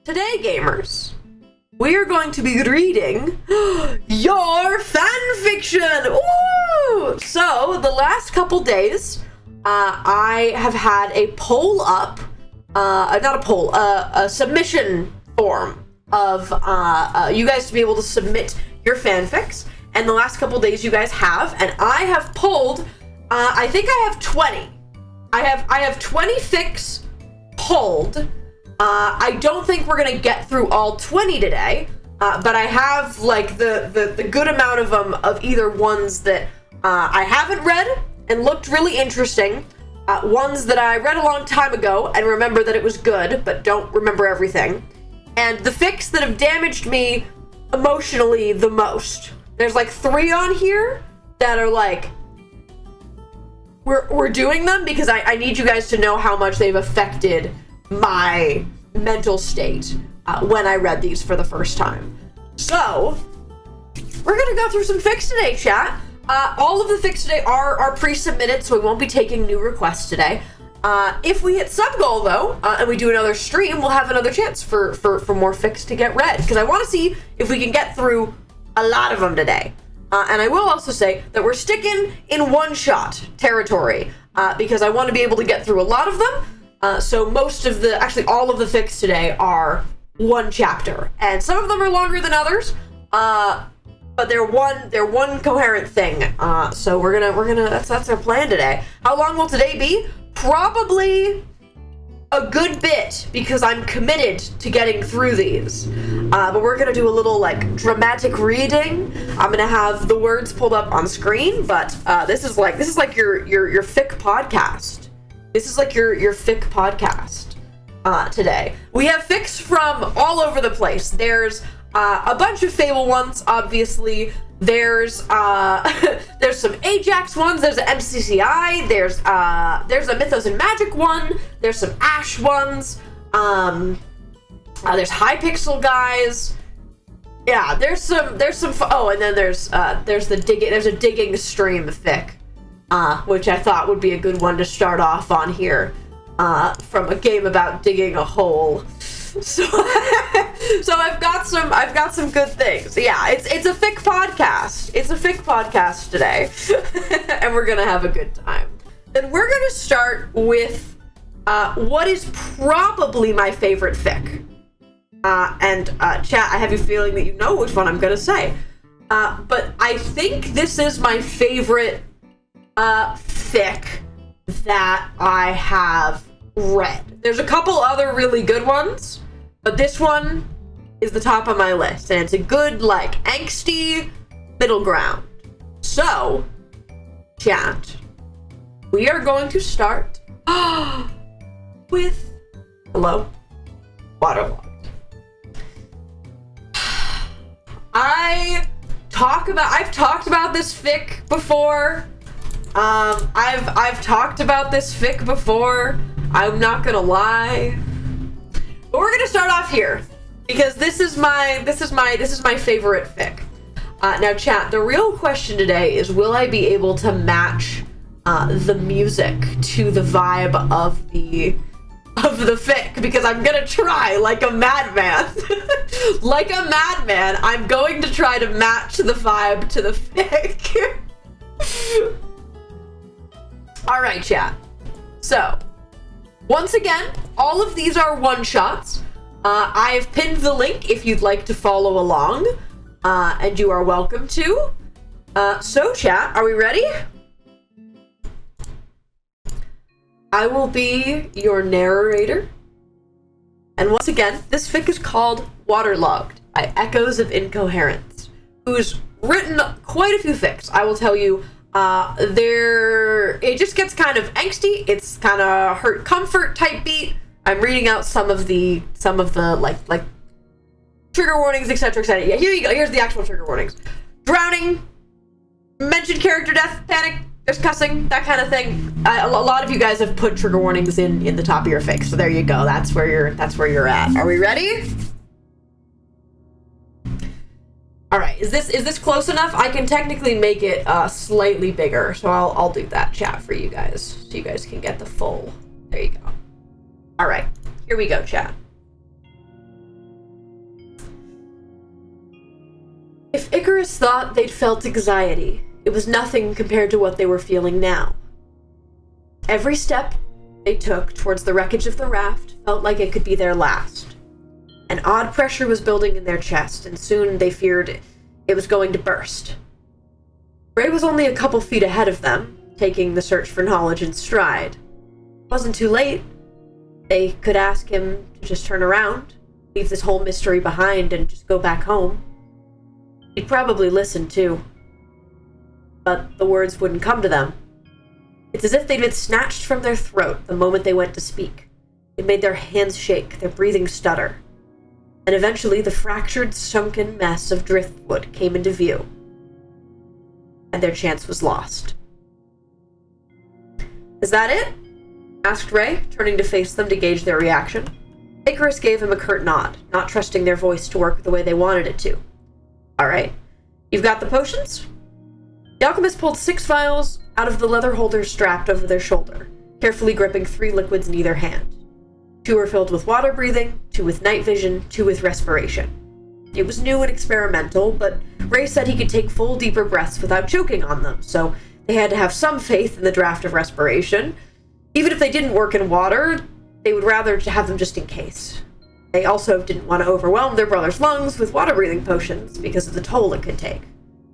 Today, gamers, we are going to be reading your fanfiction! Woo! So, the last couple days, I have had a poll up, not a poll, a submission form of you guys to be able to submit your fanfics. And the last couple days you guys have, and I have polled, I think I have 20. I have 20 fics polled. I don't think we're gonna get through all 20 today, but I have like the good amount of them of either ones that I haven't read and looked really interesting, ones that I read a long time ago and remember that it was good, but don't remember everything, and the fics that have damaged me emotionally the most. There's like 3 on here that are like, we're doing them because I need you guys to know how much they've affected my mental state when I read these for the first time. So, we're gonna go through some fics today, chat. All of the fics today are pre-submitted, so we won't be taking new requests today. If we hit sub goal though, and we do another stream, we'll have another chance for more fics to get read, because I want to see if we can get through a lot of them today. And I will also say that we're sticking in one-shot territory, because I want to be able to get through a lot of them. So most of the, actually all of the fics today are one chapter, and some of them are longer than others, but they're one coherent thing. So we're gonna that's our plan today. How long will today be? Probably a good bit, because I'm committed to getting through these. But we're gonna do a little like dramatic reading. I'm gonna have the words pulled up on screen, but this is like your fic podcast. This is like your fic podcast today. We have fics from all over the place. There's a bunch of Fable ones, obviously. There's some Ajax ones. There's an MCCI. There's a Mythos and Magic one. There's some Ash ones. There's Hypixel guys. Yeah, there's some. Oh, and then there's a digging stream fic. Which I thought would be a good one to start off on here, from a game about digging a hole. So, so I've got some good things. Yeah, it's a fic podcast. It's a fic podcast today, and we're gonna have a good time. And we're gonna start with what is probably my favorite fic. Chat, I have a feeling that you know which one I'm gonna say. But I think this is my favorite fic that I have read. There's a couple other really good ones, but this one is the top of my list, and it's a good, like, angsty middle ground. So, chat, we are going to start with Waterlogged. I've talked about this fic before. I've talked about this fic before. I'm not gonna lie, but we're gonna start off here because this is my favorite fic. Now, chat, the real question today is, will I be able to match the music to the vibe of the fic? Because I'm gonna try like a madman. Like a madman, I'm going to try to match the vibe to the fic. Alright, chat. So, once again, all of these are one-shots. I have pinned the link if you'd like to follow along, and you are welcome to. So, chat, are we ready? I will be your narrator. And once again, this fic is called Waterlogged by Echoes of Incoherence, who's written quite a few fics. I will tell you, it just gets kind of angsty. It's kind of hurt comfort type beat. I'm reading out some of the like trigger warnings, etc, etc. Yeah, here you go. Here's the actual trigger warnings: drowning, mentioned character death, panic, there's cussing, that kind of thing. A lot of you guys have put trigger warnings in the top of your fics, so there you go. That's where you're at. Are we ready? All right, is this close enough? I can technically make it slightly bigger, so I'll do that, chat, for you guys, so you guys can get the full. There you go. All right, here we go, chat. If Icarus thought they'd felt anxiety, it was nothing compared to what they were feeling now. Every step they took towards the wreckage of the raft felt like it could be their last. An odd pressure was building in their chest, and soon they feared it was going to burst. Ray was only a couple feet ahead of them, taking the search for knowledge in stride. It wasn't too late. They could ask him to just turn around, leave this whole mystery behind, and just go back home. He'd probably listen, too. But the words wouldn't come to them. It's as if they'd been snatched from their throat the moment they went to speak. It made their hands shake, their breathing stutter. And eventually the fractured, sunken mess of driftwood came into view. And their chance was lost. "Is that it?" asked Ray, turning to face them to gauge their reaction. Icarus gave him a curt nod, not trusting their voice to work the way they wanted it to. "All right. You've got the potions?" The alchemist pulled 6 vials out of the leather holder strapped over their shoulder, carefully gripping 3 liquids in either hand. 2 were filled with water breathing, 2 with night vision, 2 with respiration. It was new and experimental, but Ray said he could take full, deeper breaths without choking on them, so they had to have some faith in the draft of respiration. Even if they didn't work in water, they would rather have them just in case. They also didn't want to overwhelm their brother's lungs with water-breathing potions because of the toll it could take.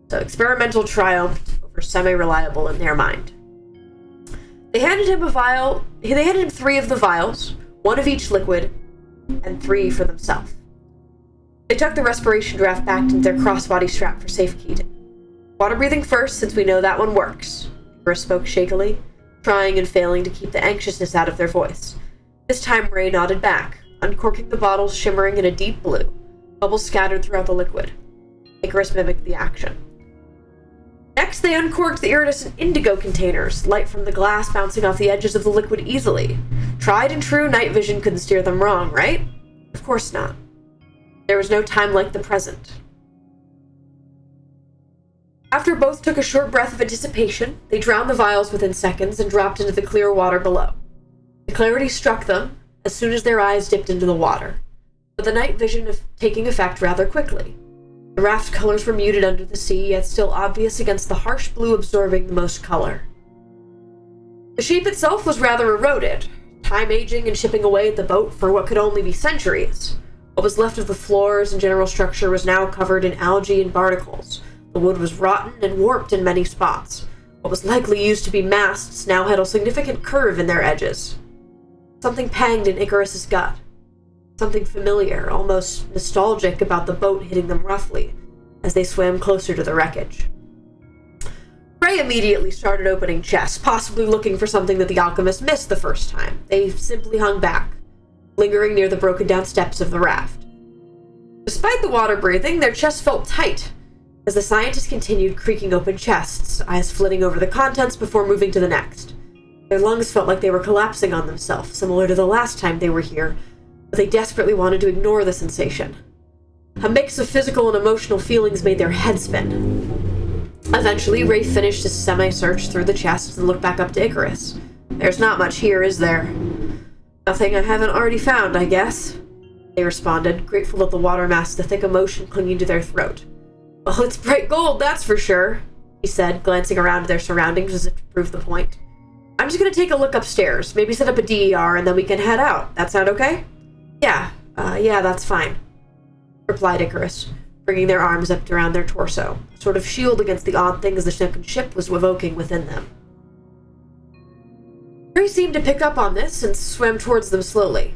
So experimental triumphed over semi-reliable in their mind. They handed him a vial. They handed him 3 of the vials, 1 of each liquid, and 3 for themselves. They tucked the respiration draft back into their crossbody strap for safekeeping. "Water breathing first, since we know that one works," Icarus spoke shakily, trying and failing to keep the anxiousness out of their voice. This time Ray nodded back, uncorking the bottles shimmering in a deep blue, bubbles scattered throughout the liquid. Icarus mimicked the action. Next, they uncorked the iridescent indigo containers, light from the glass bouncing off the edges of the liquid easily. Tried and true night vision couldn't steer them wrong, right? Of course not. There was no time like the present. After both took a short breath of anticipation, they drowned the vials within seconds and dropped into the clear water below. The clarity struck them as soon as their eyes dipped into the water, but the night vision taking effect rather quickly. The raft colors were muted under the sea, yet still obvious against the harsh blue absorbing the most color. The shape itself was rather eroded, time aging and chipping away at the boat for what could only be centuries. What was left of the floors and general structure was now covered in algae and barnacles. The wood was rotten and warped in many spots. What was likely used to be masts now had a significant curve in their edges. Something panged in Icarus's gut. Something familiar, almost nostalgic about the boat hitting them roughly as they swam closer to the wreckage. Ray immediately started opening chests, possibly looking for something that the alchemist missed the first time. They simply hung back, lingering near the broken-down steps of the raft. Despite the water breathing, their chests felt tight as the scientist continued creaking open chests, eyes flitting over the contents before moving to the next. Their lungs felt like they were collapsing on themselves, similar to the last time they were here, but they desperately wanted to ignore the sensation. A mix of physical and emotional feelings made their head spin. Eventually, Ray finished his semi-search through the chests and looked back up to Icarus. "There's not much here, is there?" "Nothing I haven't already found, I guess," they responded, grateful that the water masked the thick emotion clinging to their throat. "Well, it's bright gold, that's for sure," he said, glancing around their surroundings as if to prove the point. "I'm just gonna take a look upstairs, maybe set up a DER, and then we can head out. That sound okay?" Yeah, that's fine," replied Icarus, bringing their arms up around their torso, a sort of shield against the odd things the sunken ship was evoking within them. Ray seemed to pick up on this and swam towards them slowly.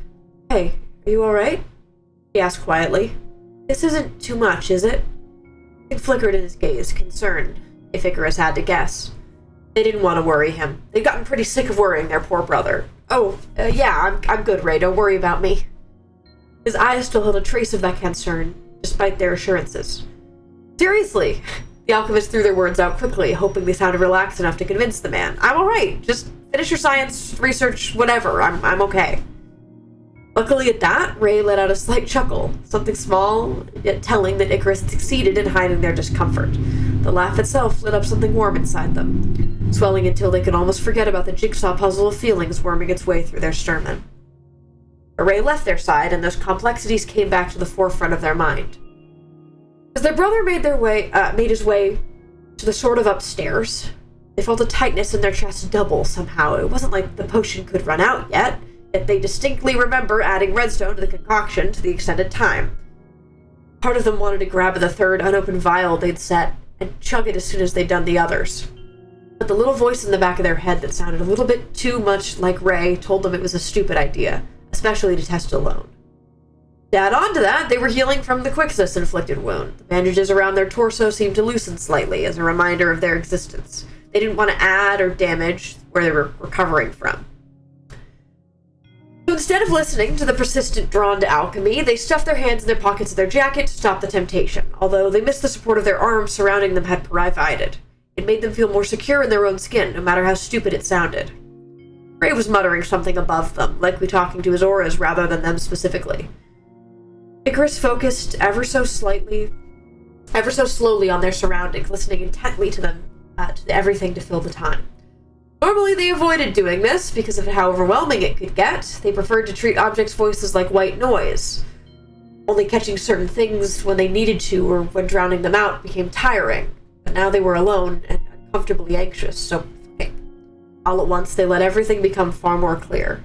"Hey, are you alright?" he asked quietly. "This isn't too much, is it?" It flickered in his gaze, concern, if Icarus had to guess. They didn't want to worry him. They'd gotten pretty sick of worrying their poor brother. Yeah, I'm good, Ray. Don't worry about me." His eyes still held a trace of that concern, despite their assurances. "Seriously," the alchemist threw their words out quickly, hoping they sounded relaxed enough to convince the man. "I'm alright. Just finish your science, research, whatever. I'm okay." Luckily at that, Ray let out a slight chuckle, something small, yet telling that Icarus had succeeded in hiding their discomfort. The laugh itself lit up something warm inside them, swelling until they could almost forget about the jigsaw puzzle of feelings worming its way through their sternum. Ray left their side, and those complexities came back to the forefront of their mind. As their brother made his way to the sort of upstairs, they felt a tightness in their chest double somehow. It wasn't like the potion could run out yet they distinctly remember adding redstone to the concoction to the extended time. Part of them wanted to grab the third unopened vial they'd set and chug it as soon as they'd done the others. But the little voice in the back of their head that sounded a little bit too much like Ray told them it was a stupid idea, especially to test alone. To add on to that, they were healing from the Quixus-inflicted wound. The bandages around their torso seemed to loosen slightly as a reminder of their existence. They didn't want to add or damage where they were recovering from. So instead of listening to the persistent drawn to alchemy, they stuffed their hands in their pockets of their jacket to stop the temptation, although they missed the support of their arms surrounding them had provided. It made them feel more secure in their own skin, no matter how stupid it sounded. Ray was muttering something above them, likely talking to his auras rather than them specifically. Icarus focused ever so slowly on their surroundings, listening intently to them, to everything to fill the time. Normally they avoided doing this because of how overwhelming it could get. They preferred to treat objects' voices like white noise. Only catching certain things when they needed to or when drowning them out became tiring. But now they were alone and uncomfortably anxious, so all at once they let everything become far more clear.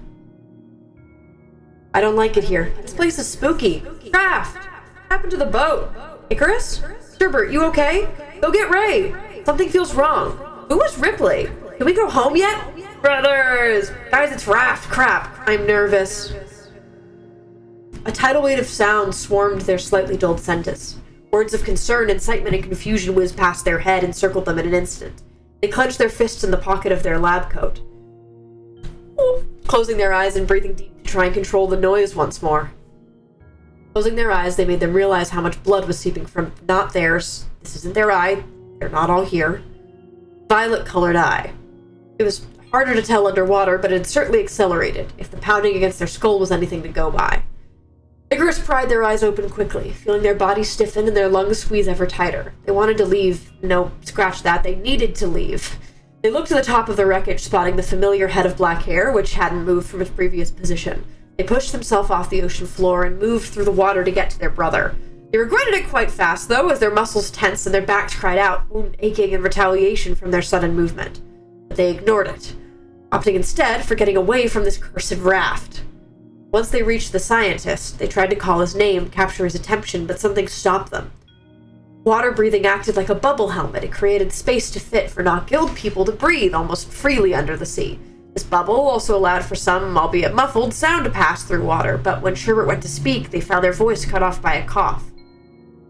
I don't like it here. This place is spooky. Craft! What happened to the boat? Icarus? Sherbert, you okay? Go get Ray! Something feels wrong. Who was Ripley? Can we go home yet? Brothers! Guys, it's Raft. Crap. I'm nervous. A tidal wave of sound swarmed their slightly dulled senses. Words of concern, excitement, and confusion whizzed past their head and circled them in an instant. They clenched their fists in the pocket of their lab coat, closing their eyes and breathing deep to try and control the noise once more. Closing their eyes, they made them realize how much blood was seeping from not theirs. This isn't their eye. They're not all here. Violet-colored eye. It was harder to tell underwater, but it had certainly accelerated, if the pounding against their skull was anything to go by. Icarus pried their eyes open quickly, feeling their bodies stiffen and their lungs squeeze ever tighter. They wanted to leave. No, scratch that. They needed to leave. They looked to the top of the wreckage, spotting the familiar head of black hair, which hadn't moved from its previous position. They pushed themselves off the ocean floor and moved through the water to get to their brother. They regretted it quite fast, though, as their muscles tensed and their backs cried out, wound aching in retaliation from their sudden movement. But they ignored it, opting instead for getting away from this cursed raft. Once they reached the scientist, they tried to call his name, capture his attention, but something stopped them. Water breathing acted like a bubble helmet. It created space to fit for not-guild people to breathe almost freely under the sea. This bubble also allowed for some, albeit muffled, sound to pass through water, but when Sherbert went to speak, they found their voice cut off by a cough.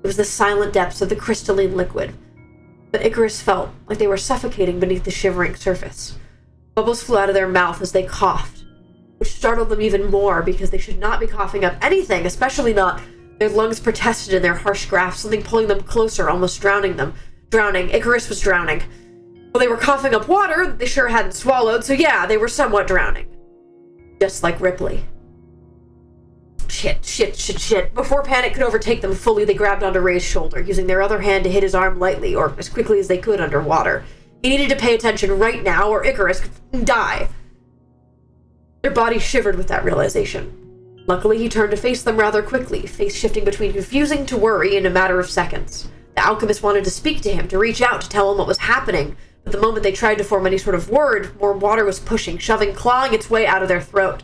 It was the silent depths of the crystalline liquid, but Icarus felt like they were suffocating beneath the shivering surface. Bubbles flew out of their mouth as they coughed, which startled them even more because they should not be coughing up anything, especially not. Their lungs protested in their harsh grasp, something pulling them closer, almost drowning them. Drowning. Icarus was drowning. Well, they were coughing up water they sure hadn't swallowed, so yeah, they were somewhat drowning. Just like Ripley. Shit. Before panic could overtake them fully, they grabbed onto Ray's shoulder, using their other hand to hit his arm lightly, or as quickly as they could underwater. He needed to pay attention right now, or Icarus could die. Their bodies shivered with that realization. Luckily, he turned to face them rather quickly, face shifting between confusing to worry in a matter of seconds. The alchemist wanted to speak to him, to reach out, to tell him what was happening, but the moment they tried to form any sort of word, more water was pushing, shoving, clawing its way out of their throat.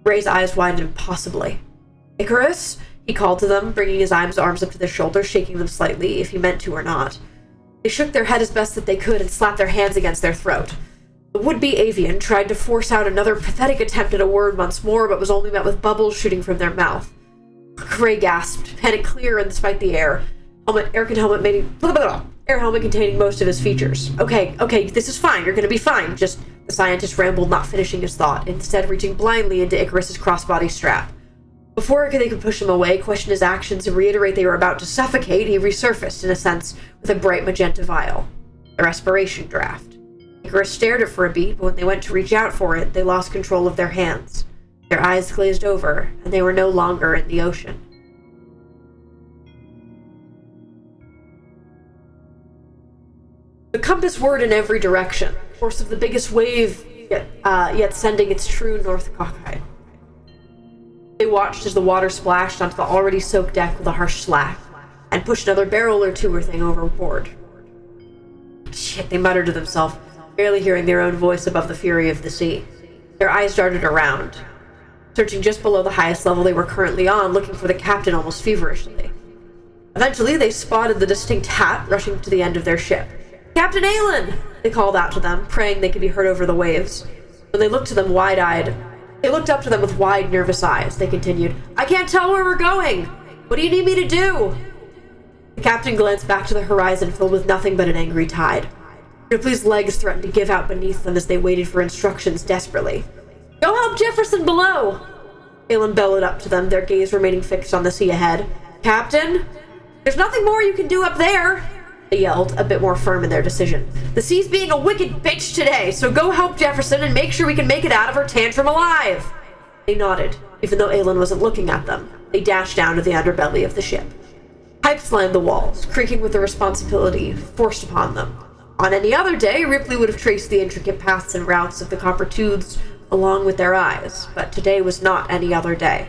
Ray's eyes widened impossibly. Icarus? He called to them, bringing his arms up to their shoulders, shaking them slightly, if he meant to or not. They shook their head as best that they could and slapped their hands against their throat. The would-be avian tried to force out another pathetic attempt at a word once more, but was only met with bubbles shooting from their mouth. Ray gasped, panic clear and despite the air helmet containing most of his features. Okay, this is fine, you're gonna be fine, just, the scientist rambled, not finishing his thought, instead reaching blindly into Icarus's crossbody strap. Before they could push him away, question his actions, and reiterate they were about to suffocate, he resurfaced, in a sense, with a bright magenta vial. A respiration draft. Icarus stared it for a beat, but when they went to reach out for it, they lost control of their hands. Their eyes glazed over, and they were no longer in the ocean. The compass whirred in every direction, the force of the biggest wave, yet sending its true north cockeye. They watched as the water splashed onto the already soaked deck with a harsh slap. and pushed another barrel or two or thing overboard. Shit, they muttered to themselves, barely hearing their own voice above the fury of the sea. Their eyes darted around, searching just below the highest level they were currently on, looking for the captain almost feverishly. Eventually, they spotted the distinct hat rushing to the end of their ship. "Captain Aelin!" they called out to them, praying they could be heard over the waves. When they looked up to them with wide, nervous eyes. They continued, "I can't tell where we're going! What do you need me to do?" The captain glanced back to the horizon, filled with nothing but an angry tide. Ripley's legs threatened to give out beneath them as they waited for instructions desperately. "Go help Jefferson below!" Aelin bellowed up to them, their gaze remaining fixed on the sea ahead. "Captain, there's nothing more you can do up there!" They yelled, a bit more firm in their decision. "The sea's being a wicked bitch today, so go help Jefferson and make sure we can make it out of her tantrum alive!" They nodded, even though Aelin wasn't looking at them. They dashed down to the underbelly of the ship. Pipes lined the walls, creaking with the responsibility forced upon them. On any other day, Ripley would have traced the intricate paths and routes of the copper tubes along with their eyes, but today was not any other day.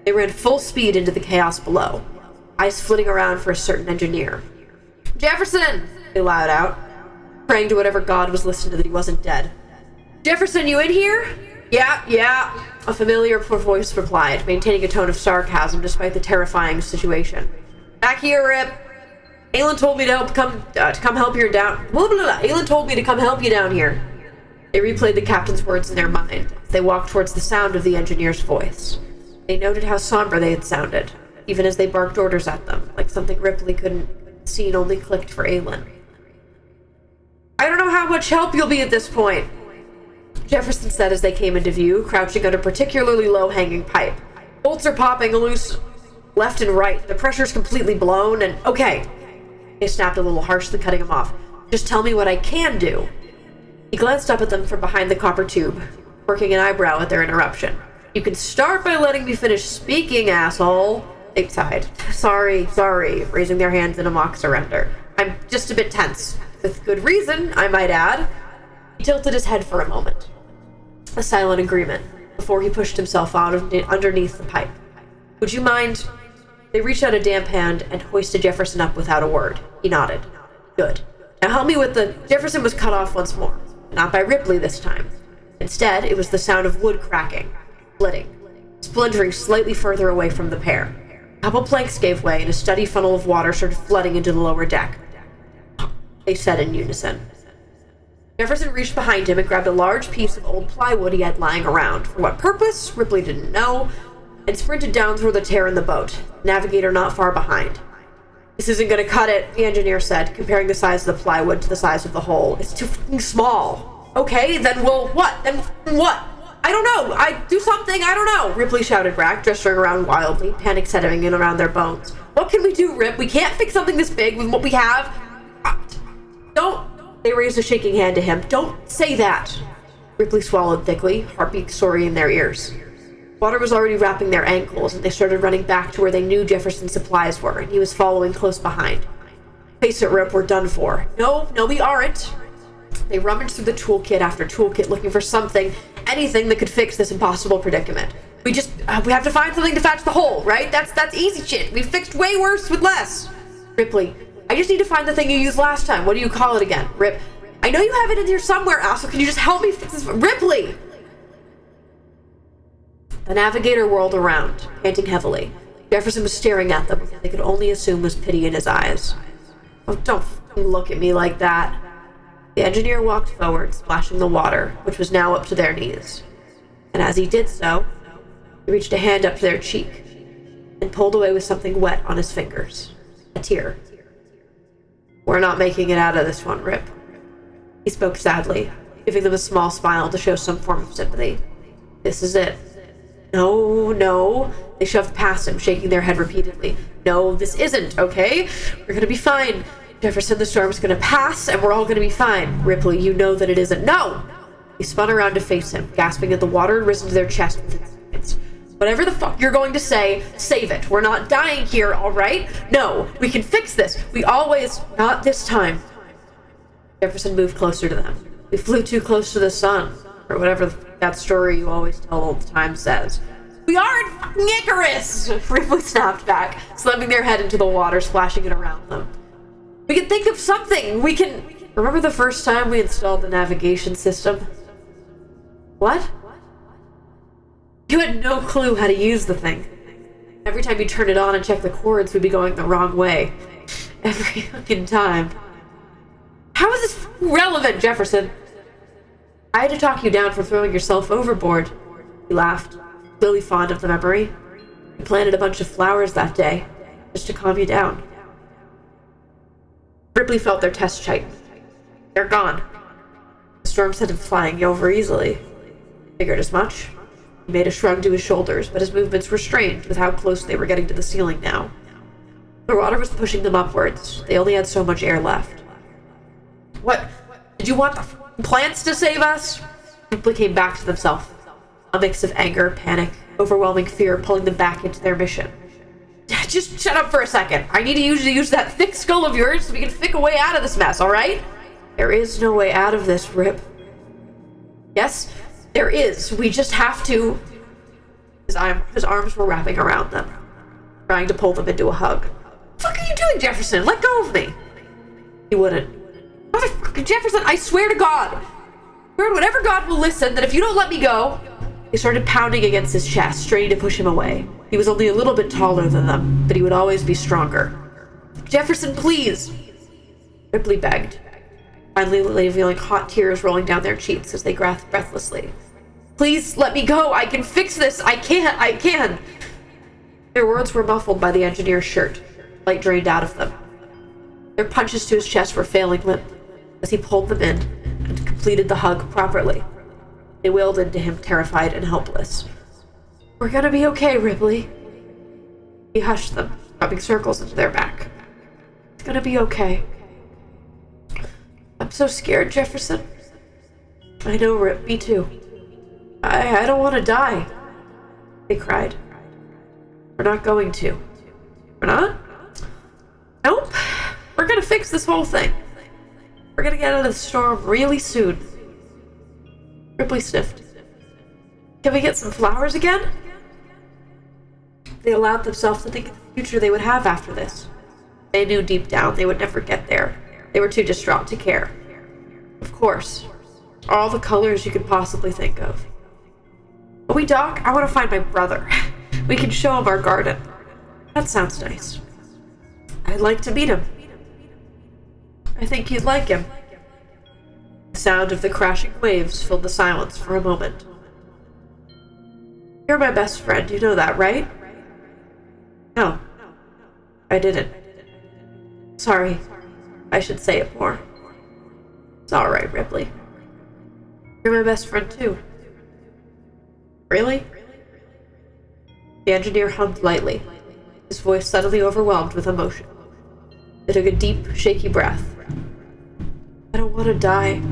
They ran full speed into the chaos below, eyes flitting around for a certain engineer. "Jefferson!" they loud out, praying to whatever god was listening to that he wasn't dead. "Jefferson, you in here?" Yeah, a familiar voice replied, maintaining a tone of sarcasm despite the terrifying situation. "Back here, Rip. Aelin told me to come help you down. Aelin told me to come help you down here." They replayed the captain's words in their mind. They walked towards the sound of the engineer's voice. They noted how somber they had sounded, even as they barked orders at them, like something Ripley couldn't see and only clicked for Aelin. "I don't know how much help you'll be at this point," Jefferson said as they came into view, crouching under a particularly low-hanging pipe. "Bolts are popping loose left and right. The pressure's completely blown, and okay." They snapped a little harshly, cutting him off. "Just tell me what I can do." He glanced up at them from behind the copper tube, working an eyebrow at their interruption. "You can start by letting me finish speaking, asshole." They sighed. Sorry, raising their hands in a mock surrender. "I'm just a bit tense. With good reason, I might add." He tilted his head for a moment. A silent agreement, before he pushed himself out of underneath the pipe. "Would you mind?" They reached out a damp hand and hoisted Jefferson up without a word. He nodded. "Good. Now help me with the..." Jefferson was cut off once more. Not by Ripley this time. Instead, it was the sound of wood cracking, splitting, splintering slightly further away from the pair. A couple planks gave way, and a steady funnel of water started flooding into the lower deck. They said in unison. Jefferson reached behind him and grabbed a large piece of old plywood he had lying around. For what purpose, Ripley didn't know, and sprinted down through the tear in the boat, the navigator not far behind. "This isn't gonna cut it," the engineer said, comparing the size of the plywood to the size of the hole. "It's too fucking small." "Okay, then we'll what? Then what? I don't know. Do something, I don't know," Ripley shouted back, gesturing around wildly, panic settling in around their bones. "What can we do, Rip? We can't fix something this big with what we have." Don't. They raised a shaking hand to him. "Don't say that." Ripley swallowed thickly, heartbeat soaring in their ears. Water was already wrapping their ankles, and they started running back to where they knew Jefferson's supplies were, and he was following close behind. "Face it, Rip, we're done for." No, we aren't." They rummaged through the toolkit after toolkit, looking for something, anything that could fix this impossible predicament. We have to find something to patch the hole, right? That's easy shit. We fixed way worse with less." Ripley, "I just need to find the thing you used last time. What do you call it again?" Rip, "I know you have it in here somewhere, asshole. Can you just help me fix this?" Ripley! The navigator whirled around, panting heavily. Jefferson was staring at them with what they could only assume was pity in his eyes. "Oh, don't fucking look at me like that." The engineer walked forward, splashing the water, which was now up to their knees. And as he did so, he reached a hand up to their cheek and pulled away with something wet on his fingers. A tear. "We're not making it out of this one, Rip." He spoke sadly, giving them a small smile to show some form of sympathy. "This is it." No. They shoved past him, shaking their head repeatedly. "No, this isn't, okay? We're gonna be fine. Jefferson, the storm's gonna pass, and we're all gonna be fine. Ripley, you know that it isn't." "No!" He spun around to face him, gasping at the water risen to their chest within seconds. "Whatever the fuck you're going to say, save it. We're not dying here, all right? No, we can fix this. We always... Not this time." Jefferson moved closer to them. "We flew too close to the sun," or whatever that story you always tell all the time says. We aren't fucking Icarus! Ripley snapped back, slamming their head into the water, splashing it around them. We can think of something! We can... Remember the first time we installed the navigation system? What? You had no clue how to use the thing. Every time you turn it on and check the cords, we'd be going the wrong way. Every fucking time. How is this relevant, Jefferson? I had to talk you down for throwing yourself overboard. He laughed, clearly fond of the memory. We planted a bunch of flowers that day, just to calm you down. Ripley felt their chest tighten. They're gone. The storm sent him flying over easily. Figured as much. He made a shrug to his shoulders, but his movements were strange with how close they were getting to the ceiling now. The water was pushing them upwards. They only had so much air left. What? Did you want the plants to save us? Ripley came back to themselves. A mix of anger, panic, overwhelming fear pulling them back into their mission. Just shut up for a second. I need you to use that thick skull of yours so we can fick a way out of this mess, alright? There is no way out of this, Rip. Yes, there is. We just have to... His arms were wrapping around them, trying to pull them into a hug. What the fuck are you doing, Jefferson? Let go of me. He wouldn't. Motherfucking Jefferson, I swear to God. Swear to whatever God will listen that if you don't let me go... They started pounding against his chest, straining to push him away. He was only a little bit taller than them, but he would always be stronger. Jefferson, please! Ripley begged. Finally, feeling hot tears rolling down their cheeks as they gasped breathlessly. Please, let me go! I can fix this! I can! Their words were muffled by the engineer's shirt. Light drained out of them. Their punches to his chest were failing limp as he pulled them in and completed the hug properly. They wailed into him, terrified and helpless. We're gonna be okay, Ripley. He hushed them, rubbing circles into their back. It's gonna be okay. I'm so scared, Jefferson. I know, Rip. Me too. I don't want to die. They cried. We're not going to. We're not? Nope. We're gonna fix this whole thing. We're gonna get out of the storm really soon. Ripley sniffed. Can we get some flowers again? They allowed themselves to think of the future they would have after this. They knew deep down they would never get there. They were too distraught to care. Of course. All the colors you could possibly think of. But we, Doc, I want to find my brother. We can show him our garden. That sounds nice. I'd like to meet him. I think you'd like him. The sound of the crashing waves filled the silence for a moment. You're my best friend, you know that, right? No. I didn't. Sorry. I should say it more. It's alright, Ripley. You're my best friend, too. Really? The engineer hummed lightly, his voice suddenly overwhelmed with emotion. They took a deep, shaky breath. I don't want to die.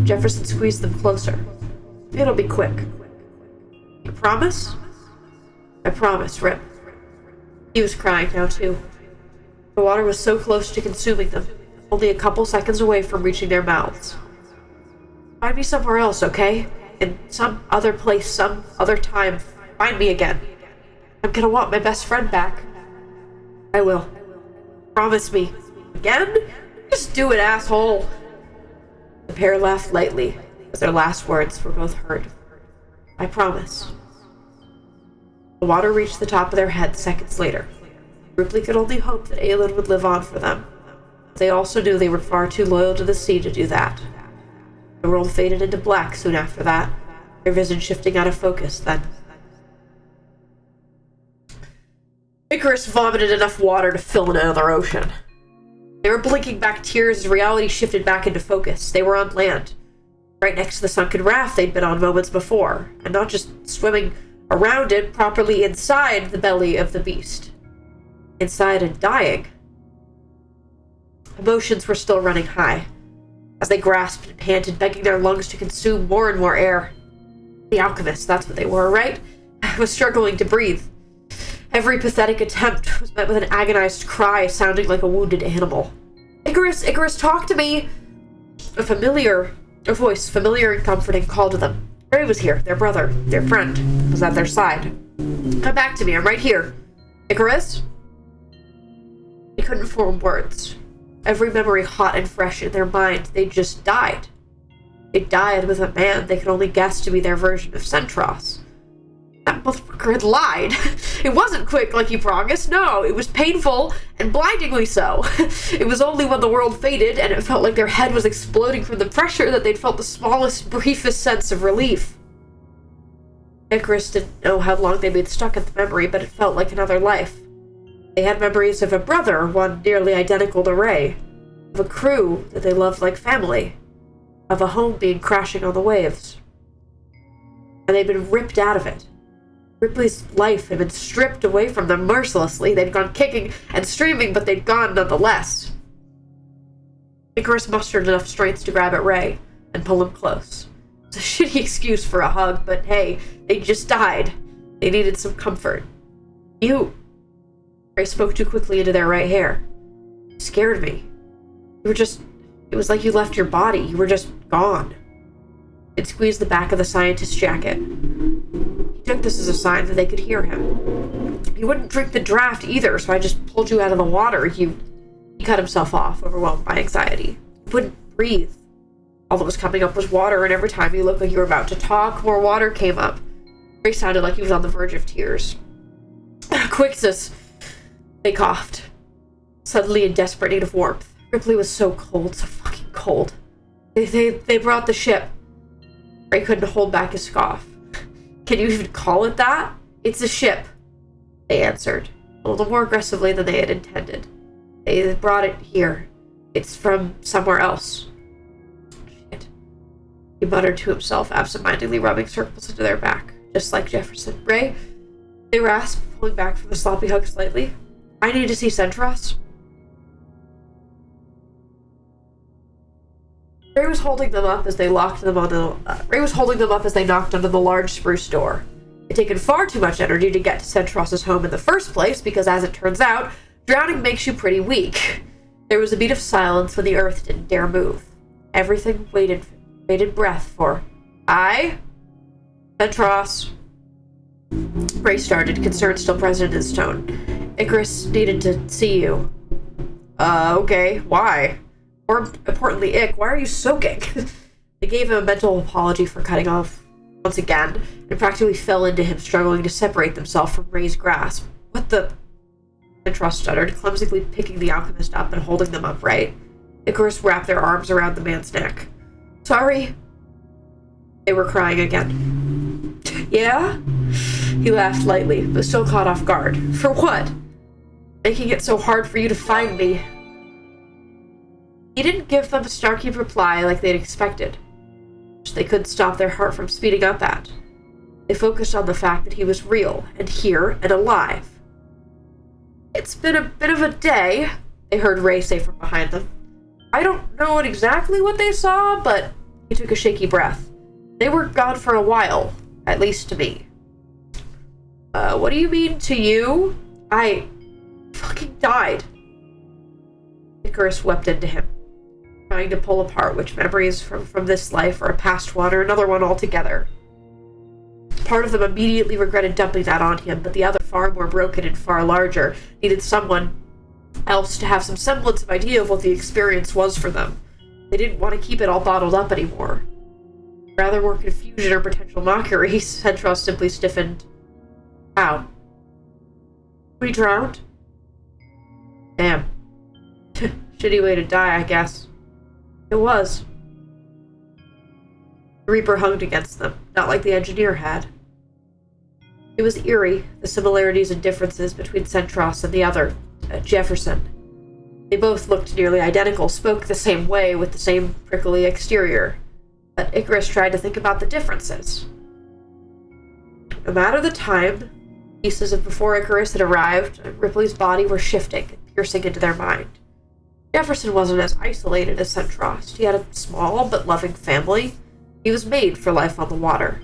Jefferson squeezed them closer. It'll be quick. You promise? I promise, Rip. He was crying now, too. The water was so close to consuming them, only a couple seconds away from reaching their mouths. Find me somewhere else, okay? In some other place, some other time. Find me again. I'm gonna want my best friend back. I will. Promise me. Again? Just do it, asshole. The pair laughed lightly as their last words were both heard. I promise. The water reached the top of their heads seconds later. Ripley could only hope that Aelin would live on for them. They also knew they were far too loyal to the sea to do that. The world faded into black soon after that, their vision shifting out of focus then. Icarus vomited enough water to fill another ocean. They were blinking back tears as reality shifted back into focus. They were on land, right next to the sunken raft they'd been on moments before, and not just swimming around it, properly inside the belly of the beast. Inside and dying. Emotions were still running high, as they grasped and panted, begging their lungs to consume more and more air. The alchemists, that's what they were, right? Was struggling to breathe. Every pathetic attempt was met with an agonized cry sounding like a wounded animal. Icarus, Icarus, talk to me! A voice, familiar and comforting, called to them, Ray was here, their brother, their friend, was at their side. Come back to me, I'm right here. Icarus? They couldn't form words. Every memory hot and fresh in their mind, they just died. They died with a man they could only guess to be their version of Centros. That motherfucker had lied. It wasn't quick like he promised. No, it was painful and blindingly so. It was only when the world faded and it felt like their head was exploding from the pressure that they'd felt the smallest, briefest sense of relief. Icarus didn't know how long they'd been stuck in the memory, but it felt like another life. They had memories of a brother, one nearly identical to Ray, of a crew that they loved like family, of a home being crashing on the waves. And they'd been ripped out of it. Ripley's life had been stripped away from them mercilessly. They'd gone kicking and screaming, but they'd gone nonetheless. Icarus mustered enough strength to grab at Ray and pull him close. It's a shitty excuse for a hug, but hey, they just died. They needed some comfort. Ray spoke too quickly into their right hair. You scared me. It was like you left your body. You were just gone. It squeezed the back of the scientist's jacket. He took this as a sign that they could hear him. You wouldn't drink the draft either, so I just pulled you out of the water. He cut himself off, overwhelmed by anxiety. He wouldn't breathe. All that was coming up was water, and every time you looked like you were about to talk, more water came up. Ray sounded like he was on the verge of tears. Quixus! They coughed, suddenly in desperate need of warmth. Ripley was so cold, so fucking cold. They brought the ship. Ray couldn't hold back his scoff. Can you even call it that? It's a ship, they answered, a little more aggressively than they had intended. They brought it here. It's from somewhere else. Shit. He muttered to himself, absentmindedly rubbing circles into their back, just like Jefferson. Ray, they rasped, pulling back from the sloppy hug slightly. I need to see Centros. Ray was holding them up as they knocked on the large spruce door. It had taken far too much energy to get to Centros's home in the first place, because as it turns out, drowning makes you pretty weak. There was a beat of silence when the earth didn't dare move. Everything waited breath for Centros. Ray started, concern still present in his tone. Icarus needed to see you. Okay, why? More importantly, Ick, why are you soaking? They gave him a mental apology for cutting off once again, and practically fell into him, struggling to separate themselves from Ray's grasp. What the? Centros stuttered, clumsily picking the alchemist up and holding them upright. Icarus wrapped their arms around the man's neck. Sorry. They were crying again. Yeah? He laughed lightly, but still caught off guard. For what? Making it so hard for you to find me. He didn't give them a snarky reply like they'd expected, which they couldn't stop their heart from speeding up at. They focused on the fact that he was real, and here, and alive. It's been a bit of a day, they heard Ray say from behind them. I don't know exactly what they saw, but he took a shaky breath. They were gone for a while, at least to me. What do you mean to you? I fucking died. Icarus wept into him, trying to pull apart which memories from this life are a past one or another one altogether. Part of them immediately regretted dumping that on him, but the other, far more broken and far larger, needed someone else to have some semblance of idea of what the experience was for them. They didn't want to keep it all bottled up anymore. Rather more confusion or potential mockery, Centros simply stiffened. How? We drowned? Damn. Shitty way to die, I guess. It was. The Reaper hung against them, not like the engineer had. It was eerie, the similarities and differences between Centros and the other, Jefferson. They both looked nearly identical, spoke the same way, with the same prickly exterior. But Icarus tried to think about the differences. No matter the time, pieces of before Icarus had arrived, and Ripley's body were shifting and piercing into their mind. Jefferson wasn't as isolated as Centros. He had a small but loving family. He was made for life on the water.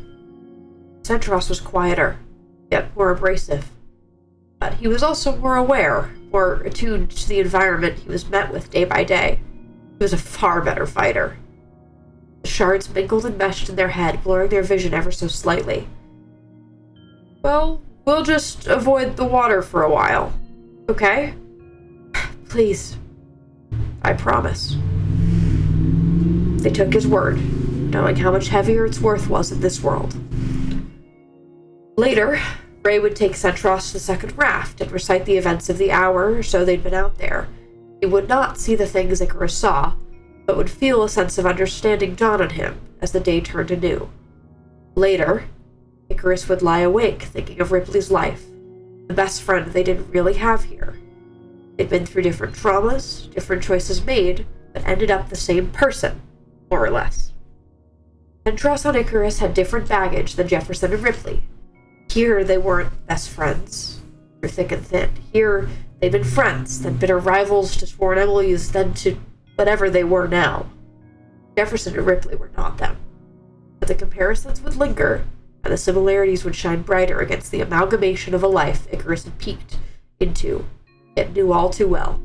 Centros was quieter, yet more abrasive. But he was also more aware, more attuned to the environment he was met with day by day. He was a far better fighter. The shards mingled and meshed in their head, blurring their vision ever so slightly. Well, we'll just avoid the water for a while, okay? Please. I promise. They took his word, knowing how much heavier its worth was in this world. Later, Ray would take Centros to the second raft and recite the events of the hour or so they'd been out there. He would not see the things Icarus saw, but would feel a sense of understanding dawn on him as the day turned anew. Later, Icarus would lie awake thinking of Ripley's life, the best friend they didn't really have here. They'd been through different traumas, different choices made, but ended up the same person, more or less. Centros and Icarus had different baggage than Jefferson and Ripley. Here, they weren't best friends, through thick and thin. Here, they'd been friends, then bitter rivals to sworn enemies, then to whatever they were now. Jefferson and Ripley were not them. But the comparisons would linger, and the similarities would shine brighter against the amalgamation of a life Icarus had peeked into, yet knew all too well.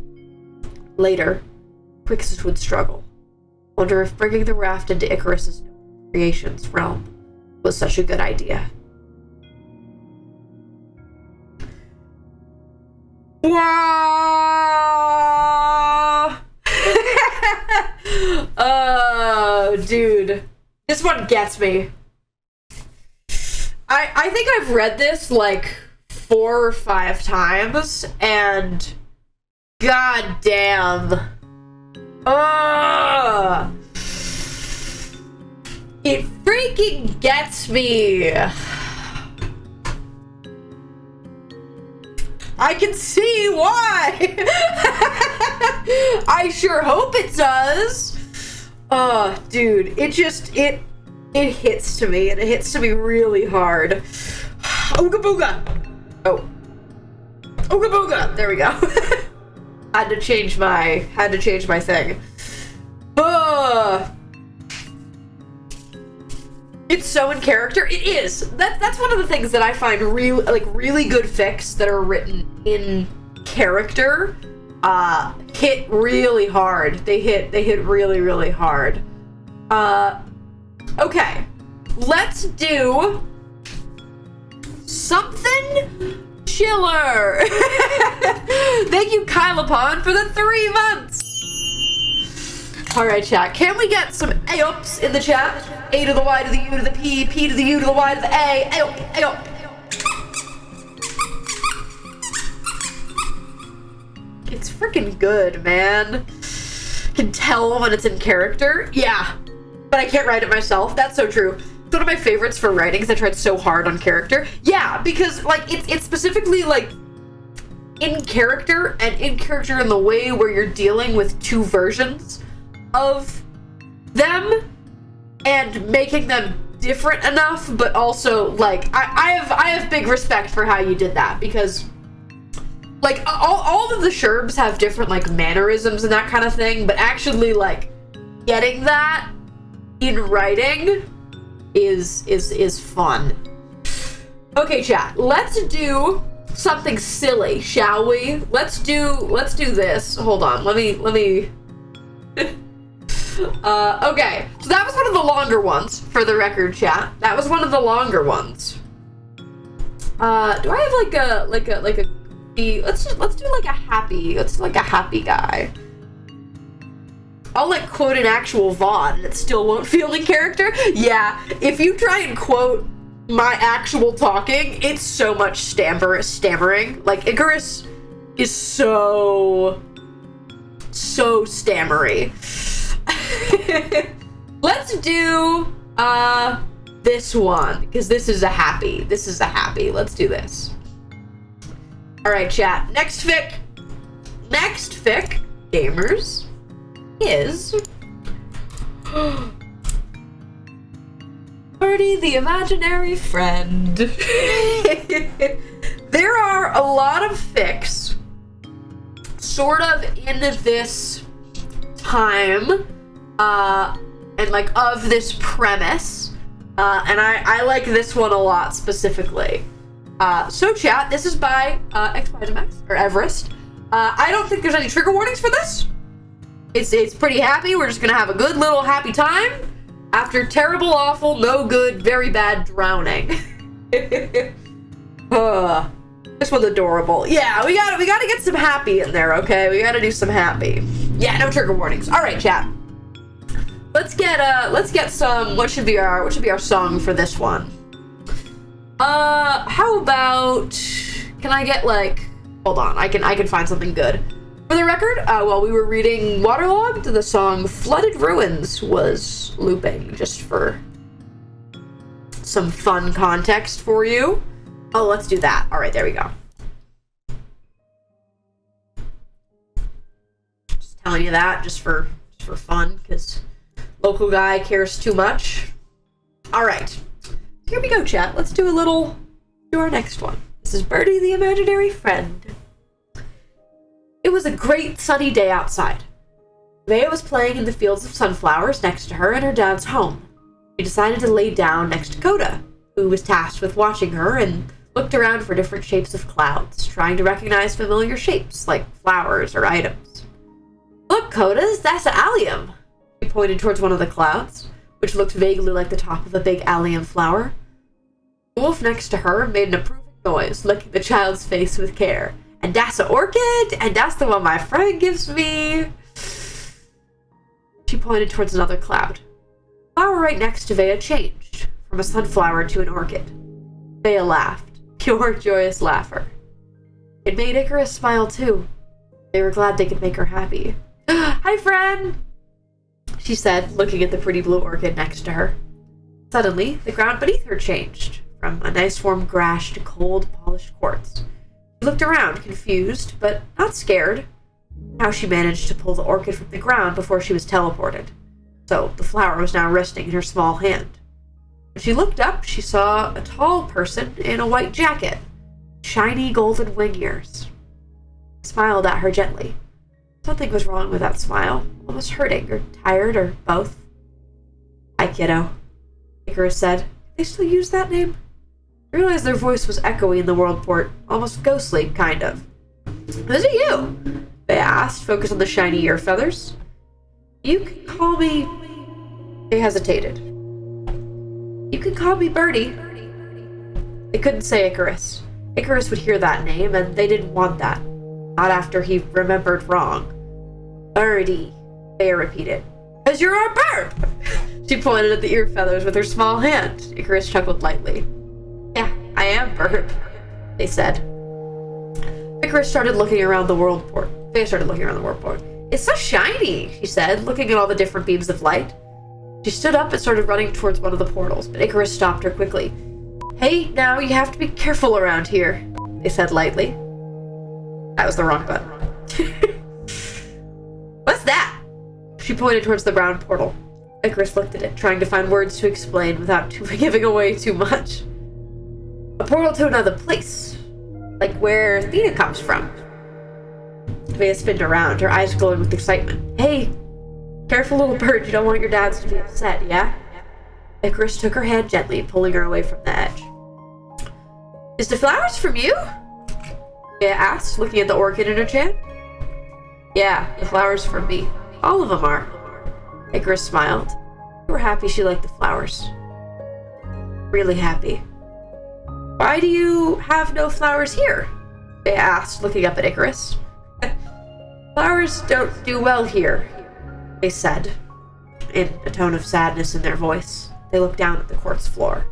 Later, Quixus would struggle. Wonder if bringing the raft into Icarus's creation's realm was such a good idea. Wow! Oh, dude. This one gets me. I think I've read this like 4 or 5 times, and god damn. It freaking gets me. I can see why. I sure hope it does. Oh, dude, it hits to me, and it hits to me really hard. Ooga booga. Oh. Ooga booga. There we go. Had to change my thing. It's so in character. It is. That's one of the things that I find really good fics that are written in character. Hit really hard. They hit really, really hard. Okay. Let's do something chiller. Thank you, Kylapon, for the 3 months. Alright, chat. Can we get some A-ups in the chat? A to the Y to the U to the P, P to the U to the Y to the A. A-up, A-up. It's freaking good, man. Can tell when it's in character. Yeah. But I can't write it myself. That's so true. It's one of my favorites for writing because I tried so hard on character. Yeah, because like it's specifically like in character, and in character in the way where you're dealing with 2 versions of them and making them different enough, but also like I have big respect for how you did that, because like all of the Sherbs have different like mannerisms and that kind of thing, but actually like getting that in writing is fun. Okay, chat, let's do something silly, shall we? Let's do this. Hold on, let me okay, so that was one of the longer ones, for the record, chat. That was one of the longer ones. Do I have like a let's do like a happy guy. I'll like quote an actual VOD and it still won't feel in character. Yeah, if you try and quote my actual talking, it's so much stammering. Like Icarus is so stammery. Let's do this one, because this is a happy. Let's do this. Alright, chat. Next fic, gamers, is Birdie the imaginary friend. There are a lot of fics sort of in this time, and like of this premise, and I like this one a lot specifically. So chat, this is by X or Everest. I don't think there's any trigger warnings for this. It's pretty happy. We're just gonna have a good little happy time. After terrible, awful, no good, very bad drowning. This one's adorable. Yeah, we gotta get some happy in there, okay? We gotta do some happy. Yeah, no trigger warnings. All right, chat. Let's get some. What should be our song for this one? How about? Can I get like? Hold on, I can find something good. For the record, while we were reading Waterlogged, the song "Flooded Ruins" was looping, just for some fun context for you. Oh, let's do that. All right, there we go. Just telling you that, just for fun, because local guy cares too much. All right, here we go, chat. Let's do our next one. This is Birdie, the imaginary friend. It was a great sunny day outside. Vea was playing in the fields of sunflowers next to her in her dad's home. She decided to lay down next to Coda, who was tasked with watching her, and looked around for different shapes of clouds, trying to recognize familiar shapes like flowers or items. Look, Codas, that's an allium. She pointed towards one of the clouds, which looked vaguely like the top of a big allium flower. The wolf next to her made an approving noise, licking the child's face with care. And that's an orchid, and that's the one my friend gives me. She pointed towards another cloud. The flower right next to Vea changed, from a sunflower to an orchid. Vea laughed, pure joyous laughter. It made Icarus smile too. They were glad they could make her happy. Hi, friend, she said, looking at the pretty blue orchid next to her. Suddenly, the ground beneath her changed, from a nice warm grass to cold, polished quartz. She looked around, confused, but not scared. How she managed to pull the orchid from the ground before she was teleported. So, the flower was now resting in her small hand. When she looked up, she saw a tall person in a white jacket, shiny golden wing ears. He smiled at her gently. Something was wrong with that smile, almost hurting, or tired, or both. Hi, kiddo, Icarus said. They still use that name? I realized their voice was echoey in the world port, almost ghostly, kind of. Who's you? They asked, focused on the shiny ear feathers. You can call me... They hesitated. You can call me Birdie. They couldn't say Icarus. Icarus would hear that name, and they didn't want that. Not after he remembered wrong. Birdie, they repeated. 'Cause you're a bird! She pointed at the ear feathers with her small hand. Icarus chuckled lightly. Yeah, I am Bird, they said. Icarus started looking around the world port. They started looking around the world port. It's so shiny, she said, looking at all the different beams of light. She stood up and started running towards one of the portals, but Icarus stopped her quickly. Hey, now you have to be careful around here, they said lightly. That was the wrong button. What's that? She pointed towards the brown portal. Icarus looked at it, trying to find words to explain without giving away too much. A portal to another place, like where Athena comes from. Vea spinned around, her eyes glowing with excitement. Hey, careful, little bird, you don't want your dads to be upset, yeah? Icarus took her hand gently, pulling her away from the edge. Is the flowers from you? Vea asked, looking at the orchid in her hand. Yeah, the flowers from me. All of them are. Icarus smiled. You were happy she liked the flowers. Really happy. Why do you have no flowers here? Vea asked, looking up at Icarus. Flowers don't do well here, they said, in a tone of sadness in their voice. They looked down at the quartz floor.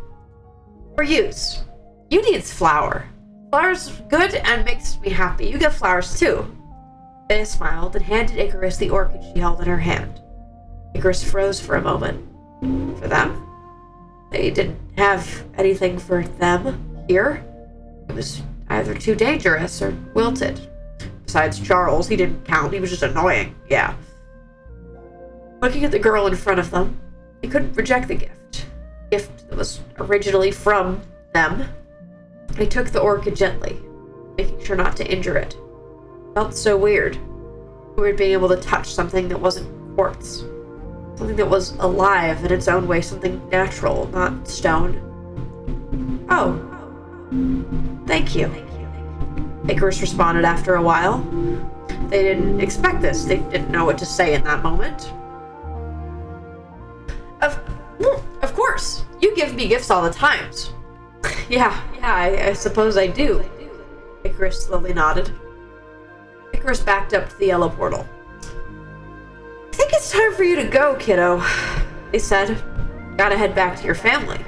For yous. You needs flower. Flowers good and makes me happy. You get flowers too. Vea smiled and handed Icarus the orchid she held in her hand. Icarus froze for a moment. For them? They didn't have anything for them here. It was either too dangerous or wilted. Besides Charles, he didn't count. He was just annoying. Yeah. Looking at the girl in front of them, he couldn't reject the gift. A gift that was originally from them. He took the orchid gently, making sure not to injure it. It felt so weird. Weird being able to touch something that wasn't quartz. Something that was alive in its own way, something natural, not stone. Oh. Thank you. Icarus responded after a while. They didn't expect this. They didn't know what to say in that moment. You give me gifts all the time. Yeah, I suppose I do. Icarus slowly nodded. Icarus backed up to the yellow portal. I think it's time for you to go, kiddo, they said. Gotta head back to your family.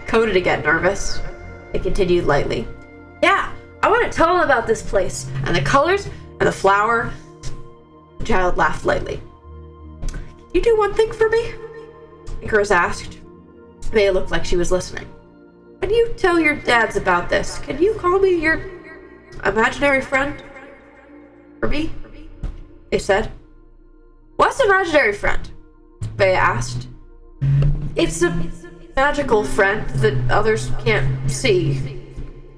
Coda to get nervous. They continued lightly. Yeah, I want to tell them about this place, and the colors, and the flower. The child laughed lightly. Can you do one thing for me? Icarus asked. Maya looked like she was listening. When you tell your dads about this, can you call me your imaginary friend? For me? They said. What's imaginary friend? Maya asked. It's a magical friend that others can't see,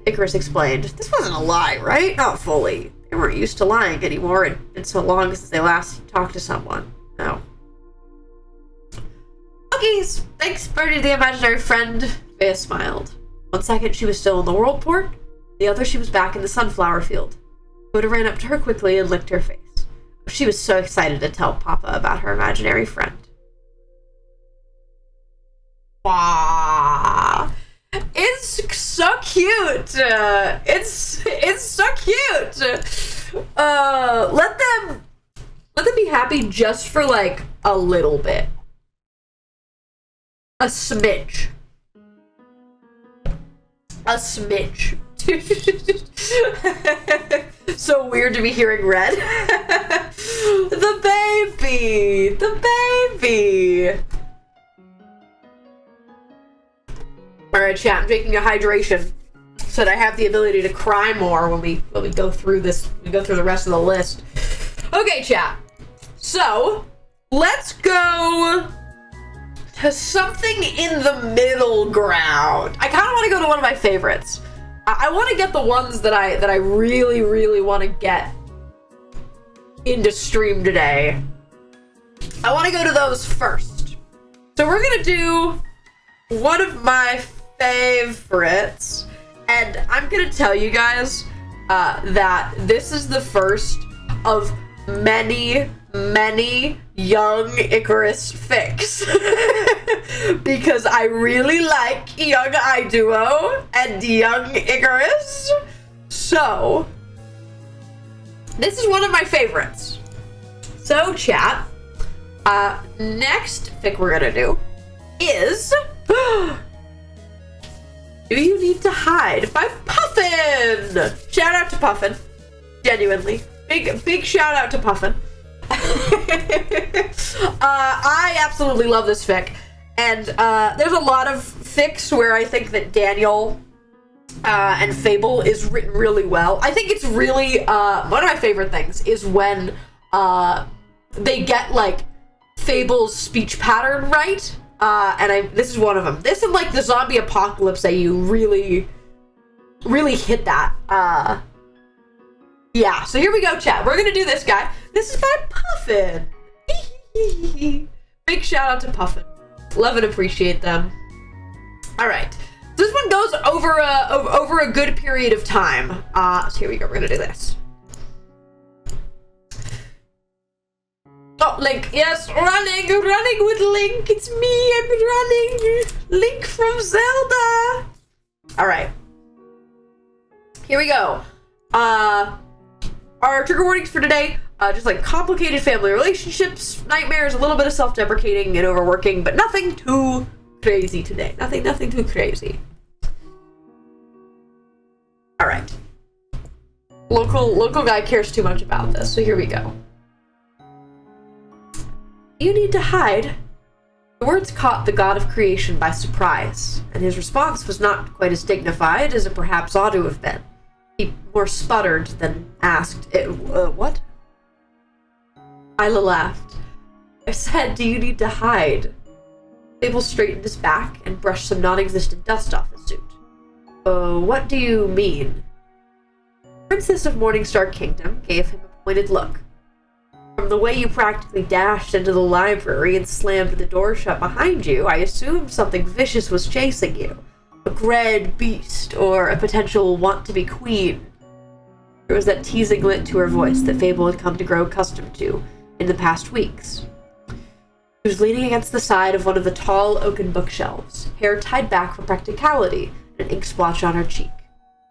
Icarus explained. This wasn't a lie, right? Not fully. They weren't used to lying anymore. It'd been so long since they last talked to someone. No. Okay, thanks, Birdie, the imaginary friend. Maya smiled. 1 second she was still in the world port, the other she was back in the sunflower field. Coda ran up to her quickly and licked her face. She was so excited to tell Papa about her imaginary friend. Wow. It's so cute. It's so cute. Let them be happy just for like a little bit. A smidge. A smidge. So weird to be hearing red. The baby. The baby. Alright, chat, I'm taking a hydration so that I have the ability to cry more when we go through this, we go through the rest of the list. Okay, chat. So, let's go to something in the middle ground. I kind of want to go to one of my favorites. I want to get the ones that I really, really want to get into stream today. I want to go to those first. So we're going to do one of my favorites, and I'm gonna tell you guys that this is the first of many young Icarus fics because I really like young iDuo and young Icarus, so this is one of my favorites. So chat, next fic we're gonna do is Do You Need to Hide by Puffin! Shout out to Puffin. Genuinely. Big shout out to Puffin. I absolutely love this fic. And there's a lot of fics where I think that Daniel and Fable is written really well. I think it's really, one of my favorite things is when they get, like, Fable's speech pattern right. And this is one of them. This and like the zombie apocalypse that you really hit that. Yeah, so here we go, chat. We're gonna do this guy. This is by Puffin. Big shout out to Puffin. Love and appreciate them. All right, this one goes over a good period of time. So here we go. We're gonna do this. Oh, Link. Yes, running with Link. It's me. I'm running. Link from Zelda. All right. Here we go. Our trigger warnings for today, just like complicated family relationships, nightmares, a little bit of self-deprecating and overworking, but nothing too crazy today. Nothing too crazy. All right. Local guy cares too much about this, so here we go. You need to hide. The words caught the god of creation by surprise, and his response was not quite as dignified as it perhaps ought to have been. He more sputtered than asked, what? Isla laughed. I said, do you need to hide? Fable straightened his back and brushed some non-existent dust off his suit. What do you mean? Princess of Morningstar Kingdom gave him a pointed look. From the way you practically dashed into the library and slammed the door shut behind you, I assumed something vicious was chasing you. A dread beast, or a potential want-to-be queen. There was that teasing glint to her voice that Fable had come to grow accustomed to in the past weeks. She was leaning against the side of one of the tall oaken bookshelves, hair tied back for practicality, and an ink splotch on her cheek.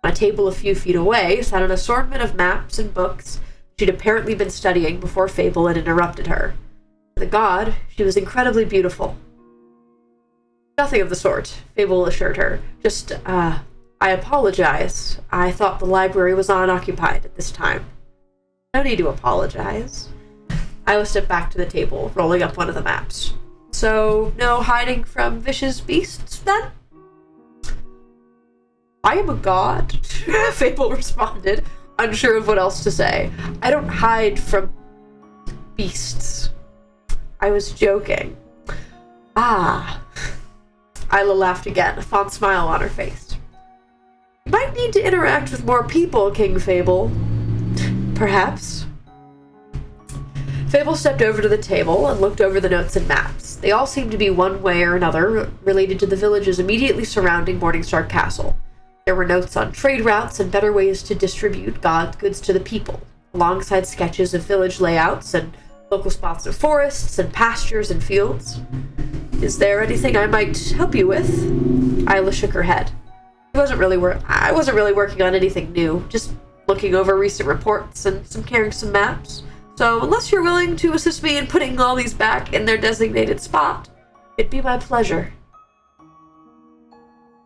On a table a few feet away sat an assortment of maps and books she'd apparently been studying before Fable had interrupted her. To the god, she was incredibly beautiful. Nothing of the sort, Fable assured her. Just, I apologize. I thought the library was unoccupied at this time. No need to apologize. Isla stepped back to the table, rolling up one of the maps. So, no hiding from vicious beasts, then? I am a god, Fable responded, unsure of what else to say. I don't hide from beasts. I was joking. Ah. Isla laughed again, a fond smile on her face. You might need to interact with more people, King Fable. Perhaps. Fable stepped over to the table and looked over the notes and maps. They all seemed to be one way or another related to the villages immediately surrounding Morningstar Castle. There were notes on trade routes and better ways to distribute goods to the people, alongside sketches of village layouts and local spots of forests and pastures and fields. Is there anything I might help you with? Isla shook her head. I wasn't really working on anything new, just looking over recent reports and carrying some maps. So unless you're willing to assist me in putting all these back in their designated spot, it'd be my pleasure.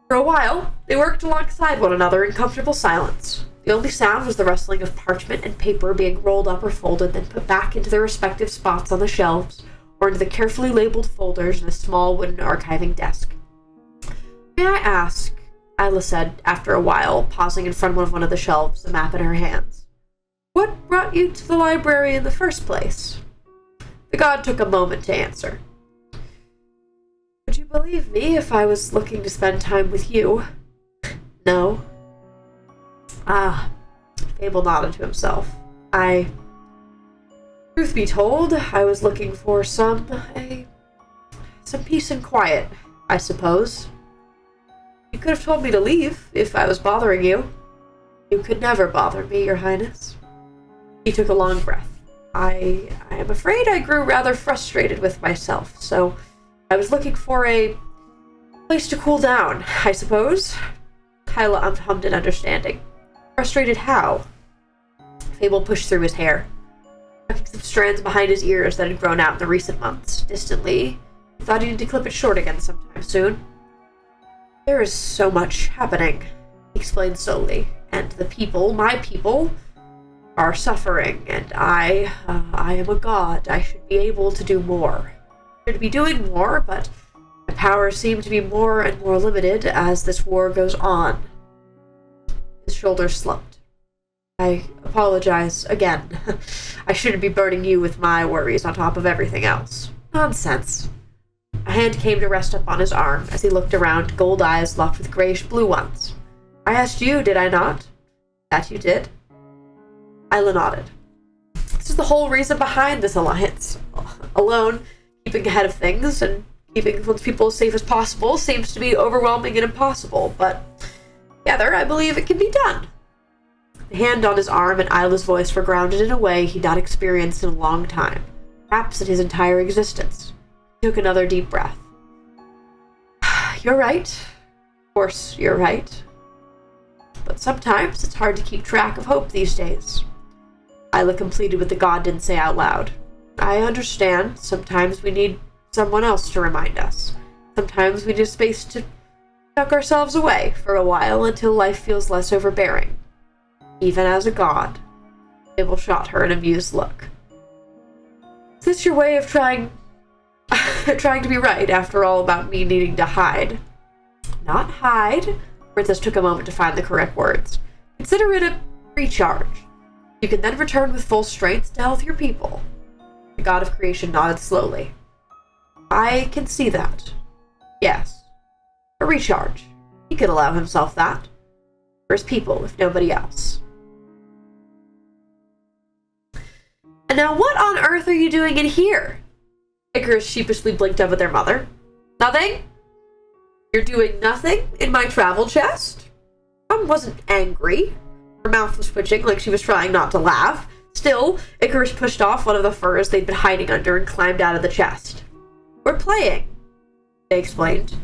For a while, they worked alongside one another in comfortable silence. The only sound was the rustling of parchment and paper being rolled up or folded, then put back into their respective spots on the shelves, or into the carefully labeled folders in a small wooden archiving desk. May I ask, Isla said after a while, pausing in front of one of the shelves, the map in her hands, what brought you to the library in the first place? The god took a moment to answer. Would you believe me if I was looking to spend time with you? No. Ah, Fable nodded to himself. Truth be told, I was looking for some peace and quiet, I suppose. You could have told me to leave if I was bothering you. You could never bother me, Your Highness. He took a long breath. I am afraid I grew rather frustrated with myself, so I was looking for a place to cool down, I suppose. Kyla hummed in understanding. Frustrated how? Fable pushed through his hair, tucking some strands behind his ears that had grown out in the recent months. Distantly, he thought he needed to clip it short again sometime soon. There is so much happening, he explained slowly, and the people, my people, are suffering, and I am a god. I should be able to do more. I should be doing more, but my powers seem to be more and more limited as this war goes on. His shoulders slumped. I apologize again. I shouldn't be burdening you with my worries on top of everything else. Nonsense. A hand came to rest up on his arm as he looked around, gold eyes locked with grayish-blue ones. I asked you, did I not? That you did. Isla nodded. This is the whole reason behind this alliance. Alone, keeping ahead of things and keeping one's people as safe as possible seems to be overwhelming and impossible, but together I believe it can be done. The hand on his arm and Isla's voice were grounded in a way he'd not experienced in a long time, perhaps in his entire existence. He took another deep breath. You're right. Of course, you're right. But sometimes it's hard to keep track of hope these days. Isla completed what the god didn't say out loud. I understand. Sometimes we need someone else to remind us. Sometimes we need space to tuck ourselves away for a while until life feels less overbearing. Even as a god. Abel shot her an amused look. Is this your way of trying to be right, after all, about me needing to hide? Not hide. Princess took a moment to find the correct words. Consider it a recharge. You can then return with full strength to health your people. The god of creation nodded slowly. I can see that. Yes. A recharge. He could allow himself that. For his people, if nobody else. And now what on earth are you doing in here? Icarus sheepishly blinked up at their mother. Nothing? You're doing nothing in my travel chest? Mom wasn't angry. Her mouth was twitching like she was trying not to laugh. Still, Icarus pushed off one of the furs they'd been hiding under and climbed out of the chest. We're playing, they explained.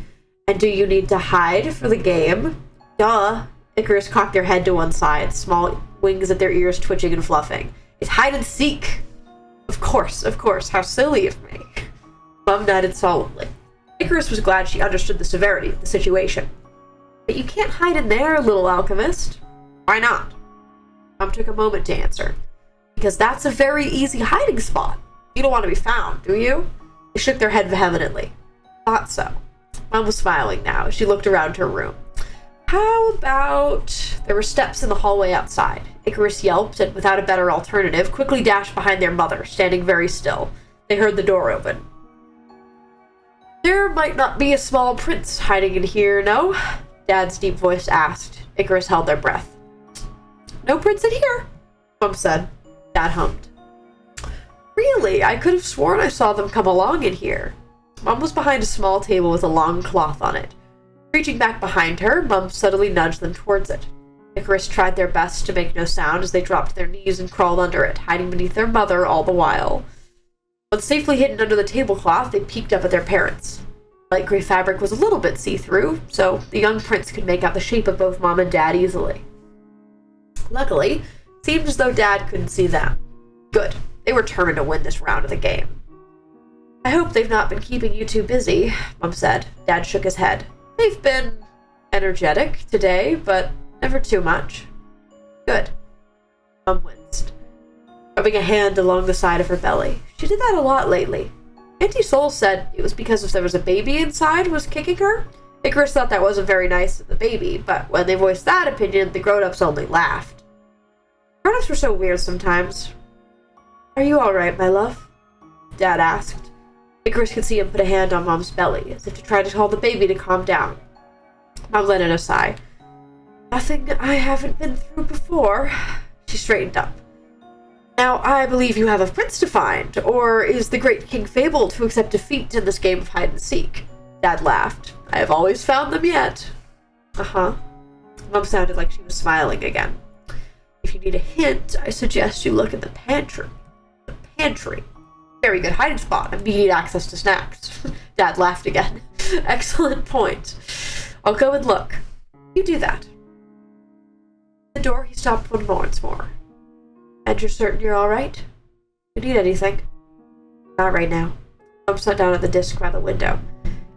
And do you need to hide for the game? Duh. Icarus cocked their head to one side, small wings at their ears twitching and fluffing. It's hide and seek. Of course, how silly of me. Mom nodded solemnly. Icarus was glad she understood the severity of the situation. But you can't hide in there, little alchemist. Why not? Mom took a moment to answer. Because that's a very easy hiding spot. You don't want to be found, do you? They shook their head vehemently. Thought so. Mom was smiling now as she looked around her room. How about... There were steps in the hallway outside. Icarus yelped and, without a better alternative, quickly dashed behind their mother, standing very still. They heard the door open. There might not be a small prince hiding in here, no? Dad's deep voice asked. Icarus held their breath. No prince in here, Mom said. Dad hummed. Really? I could have sworn I saw them come along in here. Mom was behind a small table with a long cloth on it. Reaching back behind her, Mom subtly nudged them towards it. Icarus tried their best to make no sound as they dropped to their knees and crawled under it, hiding beneath their mother all the while. Once safely hidden under the tablecloth, they peeked up at their parents. Light gray fabric was a little bit see-through, so the young prince could make out the shape of both Mom and Dad easily. Luckily, it seemed as though Dad couldn't see them. Good. They were determined to win this round of the game. I hope they've not been keeping you too busy, Mom said. Dad shook his head. They've been energetic today, but never too much. Good. Mom winced, rubbing a hand along the side of her belly. She did that a lot lately. Auntie Soul said it was because if there was a baby inside was kicking her. Icarus thought that wasn't very nice of the baby, but when they voiced that opinion, the grown-ups only laughed. Grown-ups were so weird sometimes. Are you alright, my love? Dad asked. Icarus could see him put a hand on Mom's belly, as if to try to tell the baby to calm down. Mom let in a sigh. Nothing I haven't been through before. She straightened up. Now, I believe you have a prince to find, or is the great King fabled to accept defeat in this game of hide-and-seek? Dad laughed. I have always found them yet. Uh-huh. Mom sounded like she was smiling again. If you need a hint, I suggest you look in the pantry. The pantry. Very good hiding spot. Immediate access to snacks. Dad laughed again. Excellent point. I'll go and look. You do that. At the door, he stopped once more. And you're certain you're all right? You need anything? Not right now. Mom sat down at the desk by the window.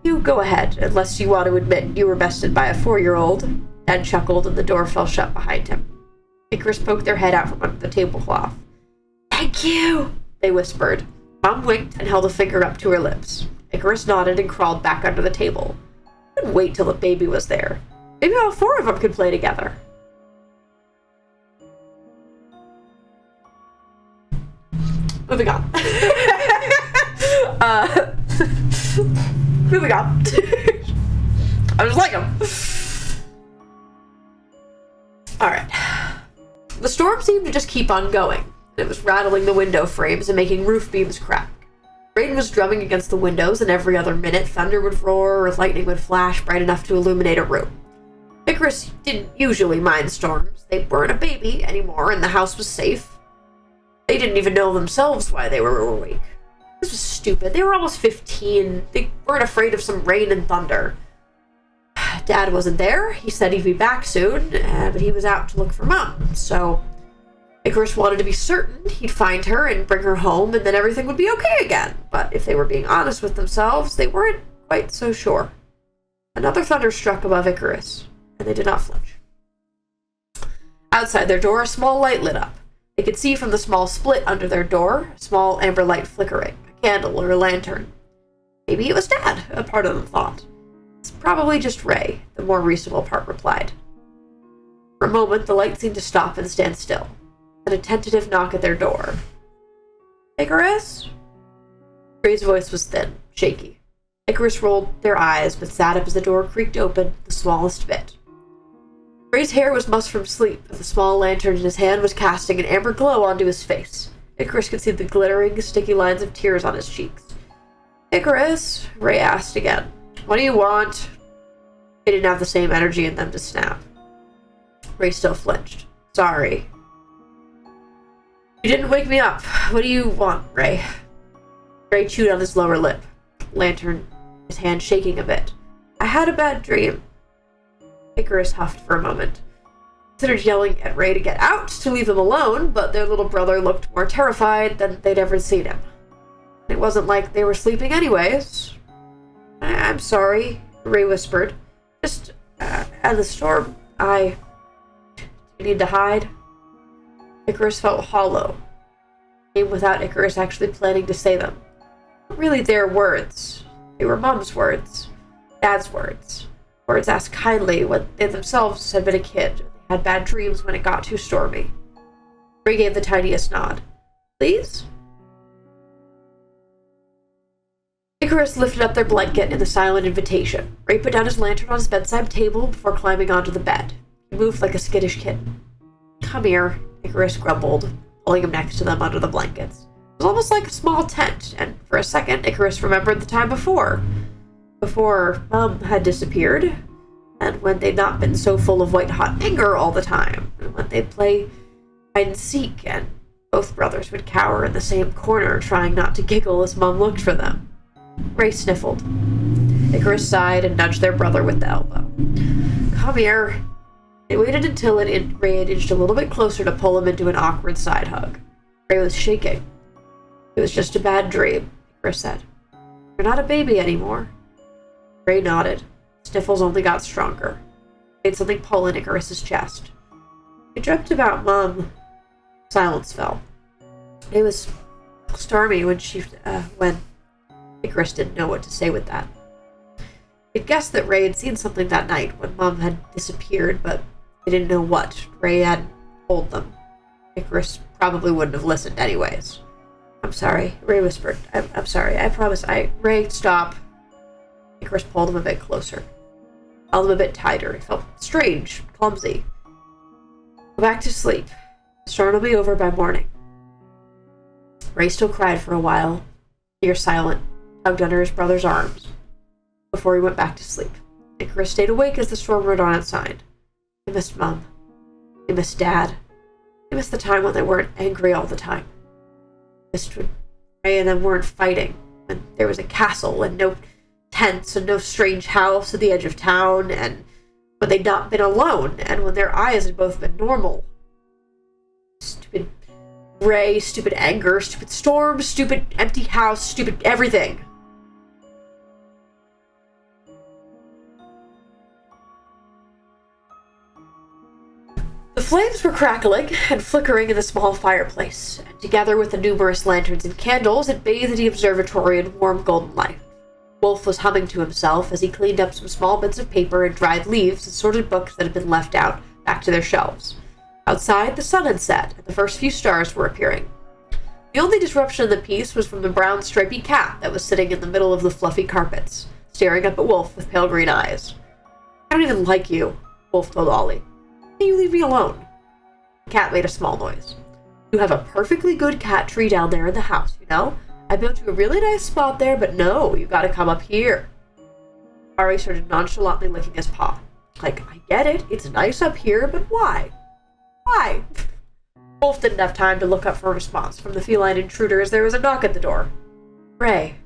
You go ahead, unless you want to admit you were bested by a 4-year-old. Dad chuckled, and the door fell shut behind him. Icarus poked their head out from under the tablecloth. Thank you, they whispered. Mom winked and held a finger up to her lips. Icarus nodded and crawled back under the table. Couldn't wait till the baby was there. Maybe all 4 of them could play together. Moving on. Moving on. I just like them. Alright. The storm seemed to just keep on going. It was rattling the window frames and making roof beams crack. Rain was drumming against the windows, and every other minute thunder would roar or lightning would flash bright enough to illuminate a room. Icarus didn't usually mind storms. They weren't a baby anymore, and the house was safe. They didn't even know themselves why they were awake. This was stupid. They were almost 15. They weren't afraid of some rain and thunder. Dad wasn't there. He said he'd be back soon, but he was out to look for Mom. So Icarus wanted to be certain he'd find her and bring her home, and then everything would be okay again. But if they were being honest with themselves, they weren't quite so sure. Another thunder struck above Icarus, and they did not flinch. Outside their door, a small light lit up. They could see from the small split under their door, a small amber light flickering, a candle or a lantern. Maybe it was Dad, a part of them thought. It's probably just Ray, the more reasonable part replied. For a moment, the light seemed to stop and stand still. Then a tentative knock at their door. Icarus? Ray's voice was thin, shaky. Icarus rolled their eyes, but sat up as the door creaked open the smallest bit. Ray's hair was mussed from sleep, but the small lantern in his hand was casting an amber glow onto his face. Icarus could see the glittering, sticky lines of tears on his cheeks. Icarus? Ray asked again. What do you want? He didn't have the same energy in them to snap. Ray still flinched. Sorry. You didn't wake me up. What do you want, Ray? Ray chewed on his lower lip. lantern, his hand shaking a bit. I had a bad dream. Icarus huffed for a moment. Considered yelling at Ray to get out, to leave them alone, but their little brother looked more terrified than they'd ever seen him. It wasn't like they were sleeping anyways. I'm sorry, Ray whispered. Just, at the storm, you need to hide? Icarus felt hollow. Came without Icarus actually planning to say them. Not really their words. They were Mom's words. Dad's words. Words asked kindly when they themselves had been a kid. They had bad dreams when it got too stormy. Ray gave the tiniest nod. Please? Icarus lifted up their blanket in the silent invitation. Ray put down his lantern on his bedside table before climbing onto the bed. He moved like a skittish kitten. Come here, Icarus grumbled, pulling him next to them under the blankets. It was almost like a small tent, and for a second Icarus remembered the time before Mom had disappeared, and when they'd not been so full of white-hot anger all the time, and when they'd play hide-and-seek, and both brothers would cower in the same corner, trying not to giggle as Mom looked for them. Ray sniffled. Icarus sighed and nudged their brother with the elbow. Come here. They waited until Ray had inched a little bit closer to pull him into an awkward side hug. Ray was shaking. It was just a bad dream, Icarus said. You're not a baby anymore. Ray nodded. Sniffles only got stronger. He made something pull in Icarus's chest. I dreamt about Mom. Silence fell. It was stormy when Icarus didn't know what to say with that. He'd guessed that Ray had seen something that night when Mom had disappeared, but they didn't know what. Ray hadn't told them. Icarus probably wouldn't have listened anyways. I'm sorry, Ray whispered. I'm sorry, I promise. Ray, stop. Icarus pulled him a bit closer. Held him a bit tighter. It felt strange, clumsy. Go back to sleep. The storm will be over by morning. Ray still cried for a while, near silent, tugged under his brother's arms, before he went back to sleep. Icarus stayed awake as the storm rode on outside. He missed Mom. He missed Dad. He missed the time when they weren't angry all the time. He missed when Ray and them weren't fighting, when there was a castle and no tents and no strange house at the edge of town, and when they'd not been alone, and when their eyes had both been normal. Stupid Ray, stupid anger, stupid storm, stupid empty house, stupid everything. The flames were crackling and flickering in the small fireplace, and together with the numerous lanterns and candles, it bathed the observatory in warm golden light. Wolf was humming to himself as he cleaned up some small bits of paper and dried leaves and sorted books that had been left out back to their shelves. Outside, the sun had set, and the first few stars were appearing. The only disruption in the peace was from the brown stripy cat that was sitting in the middle of the fluffy carpets, staring up at Wolf with pale green eyes. I don't even like you, Wolf told Ollie. Why don't you leave me alone? The cat made a small noise. You have a perfectly good cat tree down there in the house, you know? I built you a really nice spot there, but no, you gotta come up here. Ari started nonchalantly licking his paw. Like, I get it, it's nice up here, but why? Why? Wolf didn't have time to look up for a response from the feline intruder as there was a knock at the door. Ray.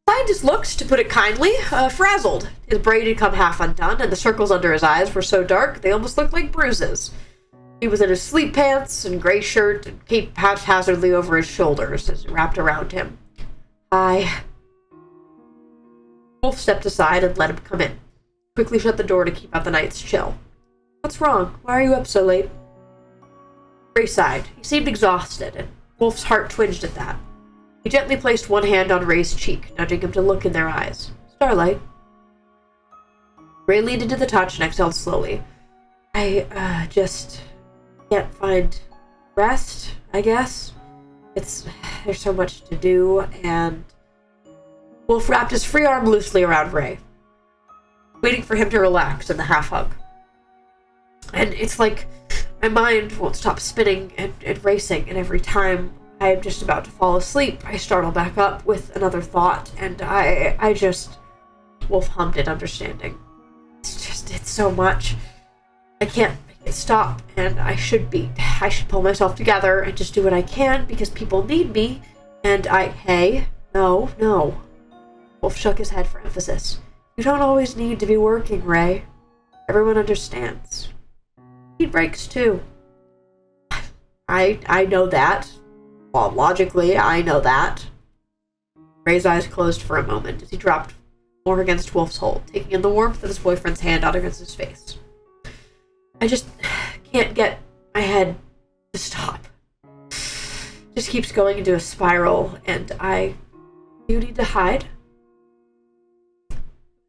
Scientist looked, to put it kindly, frazzled. His braid had come half undone, and the circles under his eyes were so dark they almost looked like bruises. He was in his sleep pants and gray shirt and cape haphazardly over his shoulders as it wrapped around him. Hi. Wolf stepped aside and let him come in. Quickly shut the door to keep out the night's chill. What's wrong? Why are you up so late? Ray sighed. He seemed exhausted, and Wolf's heart twinged at that. He gently placed one hand on Ray's cheek, nudging him to look in their eyes. Starlight. Ray leaned into the touch and exhaled slowly. I just can't find rest, I guess. There's so much to do, and Wolf wrapped his free arm loosely around Ray, waiting for him to relax in the half-hug. And it's like my mind won't stop spinning and racing, and every time I am just about to fall asleep, I startle back up with another thought, and I just... Wolf hummed in understanding. It's so much. I can't make it stop, and I should pull myself together and just do what I can, because people need me, and hey, No, no. Wolf shook his head for emphasis. You don't always need to be working, Ray. Everyone understands. Need breaks, too. I know that. Well, logically, I know that. Ray's eyes closed for a moment as he dropped more against Wolf's hold, taking in the warmth of his boyfriend's hand out against his face. I just can't get my head to stop. Just keeps going into a spiral, and I... Do you need to hide?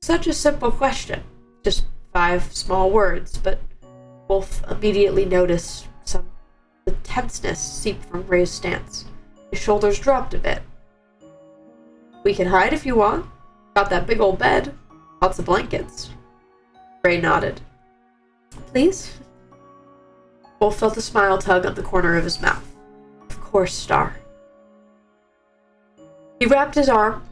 Such a simple question. Just 5 small words, but Wolf immediately noticed some the tenseness seep from Ray's stance. His shoulders dropped a bit. We can hide if you want. Got that big old bed. Lots of blankets. Ray nodded. Please? Wolf felt a smile tug on the corner of his mouth. Of course, Star. He wrapped his arm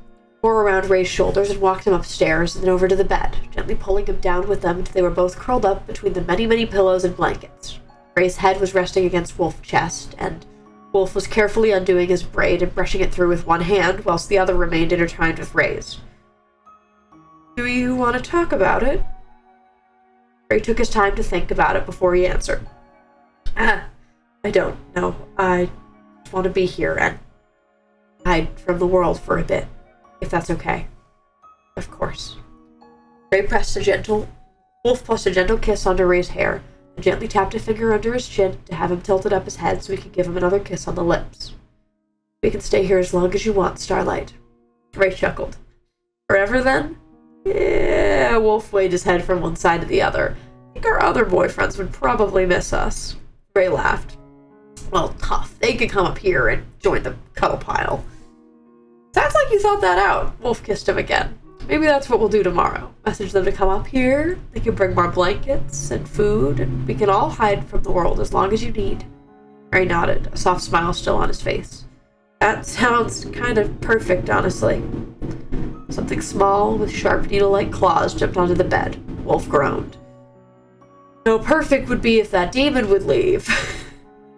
more around Ray's shoulders and walked him upstairs and then over to the bed, gently pulling him down with them until they were both curled up between the many, many pillows and blankets. Ray's head was resting against Wolf's chest, and Wolf was carefully undoing his braid and brushing it through with one hand, whilst the other remained intertwined with Ray's. Do you want to talk about it? Ray took his time to think about it before he answered. I don't know. I just want to be here and hide from the world for a bit, if that's okay. Of course. Wolf pressed a gentle kiss onto Ray's hair, and gently tapped a finger under his chin to have him tilted up his head so he could give him another kiss on the lips. We can stay here as long as you want, Starlight. Ray chuckled. Forever, then? Yeah, Wolf waved his head from one side to the other. I think our other boyfriends would probably miss us. Ray laughed. Well, tough. They could come up here and join the cuddle pile. Sounds like you thought that out. Wolf kissed him again. Maybe that's what we'll do tomorrow. Message them to come up here. They can bring more blankets and food, and we can all hide from the world as long as you need. Ray nodded, a soft smile still on his face. That sounds kind of perfect, honestly. Something small with sharp needle-like claws jumped onto the bed. Wolf groaned. No, perfect would be if that demon would leave.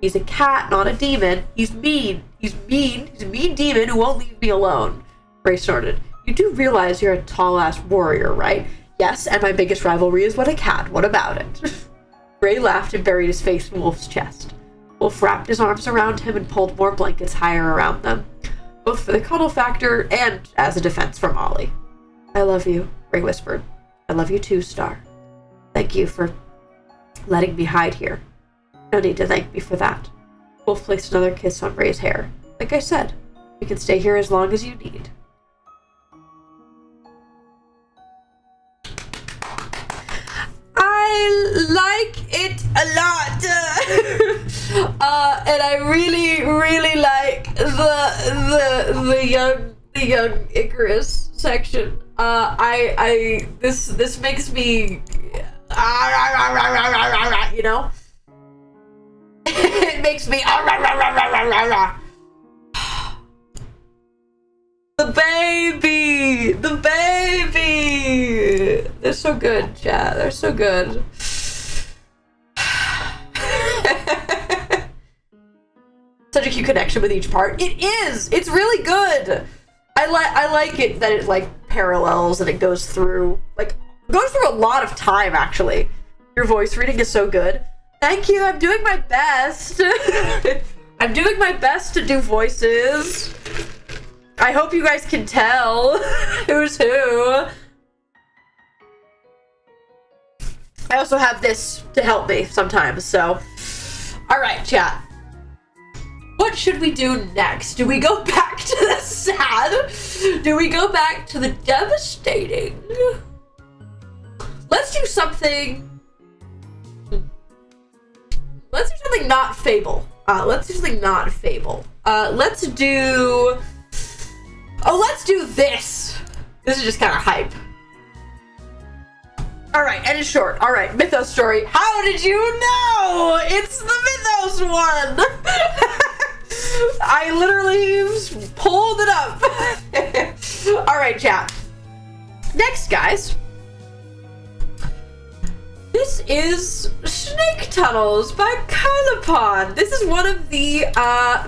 He's a cat, not a demon. He's mean. He's a mean demon who won't leave me alone. Ray snorted. You do realize you're a tall-ass warrior, right? Yes, and my biggest rivalry is with a cat. What about it? Ray laughed and buried his face in Wolf's chest. Wolf wrapped his arms around him and pulled more blankets higher around them, both for the cuddle factor and as a defense from Ollie. I love you, Ray whispered. I love you too, Star. Thank you for letting me hide here. No need to thank me for that. Wolf placed another kiss on Ray's hair. Like I said, we can stay here as long as you need. I like it a lot, and I really, really like the young Icarus section. This makes me, you know, it makes me. The baby! They're so good, chat. They're so good. Such a cute connection with each part. It is! It's really good! I like it that it, like, parallels and it goes through a lot of time, actually. Your voice reading is so good. Thank you, I'm doing my best. I'm doing my best to do voices. I hope you guys can tell who's who. I also have this to help me sometimes, so. Alright, chat. What should we do next? Do we go back to the sad? Do we go back to the devastating? Let's do something. Let's do something not Fable. Let's do something not Fable. Let's do this. This is just kind of hype. Alright, and it's short. Alright, Mythos story. How did you know? It's the Mythos one! I literally pulled it up. Alright, chat. Next, guys. This is Snake Tunnels by Kylapon. This is one of the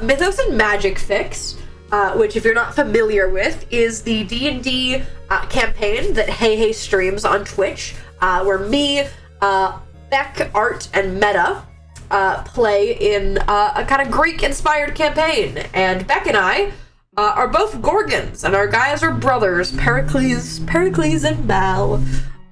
Mythos and Magic fics. which, if you're not familiar with, is the D&D campaign that Hey streams on Twitch, where me, Beck, Art, and Meta play in a kind of Greek-inspired campaign. And Beck and I are both Gorgons, and our guys are brothers, Pericles and Mal.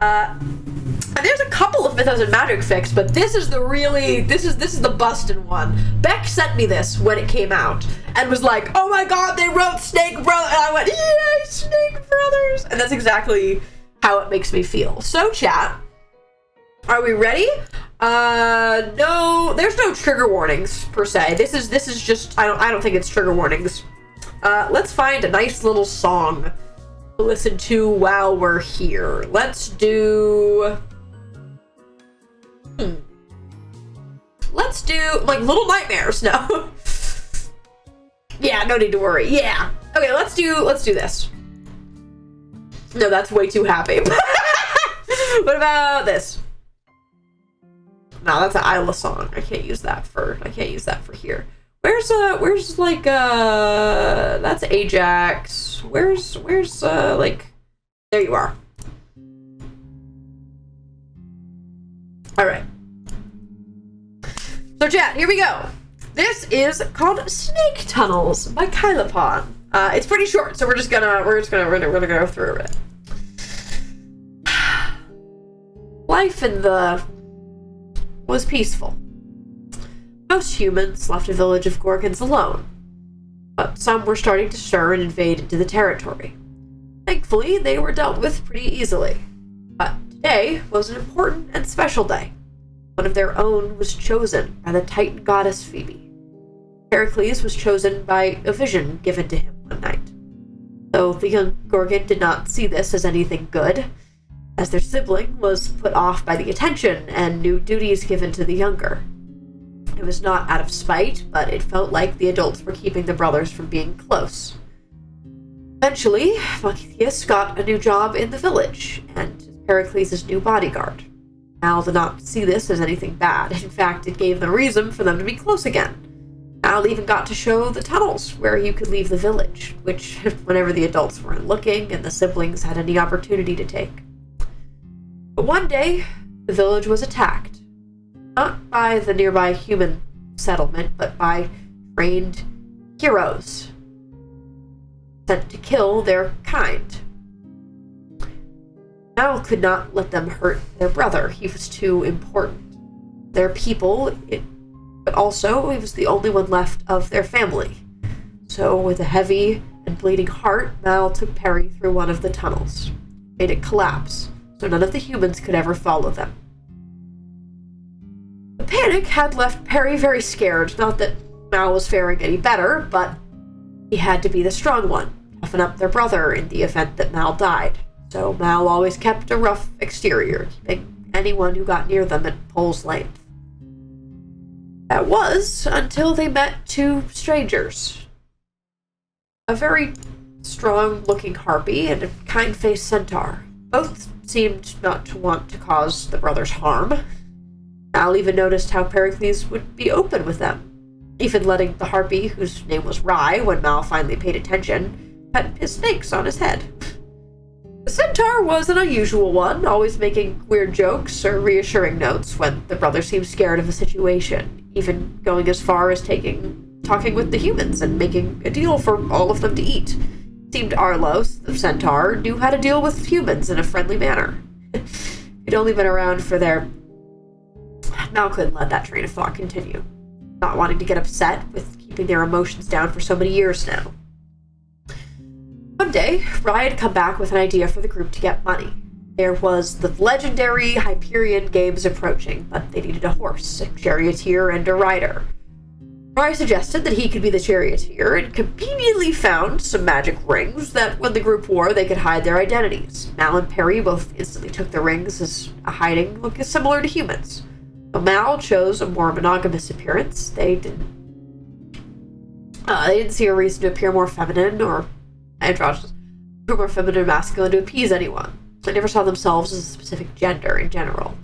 And there's a couple of Mythos and Magic fics, but this is the bustin' one. Beck sent me this when it came out and was like, "Oh my god, they wrote Snake Brothers," and I went, "Yay, Snake Brothers!" And that's exactly how it makes me feel. So, chat, are we ready? No, there's no trigger warnings per se. This is just, I don't think it's trigger warnings. Let's find a nice little song to listen to while we're here. Let's do like Little Nightmares. No. Yeah, no need to worry. Yeah. Okay, let's do this. No, that's way too happy. What about this? No, that's an Isla song. I can't use that for here. Where's like that's Ajax. Where's like, there you are. All right. So chat, here we go. This is called Snake Tunnels by Kylapon. It's pretty short, so we're gonna go through it. Life in the was peaceful. Most humans left a village of Gorgons alone, but some were starting to stir and invade into the territory. Thankfully, they were dealt with pretty easily. But today was an important and special day. One of their own was chosen by the Titan goddess Phoebe. Pericles was chosen by a vision given to him one night. Though the young Gorgon did not see this as anything good, as their sibling was put off by the attention and new duties given to the younger. It was not out of spite, but it felt like the adults were keeping the brothers from being close. Eventually, Machitheus got a new job in the village, and Pericles' new bodyguard. Mal did not see this as anything bad. In fact, it gave them reason for them to be close again. Mal even got to show the tunnels where you could leave the village, which, whenever the adults weren't looking and the siblings had any opportunity to take. But one day, the village was attacked. Not by the nearby human settlement, but by trained heroes sent to kill their kind. Mal could not let them hurt their brother. He was too important. Their people, but also he was the only one left of their family. So with a heavy and bleeding heart, Mal took Perry through one of the tunnels, made it collapse, so none of the humans could ever follow them. The panic had left Perry very scared. Not that Mal was faring any better, but he had to be the strong one, toughen up their brother in the event that Mal died. So Mal always kept a rough exterior, keeping anyone who got near them at pole's length. That was until they met two strangers. A very strong-looking harpy and a kind-faced centaur. Both seemed not to want to cause the brothers harm. Mal even noticed how Pericles would be open with them, even letting the harpy, whose name was Rye, when Mal finally paid attention, pet his snakes on his head. The centaur was an unusual one, always making weird jokes or reassuring notes when the brothers seemed scared of a situation, even going as far as talking with the humans and making a deal for all of them to eat. It seemed Arlos, the centaur, knew how to deal with humans in a friendly manner. He'd only been around for their... Mal couldn't let that train of thought continue, not wanting to get upset with keeping their emotions down for so many years now. One day, Rye had come back with an idea for the group to get money. There was the legendary Hyperion Games approaching, but they needed a horse, a charioteer, and a rider. Rye suggested that he could be the charioteer and conveniently found some magic rings that when the group wore, they could hide their identities. Mal and Perry both instantly took the rings as a hiding look similar to humans. Though Mal chose a more monogamous appearance, they didn't see a reason to appear more feminine or androgynous, more feminine or masculine to appease anyone. They never saw themselves as a specific gender in general.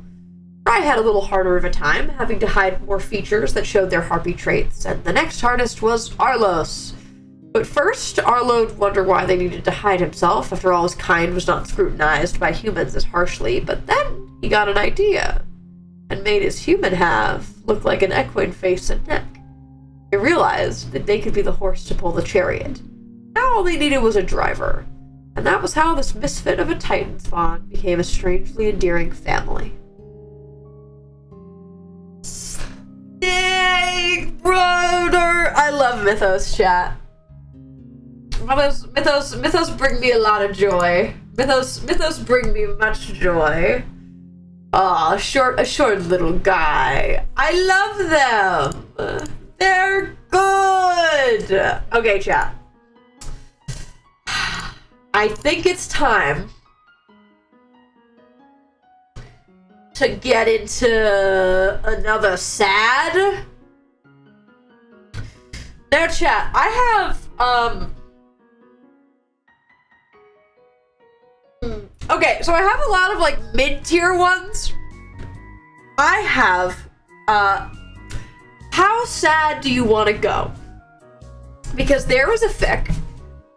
Rye had a little harder of a time, having to hide more features that showed their harpy traits, and the next hardest was Arlos. But first, Arlo would wonder why they needed to hide himself. After all, his kind was not scrutinized by humans as harshly. But then he got an idea and made his human half look like an equine face and neck. He realized that they could be the horse to pull the chariot. Now all they needed was a driver. And that was how this misfit of a Titan spawn became a strangely endearing family. Yay, brother! I love Mythos, chat. Mythos bring me a lot of joy. Mythos bring me much joy. Aw, a short little guy. I love them. They're good. Okay, chat. I think it's time to get into another sad. Now, chat, I have, okay, so I have a lot of, like, mid-tier ones. I have, how sad do you want to go? Because there was a fic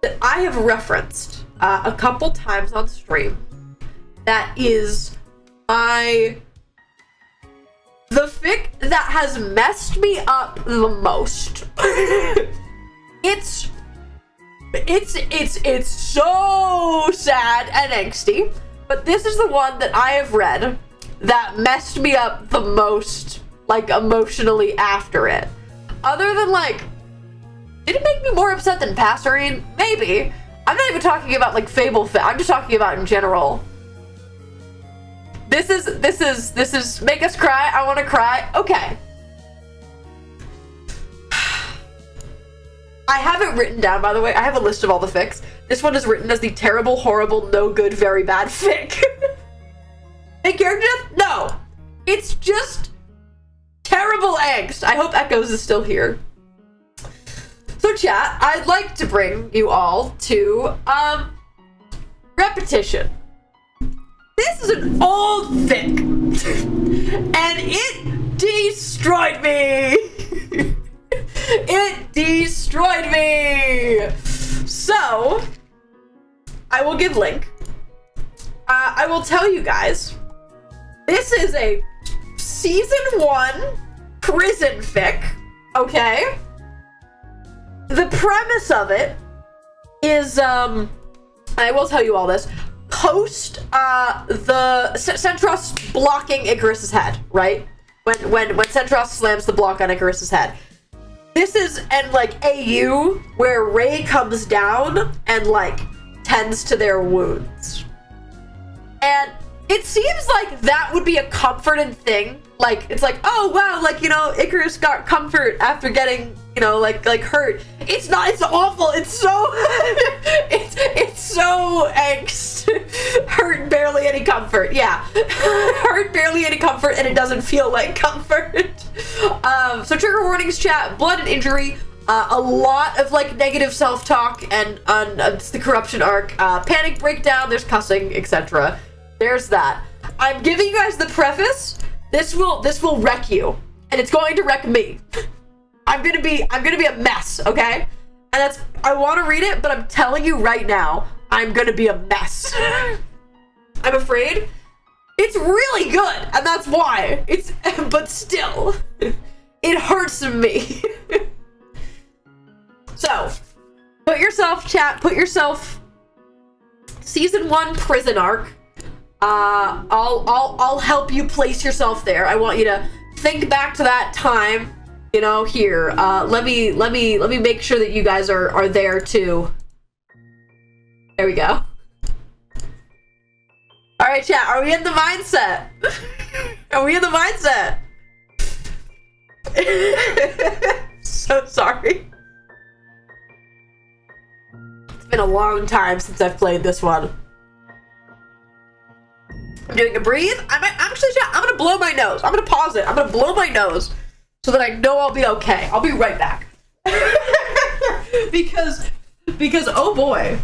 that I have referenced a couple times on stream that is the fic that has messed me up the most. It's so sad and angsty, but this is the one that I have read that messed me up the most, like, emotionally after it. Other than, like, did it make me more upset than Passerine? Maybe. I'm not even talking about, like, Fable fic. I'm just talking about in general. This is make us cry. I want to cry. Okay. I have it written down, by the way. I have a list of all the fics. This one is written as the terrible, horrible, no good, very bad fic. Hey, character death? No. It's just terrible angst. I hope Echoes is still here. So, chat, I'd like to bring you all to, repetition. This is an old fic, and it destroyed me. It destroyed me. So, I will give link. I will tell you guys, this is a season 1 prison fic, okay? The premise of it is, I will tell you all this. Post the Centros blocking Icarus's head, right? When Centros slams the block on Icarus's head. This is and like AU where Ray comes down and like tends to their wounds. And it seems like that would be a comforting thing. Like it's like, oh wow, like, you know, Icarus got comfort after getting, you know, like hurt. It's not, it's awful. It's so it's so angst. Hurt, barely any comfort. Yeah. Hurt, barely any comfort, and it doesn't feel like comfort. So trigger warnings, chat, blood and injury, a lot of like negative self-talk, and it's the corruption arc, panic breakdown, there's cussing, etc. There's that. I'm giving you guys the preface. This will wreck you, and it's going to wreck me. I'm gonna be a mess, okay? And that's, I want to read it, but I'm telling you right now, I'm gonna be a mess. I'm afraid. It's really good, and that's why. But still, it hurts me. So, put yourself, season 1 prison arc. I'll help you place yourself there. I want you to think back to that time, you know, here. Let me make sure that you guys are there too. There we go. All right, chat, are we in the mindset? Are we in the mindset? So sorry. It's been a long time since I've played this one. I'm doing a breathe. I'm gonna blow my nose. I'm gonna pause it. I'm gonna blow my nose so that I know I'll be okay. I'll be right back. because oh boy.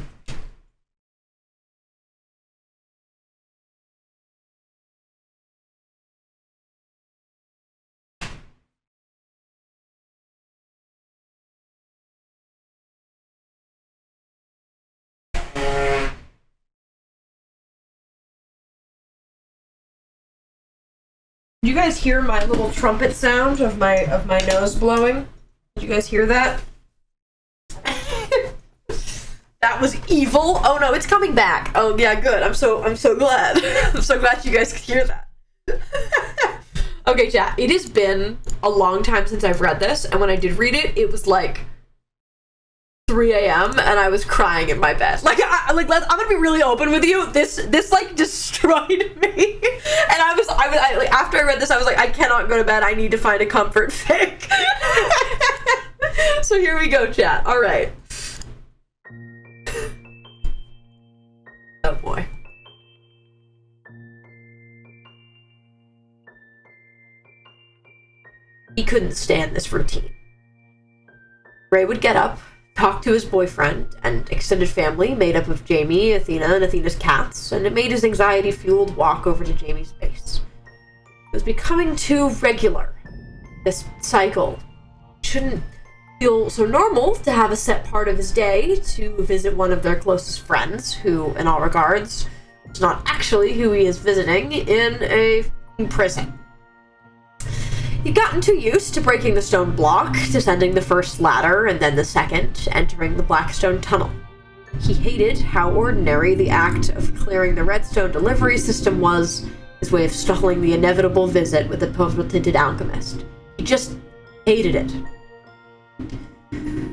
you guys hear my little trumpet sound of my nose blowing? Did you guys hear that? That was evil. Oh no, it's coming back. Oh yeah, good. I'm so glad. I'm so glad you guys could hear that. Okay, chat. It has been a long time since I've read this, and when I did read it, it was like 3 a.m. and I was crying in my bed. Like, I'm gonna be really open with you. This like destroyed me. And I was like, after I read this, I was like, I cannot go to bed. I need to find a comfort fic. So here we go, chat. All right. Oh boy. He couldn't stand this routine. Ray would get up, talk to his boyfriend and extended family made up of Jamie, Athena, and Athena's cats, and it made his anxiety-fueled walk over to Jamie's base. It was becoming too regular. This cycle shouldn't feel so normal to have a set part of his day to visit one of their closest friends, who, in all regards, is not actually who he is visiting in a prison. He'd gotten too used to breaking the stone block, descending the first ladder and then the second, entering the Blackstone tunnel. He hated how ordinary the act of clearing the redstone delivery system was, his way of stalling the inevitable visit with the purple-tinted alchemist. He just hated it.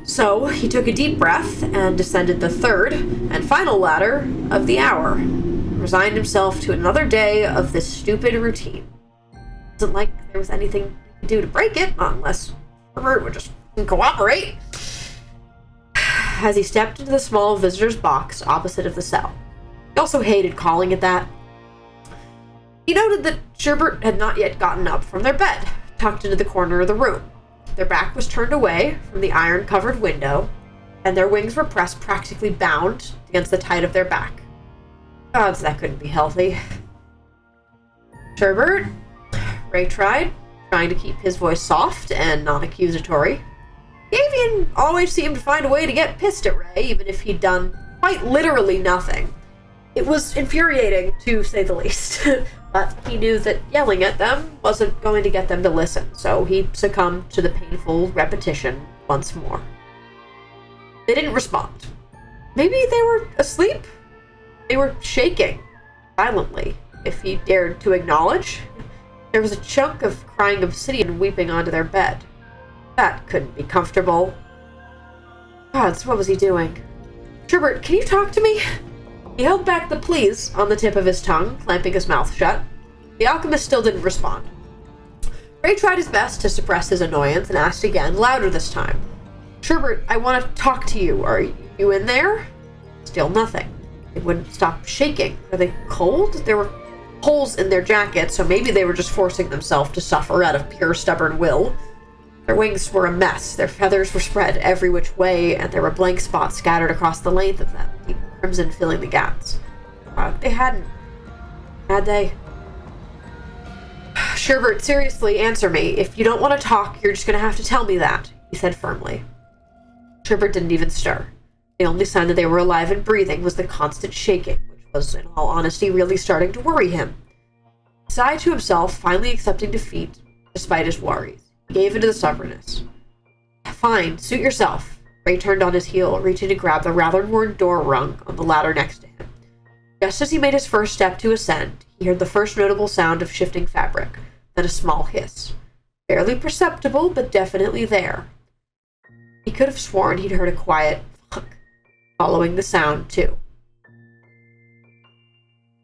So, he took a deep breath and descended the third and final ladder of the hour, resigned himself to another day of this stupid routine. It wasn't like there was anything he could do to break it, not unless Herbert would just cooperate. As he stepped into the small visitor's box opposite of the cell. He also hated calling it that. He noted that Sherbert had not yet gotten up from their bed, tucked into the corner of the room. Their back was turned away from the iron-covered window, and their wings were pressed practically bound against the tight of their back. Gods, that couldn't be healthy. Sherbert, Ray tried, trying to keep his voice soft and non-accusatory. The avian always seemed to find a way to get pissed at Ray, even if he'd done quite literally nothing. It was infuriating, to say the least, but he knew that yelling at them wasn't going to get them to listen, so he succumbed to the painful repetition once more. They didn't respond. Maybe they were asleep? They were shaking, violently, if he dared to acknowledge. There was a chunk of crying obsidian weeping onto their bed. That couldn't be comfortable. Gods, what was he doing? Sherbert, can you talk to me? He held back the please on the tip of his tongue, clamping his mouth shut. The alchemist still didn't respond. Ray tried his best to suppress his annoyance and asked again, louder this time. Sherbert, I want to talk to you. Are you in there? Still nothing. They wouldn't stop shaking. Are they cold? There were holes in their jackets, so maybe they were just forcing themselves to suffer out of pure stubborn will. Their wings were a mess. Their feathers were spread every which way, and there were blank spots scattered across the length of them, deep crimson filling the gaps. They hadn't. Had they? Sherbert, seriously, answer me. If you don't want to talk, you're just going to have to tell me that, he said firmly. Sherbert didn't even stir. The only sign that they were alive and breathing was the constant shaking, which was, in all honesty, really starting to worry him. He sighed to himself, finally accepting defeat, despite his worries. He gave into the stubbornness. Fine, suit yourself. Ray turned on his heel, reaching to grab the rather worn door rung on the ladder next to him. Just as he made his first step to ascend, he heard the first notable sound of shifting fabric, then a small hiss. Barely perceptible, but definitely there. He could have sworn he'd heard a quiet thunk, following the sound, too.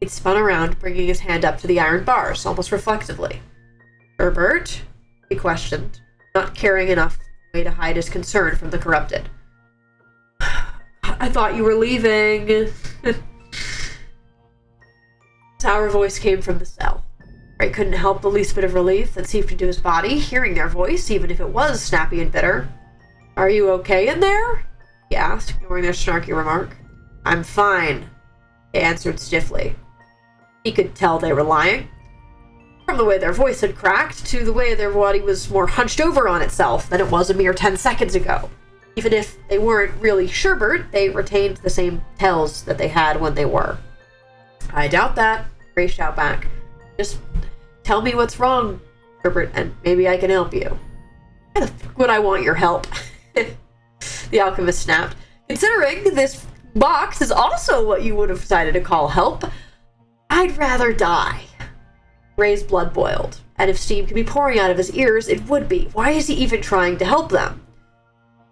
He'd spun around, bringing his hand up to the iron bars, almost reflectively. Herbert? He questioned, not caring enough way to hide his concern from the corrupted. I thought you were leaving. His sour voice came from the cell. Ray couldn't help the least bit of relief that seeped into his body, hearing their voice, even if it was snappy and bitter. Are you okay in there? He asked, ignoring their snarky remark. I'm fine, they answered stiffly. He could tell they were lying. From the way their voice had cracked, to the way their body was more hunched over on itself than it was a mere 10 seconds ago. Even if they weren't really Sherbert, they retained the same tells that they had when they were. I doubt that, Ray shouted back. Just tell me what's wrong, Herbert, and maybe I can help you. Why the fuck would I want your help? The alchemist snapped. Considering this box is also what you would have decided to call help, I'd rather die. Ray's blood boiled, and if steam could be pouring out of his ears, it would be. Why is he even trying to help them?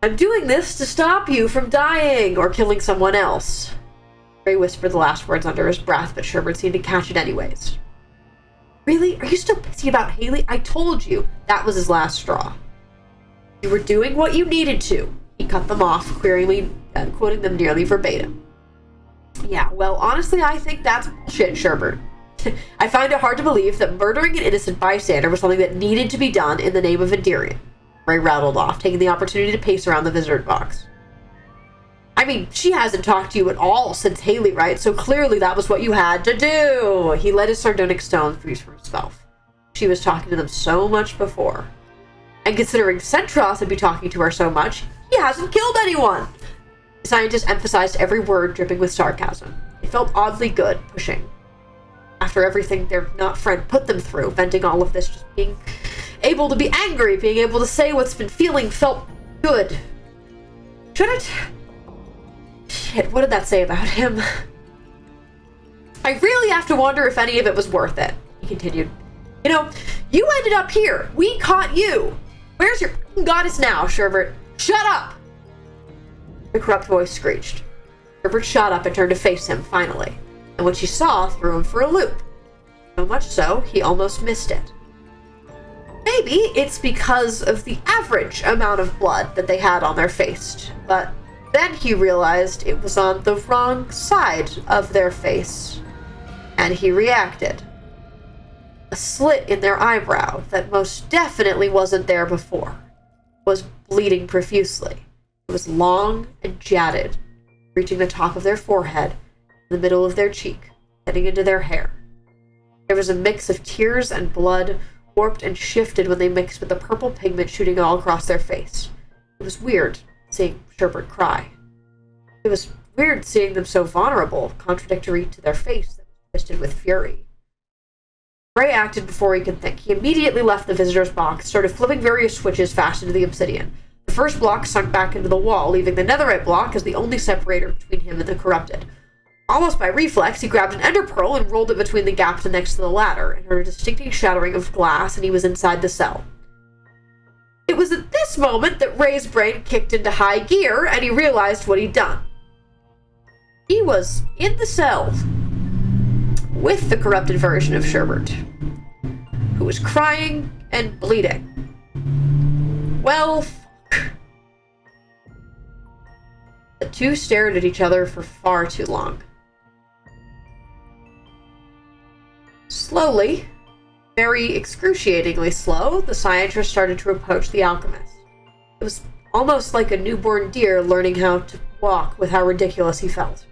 I'm doing this to stop you from dying or killing someone else. Ray whispered the last words under his breath, but Sherbert seemed to catch it anyways. Really? Are you still pissy about Haley? I told you that was his last straw. You were doing what you needed to. He cut them off, quoting them nearly verbatim. Yeah, well, honestly, I think that's bullshit, Sherbert. I find it hard to believe that murdering an innocent bystander was something that needed to be done in the name of Endirian. Ray rattled off, taking the opportunity to pace around the visitor box. I mean, she hasn't talked to you at all since Haley, right? So clearly that was what you had to do. He let his sardonic tone freeze from himself. She was talking to them so much before. And considering Centros would be talking to her so much, he hasn't killed anyone. The scientist emphasized every word, dripping with sarcasm. It felt oddly good, pushing. After everything their not-friend put them through, venting all of this, just being able to be angry, being able to say what's been feeling felt good. Should it? Shit, what did that say about him? I really have to wonder if any of it was worth it, he continued. You know, you ended up here. We caught you. Where's your goddess now, Sherbert? Shut up! The corrupt voice screeched. Sherbert shot up and turned to face him, finally, and what she saw threw him for a loop. So much so, he almost missed it. Maybe it's because of the average amount of blood that they had on their face, but then he realized it was on the wrong side of their face, and he reacted. A slit in their eyebrow that most definitely wasn't there before was bleeding profusely. It was long and jaded, reaching the top of their forehead, the middle of their cheek, heading into their hair. There was a mix of tears and blood, warped and shifted when they mixed with the purple pigment shooting all across their face. It was weird seeing Sherbert cry. It was weird seeing them so vulnerable, contradictory to their face that was twisted with fury. Ray acted before he could think. He immediately left the visitor's box, started flipping various switches fast into the obsidian. The first block sunk back into the wall, leaving the netherite block as the only separator between him and the corrupted. Almost by reflex, he grabbed an ender pearl and rolled it between the gaps next to the ladder, and heard a distinct shattering of glass, and he was inside the cell. It was at this moment that Ray's brain kicked into high gear, and he realized what he'd done. He was in the cell with the corrupted version of Sherbert, who was crying and bleeding. Well, fuck. The two stared at each other for far too long. Slowly, very excruciatingly slow, the scientist started to approach the alchemist. It was almost like a newborn deer learning how to walk with how ridiculous he felt.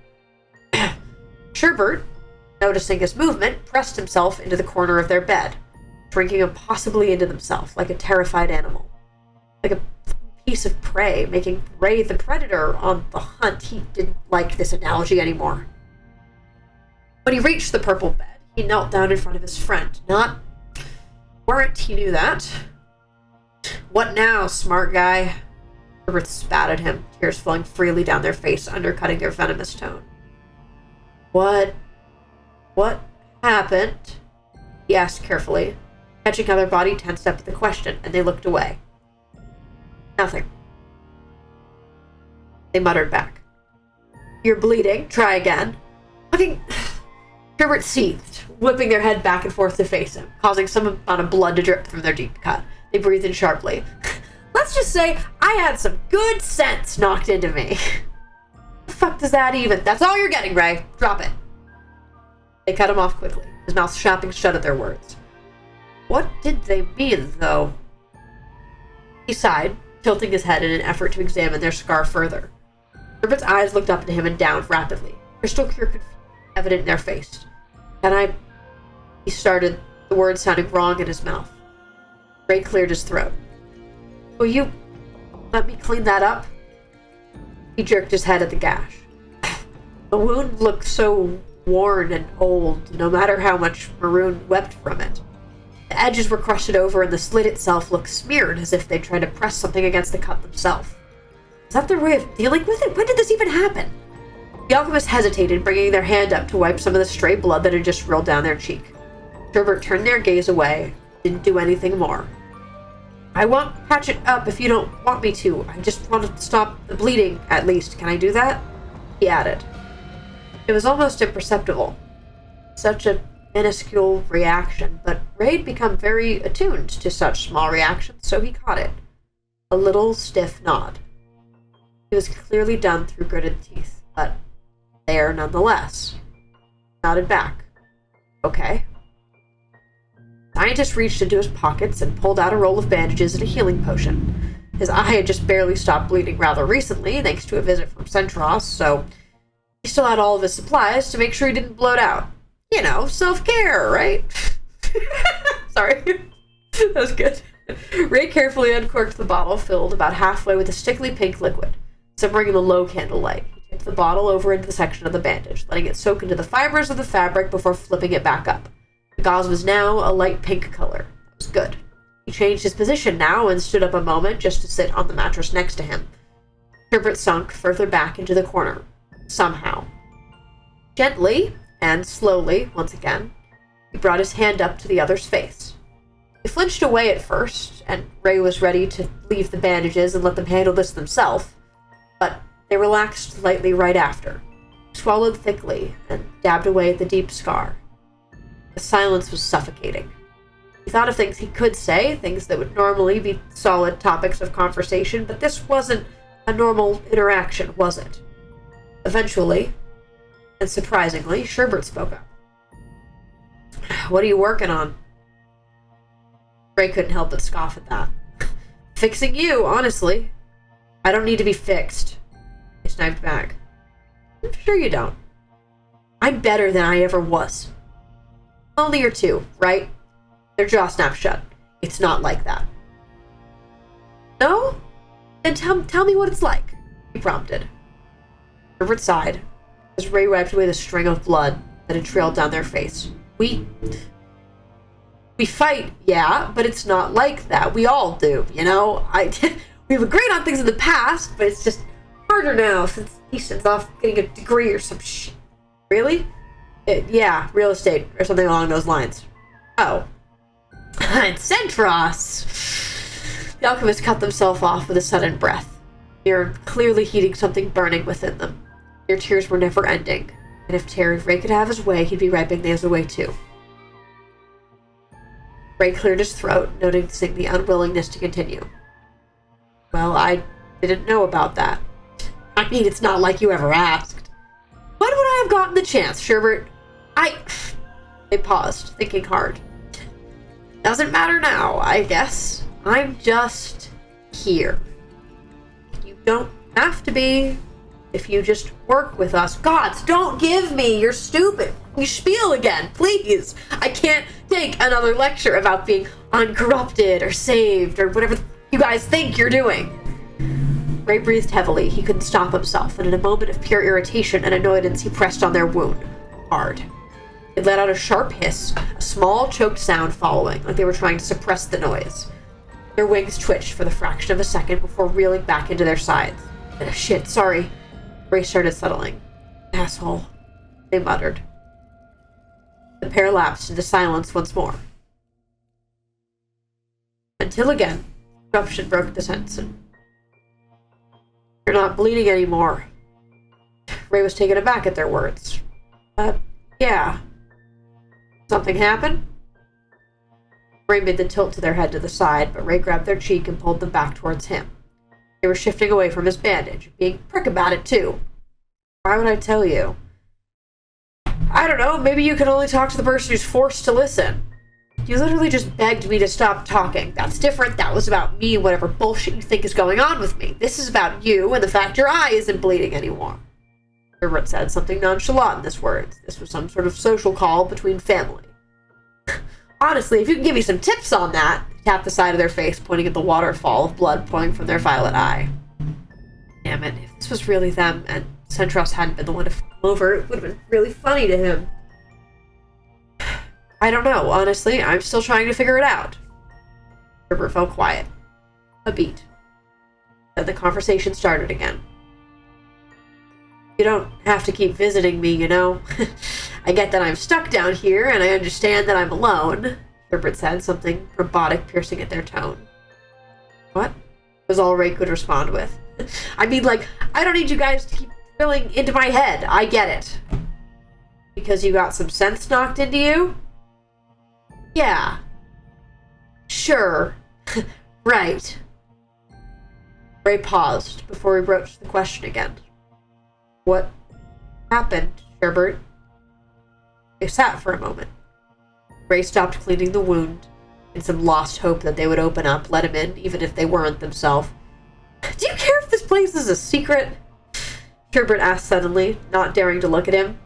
Sherbert, noticing his movement, pressed himself into the corner of their bed, shrinking impossibly into himself like a terrified animal. Like a piece of prey, making Ray the predator on the hunt. He didn't like this analogy anymore. When he reached the purple bed, he knelt down in front of his friend. Weren't, he knew that. What now, smart guy? Herbert spat at him, tears flowing freely down their face, undercutting their venomous tone. What happened? He asked carefully, catching how their body tensed up at the question, and they looked away. Nothing. They muttered back. You're bleeding. Try again. Herbert seethed, whipping their head back and forth to face him, causing some amount of blood to drip from their deep cut. They breathed in sharply. Let's just say I had some good sense knocked into me. The fuck does that even? That's all you're getting, Ray. Drop it. They cut him off quickly, his mouth snapping shut at their words. What did they mean, though? He sighed, tilting his head in an effort to examine their scar further. Herbert's eyes looked up at him and down rapidly, crystal clear confusion evident in their face. He started, the words sounding wrong in his mouth. Ray cleared his throat. Will you let me clean that up? He jerked his head at the gash. The wound looked so worn and old, no matter how much Maroon wept from it. The edges were crusted over and the slit itself looked smeared, as if they'd tried to press something against the cut themselves. Is that their way of dealing with it? When did this even happen? The alchemist hesitated, bringing their hand up to wipe some of the stray blood that had just rolled down their cheek. Sherbert turned their gaze away, didn't do anything more. I won't patch it up if you don't want me to. I just want to stop the bleeding, at least. Can I do that? He added. It was almost imperceptible. Such a minuscule reaction, but Ray'd become very attuned to such small reactions, so he caught it. A little stiff nod. He was clearly done through gritted teeth, but there nonetheless. Nodded back. Okay. The scientist reached into his pockets and pulled out a roll of bandages and a healing potion. His eye had just barely stopped bleeding rather recently, thanks to a visit from Centros, so he still had all of his supplies to make sure he didn't bloat out. You know, self-care, right? Sorry. That was good. Ray carefully uncorked the bottle, filled about halfway with a stickly pink liquid, simmering in the low candlelight. He tipped the bottle over into the section of the bandage, letting it soak into the fibers of the fabric before flipping it back up. The gauze was now a light pink color. That was good. He changed his position now and stood up a moment just to sit on the mattress next to him. Herbert sunk further back into the corner. Somehow. Gently, and slowly, once again, he brought his hand up to the other's face. He flinched away at first, and Ray was ready to leave the bandages and let them handle this themselves, but they relaxed lightly right after, swallowed thickly, and dabbed away at the deep scar. The silence was suffocating. He thought of things he could say, things that would normally be solid topics of conversation, but this wasn't a normal interaction, was it? Eventually, and surprisingly, Sherbert spoke up. What are you working on? Ray couldn't help but scoff at that. Fixing you, honestly. I don't need to be fixed. He sniped back. I'm sure you don't. I'm better than I ever was. Only you're two, right? Their jaw snapped shut. It's not like that. No? Then tell me what it's like, he prompted. Herbert sighed as Ray wiped away the string of blood that had trailed down their face. We fight, yeah, but it's not like that. We all do, you know? We've agreed on things in the past, but it's just harder now since Easton's off getting a degree or some shit. Really? Yeah, real estate or something along those lines. Oh. And Centros! The alchemist cut themselves off with a sudden breath. They were clearly heating something burning within them. Their tears were never ending, and if Ray could have his way, he'd be wiping theirs away too. Ray cleared his throat, noticing the unwillingness to continue. Well, I didn't know about that. I mean, it's not like you ever asked. When would I have gotten the chance, Sherbert? They paused, thinking hard. Doesn't matter now, I guess. I'm just here. You don't have to be if you just work with us. Gods, don't give me! You're stupid! You spiel again, please! I can't take another lecture about being uncorrupted or saved or whatever you guys think you're doing. Ray breathed heavily. He couldn't stop himself, and in a moment of pure irritation and annoyance, he pressed on their wound. Hard. It let out a sharp hiss, a small, choked sound following, like they were trying to suppress the noise. Their wings twitched for the fraction of a second before reeling back into their sides. Shit, sorry. Ray started settling. Asshole, they muttered. The pair lapsed into silence once more. Until again, interruption broke the sentence. You're not bleeding anymore. Ray was taken aback at their words. Yeah. Something happened? Ray made the tilt to their head to the side, but Ray grabbed their cheek and pulled them back towards him. They were shifting away from his bandage, being a prick about it too. Why would I tell you? I don't know, maybe you can only talk to the person who's forced to listen. You literally just begged me to stop talking. That's different. That was about me and whatever bullshit you think is going on with me. This is about you and the fact your eye isn't bleeding anymore. Herbert said, something nonchalant in his words. This was some sort of social call between family. Honestly, if you can give me some tips on that, he tapped the side of their face, pointing at the waterfall of blood pouring from their violet eye. Damn it, if this was really them and Centros hadn't been the one to fuck him over, it would have been really funny to him. I don't know, honestly. I'm still trying to figure it out. Sherbert fell quiet. A beat. Then the conversation started again. You don't have to keep visiting me, you know? I get that I'm stuck down here, and I understand that I'm alone, Sherbert said, something robotic piercing at their tone. What? Was all Ray could respond with. I mean, like, I don't need you guys to keep drilling into my head. I get it. Because you got some sense knocked into you? Yeah. Sure. Right. Ray paused before he broached the question again. What happened, Sherbert? They sat for a moment. Ray stopped cleaning the wound in some lost hope that they would open up, let him in, even if they weren't themselves. Do you care if this place is a secret? Sherbert asked suddenly, not daring to look at him.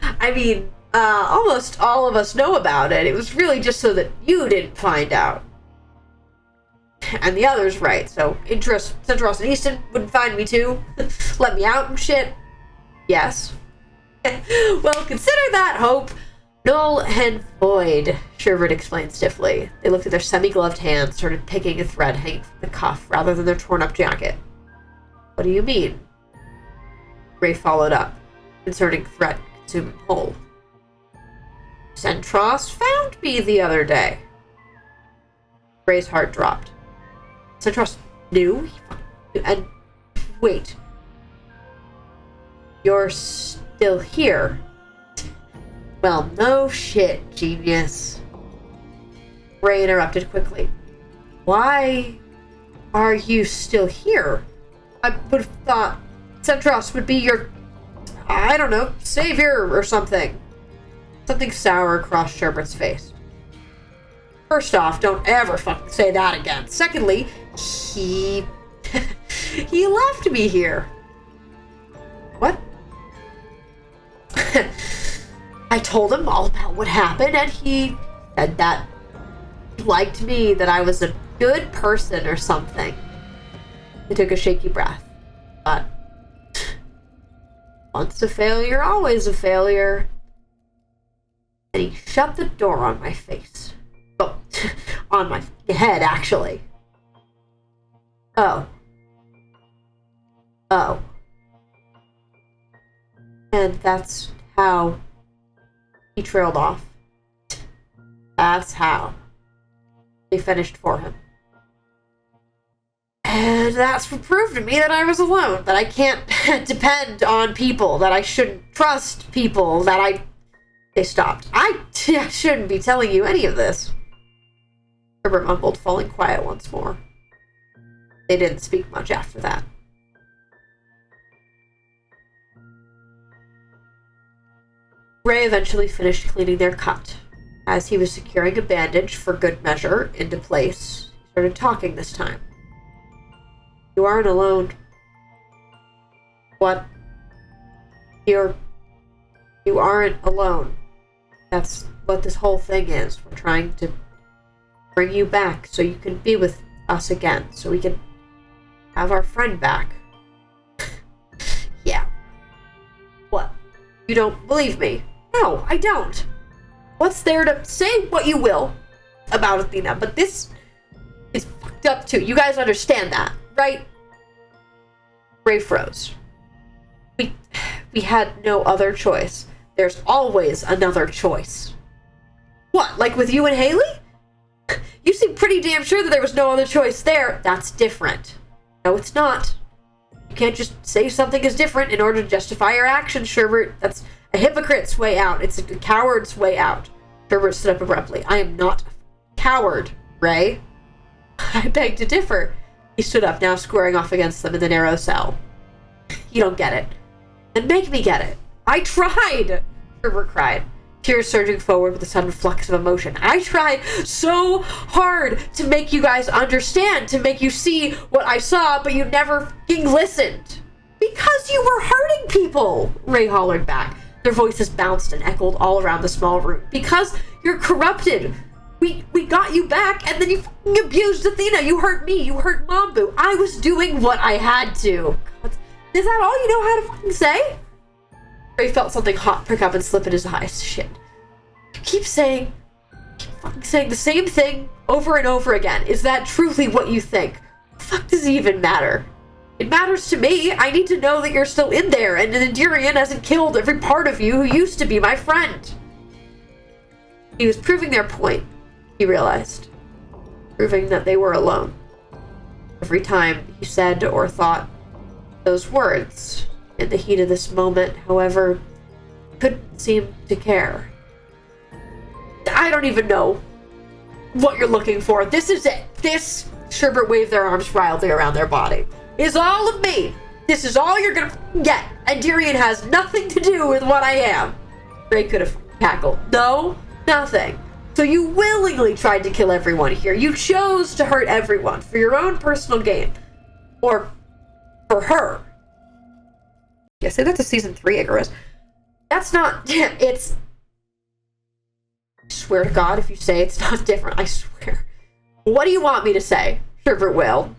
I mean, almost all of us know about it. It was really just so that you didn't find out. And the other's right, so Centros and Easton wouldn't find me too. Let me out and shit. Yes. Well, consider that hope null and void, Sherbert explained stiffly. They looked at their semi-gloved hands, started picking a thread hanging from the cuff rather than their torn-up jacket. What do you mean? Ray followed up, inserting thread consuming hole. Centros found me the other day. Ray's heart dropped. Centros knew? And wait. You're still here? Well, no shit, genius. Ray interrupted quickly. Why are you still here? I would have thought Centros would be your, I don't know, savior or something. Something sour crossed Sherbert's face. First off, don't ever fucking say that again. Secondly, he left me here. What? I told him all about what happened, and he said that he liked me, that I was a good person or something. He took a shaky breath. But once a failure, always a failure. And he shut the door on my face. Oh, on my head, actually. Oh. And that's how he trailed off. That's how. They finished for him. And that's what proved to me that I was alone, that I can't depend on people, that I shouldn't trust people, that They stopped. I shouldn't be telling you any of this. Herbert mumbled, falling quiet once more. They didn't speak much after that. Ray eventually finished cleaning their cut. As he was securing a bandage for good measure into place, he started talking this time. You aren't alone. What? You aren't alone. That's what this whole thing is. We're trying to bring you back so you can be with us again, so we can have our friend back. Yeah. What? You don't believe me? No, I don't. What's there to say what you will about Athena, but this is fucked up too. You guys understand that, right? Ray froze. We had no other choice. There's always another choice. What, like with you and Haley? You seem pretty damn sure that there was no other choice there. That's different. No, it's not. You can't just say something is different in order to justify your actions, Sherbert. That's a hypocrite's way out. It's a coward's way out. Sherbert stood up abruptly. I am not a coward, Ray. I beg to differ. He stood up, now squaring off against them in the narrow cell. You don't get it. Then make me get it. I tried, Sherbert cried, tears surging forward with a sudden flux of emotion. I tried so hard to make you guys understand, to make you see what I saw, but you never fucking listened. Because you were hurting people, Ray hollered back. Their voices bounced and echoed all around the small room. Because you're corrupted. We got you back, and then you fucking abused Athena. You hurt me. You hurt Mambu. I was doing what I had to. God, is that all you know how to fucking say? Ray felt something hot prick up and slip in his eyes. Shit. You keep saying fucking saying the same thing over and over again. Is that truly what you think? The fuck does it even matter? It matters to me. I need to know that you're still in there and Darian hasn't killed every part of you who used to be my friend. He was proving their point, he realized. Proving that they were alone. Every time he said or thought those words, in the heat of this moment, however, couldn't seem to care. I don't even know what you're looking for. This is it. This, Sherbert waved their arms wildly around their body, is all of me. This is all you're gonna get. And Darian has nothing to do with what I am. Ray could have cackled. No, nothing. So you willingly tried to kill everyone here. You chose to hurt everyone for your own personal gain. Or for her. Yeah, say that to season 3, Icarus. That's not... It's... I swear to God, if you say it's not different, I swear. What do you want me to say? Sherbert wailed.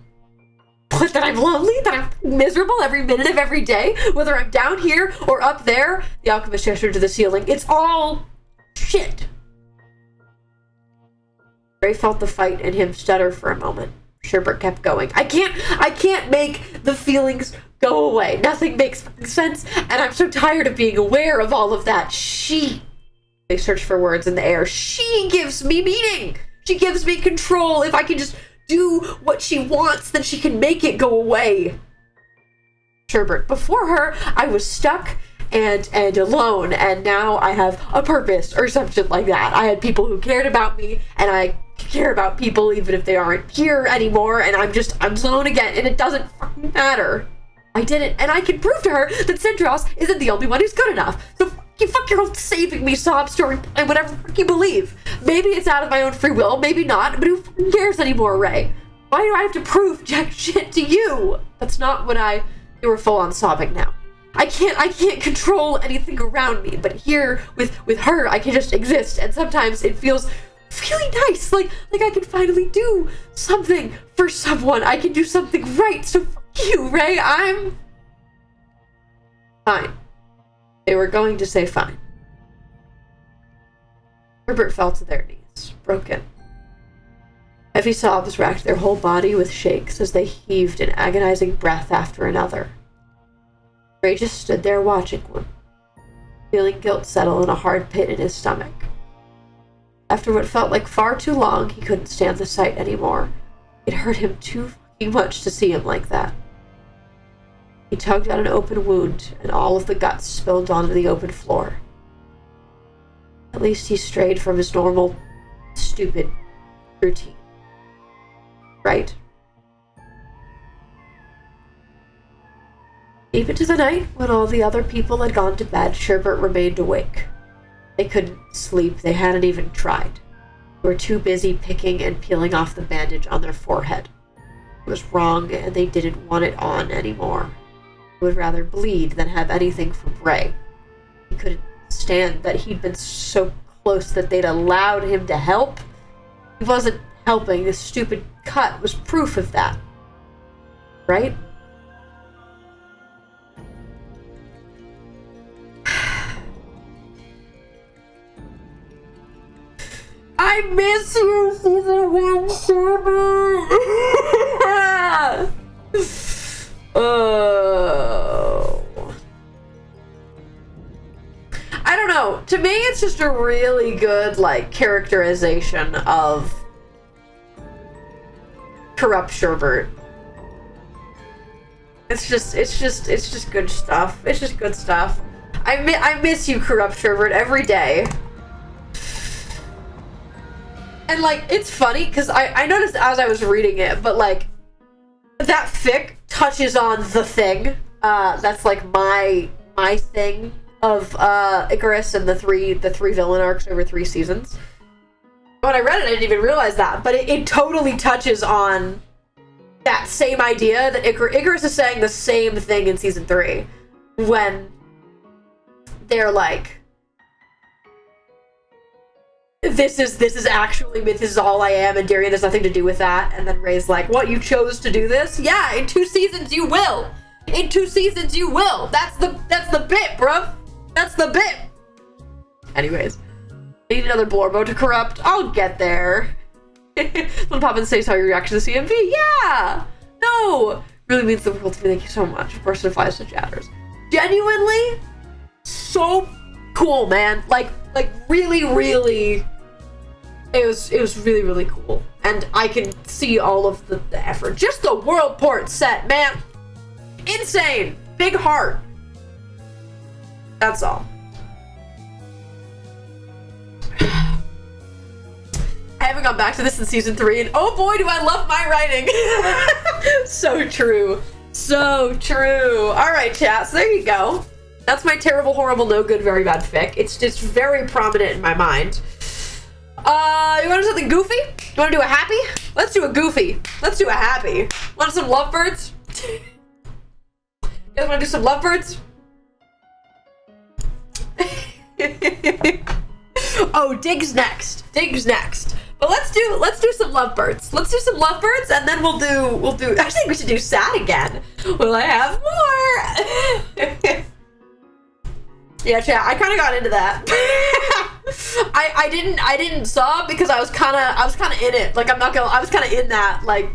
What, that I'm lonely? That I'm miserable every minute of every day? Whether I'm down here or up there? The alchemist gestured to the ceiling. It's all... shit. Ray felt the fight in him stutter for a moment. Sherbert kept going. I can't make the feelings go away. Nothing makes sense, and I'm so tired of being aware of all of that. They searched for words in the air. She gives me meaning. She gives me control. If I can just do what she wants, then she can make it go away. Sherbert, before her, I was stuck and alone, and now I have a purpose or something like that. I had people who cared about me, and I care about people even if they aren't here anymore, and I'm alone again, and it doesn't fucking matter. I did it, and I can prove to her that Centros isn't the only one who's good enough. So fuck your whole saving me sob story and whatever the fuck you believe. Maybe it's out of my own free will, maybe not, but who fucking cares anymore, Ray? Why do I have to prove jack shit to you? That's not what you were full on sobbing now. I can't control anything around me, but here with her I can just exist, and sometimes it feels really nice, like I can finally do something for someone. I can do something right, so fuck you, Ray. I'm fine. They were going to say fine. Herbert fell to their knees, broken. Heavy sobs racked their whole body with shakes as they heaved an agonizing breath after another. Ray just stood there watching them, feeling guilt settle in a hard pit in his stomach. After what felt like far too long, he couldn't stand the sight anymore. It hurt him too fucking much to see him like that. He tugged at an open wound, and all of the guts spilled onto the open floor. At least he strayed from his normal, stupid routine. Right? Deep into the night, when all the other people had gone to bed, Sherbert remained awake. They couldn't sleep. They hadn't even tried. They were too busy picking and peeling off the bandage on their forehead. It was wrong, and they didn't want it on anymore. They would rather bleed than have anything from Ray. He couldn't stand that he'd been so close that they'd allowed him to help. He wasn't helping. This stupid cut was proof of that. Right? I miss you, season 1, Sherbert. Oh. I don't know. To me, it's just a really good, like, characterization of corrupt Sherbert. It's just good stuff. It's just good stuff. I miss you, corrupt Sherbert, every day. And, like, it's funny, because I noticed as I was reading it, but, like, that fic touches on the thing. That's, like, my thing of Icarus and the three villain arcs over 3 seasons. When I read it, I didn't even realize that, but it totally touches on that same idea that Icarus is saying the same thing in season 3, when they're like, this is actually, this is all I am, and Darian has nothing to do with that. And then Ray's like, what, you chose to do this? Yeah, in 2 seasons you will. In 2 seasons you will. That's the bit, bruv. That's the bit. Anyways, I need another Blorbo to corrupt. I'll get there. When Pop and say how your reaction to CMV. Yeah! No! Really means the world to me. Thank you so much. Personifies to chatters. Genuinely, so cool, man. Like really, really, it was really, really cool. And I can see all of the effort. Just the world port set, man. Insane. Big heart. That's all. I haven't gone back to this in season 3, and oh boy, do I love my writing. So true. So true. All right, chat. So there you go. That's my terrible, horrible, no good, very bad fic. It's just very prominent in my mind. You want to do something goofy? You want to do a happy? Let's do a goofy. Let's do a happy. Want some lovebirds? You guys want to do some lovebirds? Oh, Dig's next. Dig's next. But let's do some lovebirds. Let's do some lovebirds, and then we'll do. I think we should do sad again. Will I have more? Yeah, chat. I kind of got into that. I didn't sob because I was kind of in it. Like I was kind of in that. Like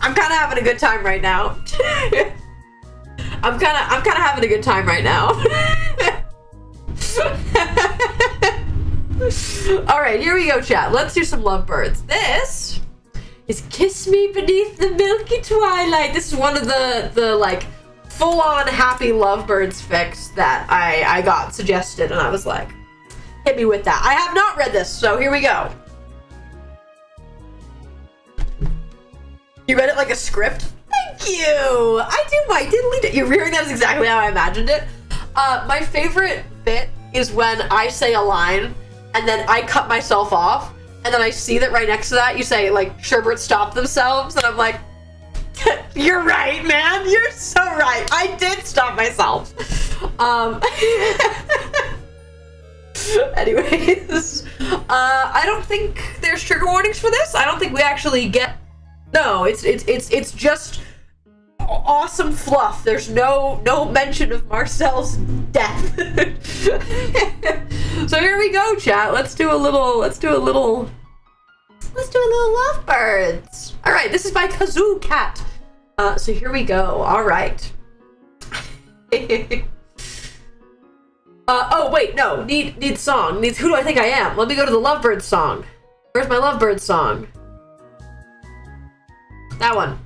I'm kind of having a good time right now. I'm kind of having a good time right now. All right, here we go, chat. Let's do some lovebirds. This is "Kiss Me Beneath the Milky Twilight." This is one of the like full-on happy lovebirds fics that I got suggested, and I was like, hit me with that. I have not read this, so here we go. You read it like a script? Thank you. I did. You're hearing that is exactly how I imagined it. My favorite bit is when I say a line and then I cut myself off, and then I see that right next to that you say like Sherbert stopped themselves, and I'm like, you're right, man. You're so right. I did stop myself. Anyways, I don't think there's trigger warnings for this. I don't think we actually get. No, it's just awesome fluff. There's no mention of Marcel's death. So here we go, chat. Let's do a little lovebirds. All right, this is by Kazoo Cat. So here we go. All right. Oh wait, no. Need song. Needs Who Do I Think I Am? Let me go to the lovebird song. Where's my lovebird song? That one.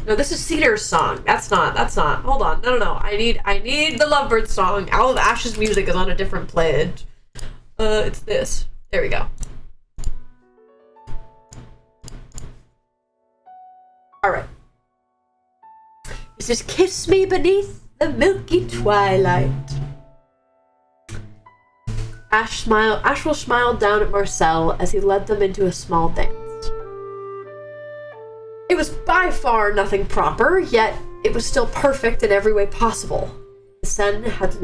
No, this is Cedar's song. That's not. Hold on. No. I need the lovebird song. All of Ash's music is on a different pledge. It's this. There we go. Alright. This is "Kiss Me Beneath the Milky Twilight." Ashwell smiled down at Marcel as he led them into a small dance. It was by far nothing proper, yet it was still perfect in every way possible. The sun had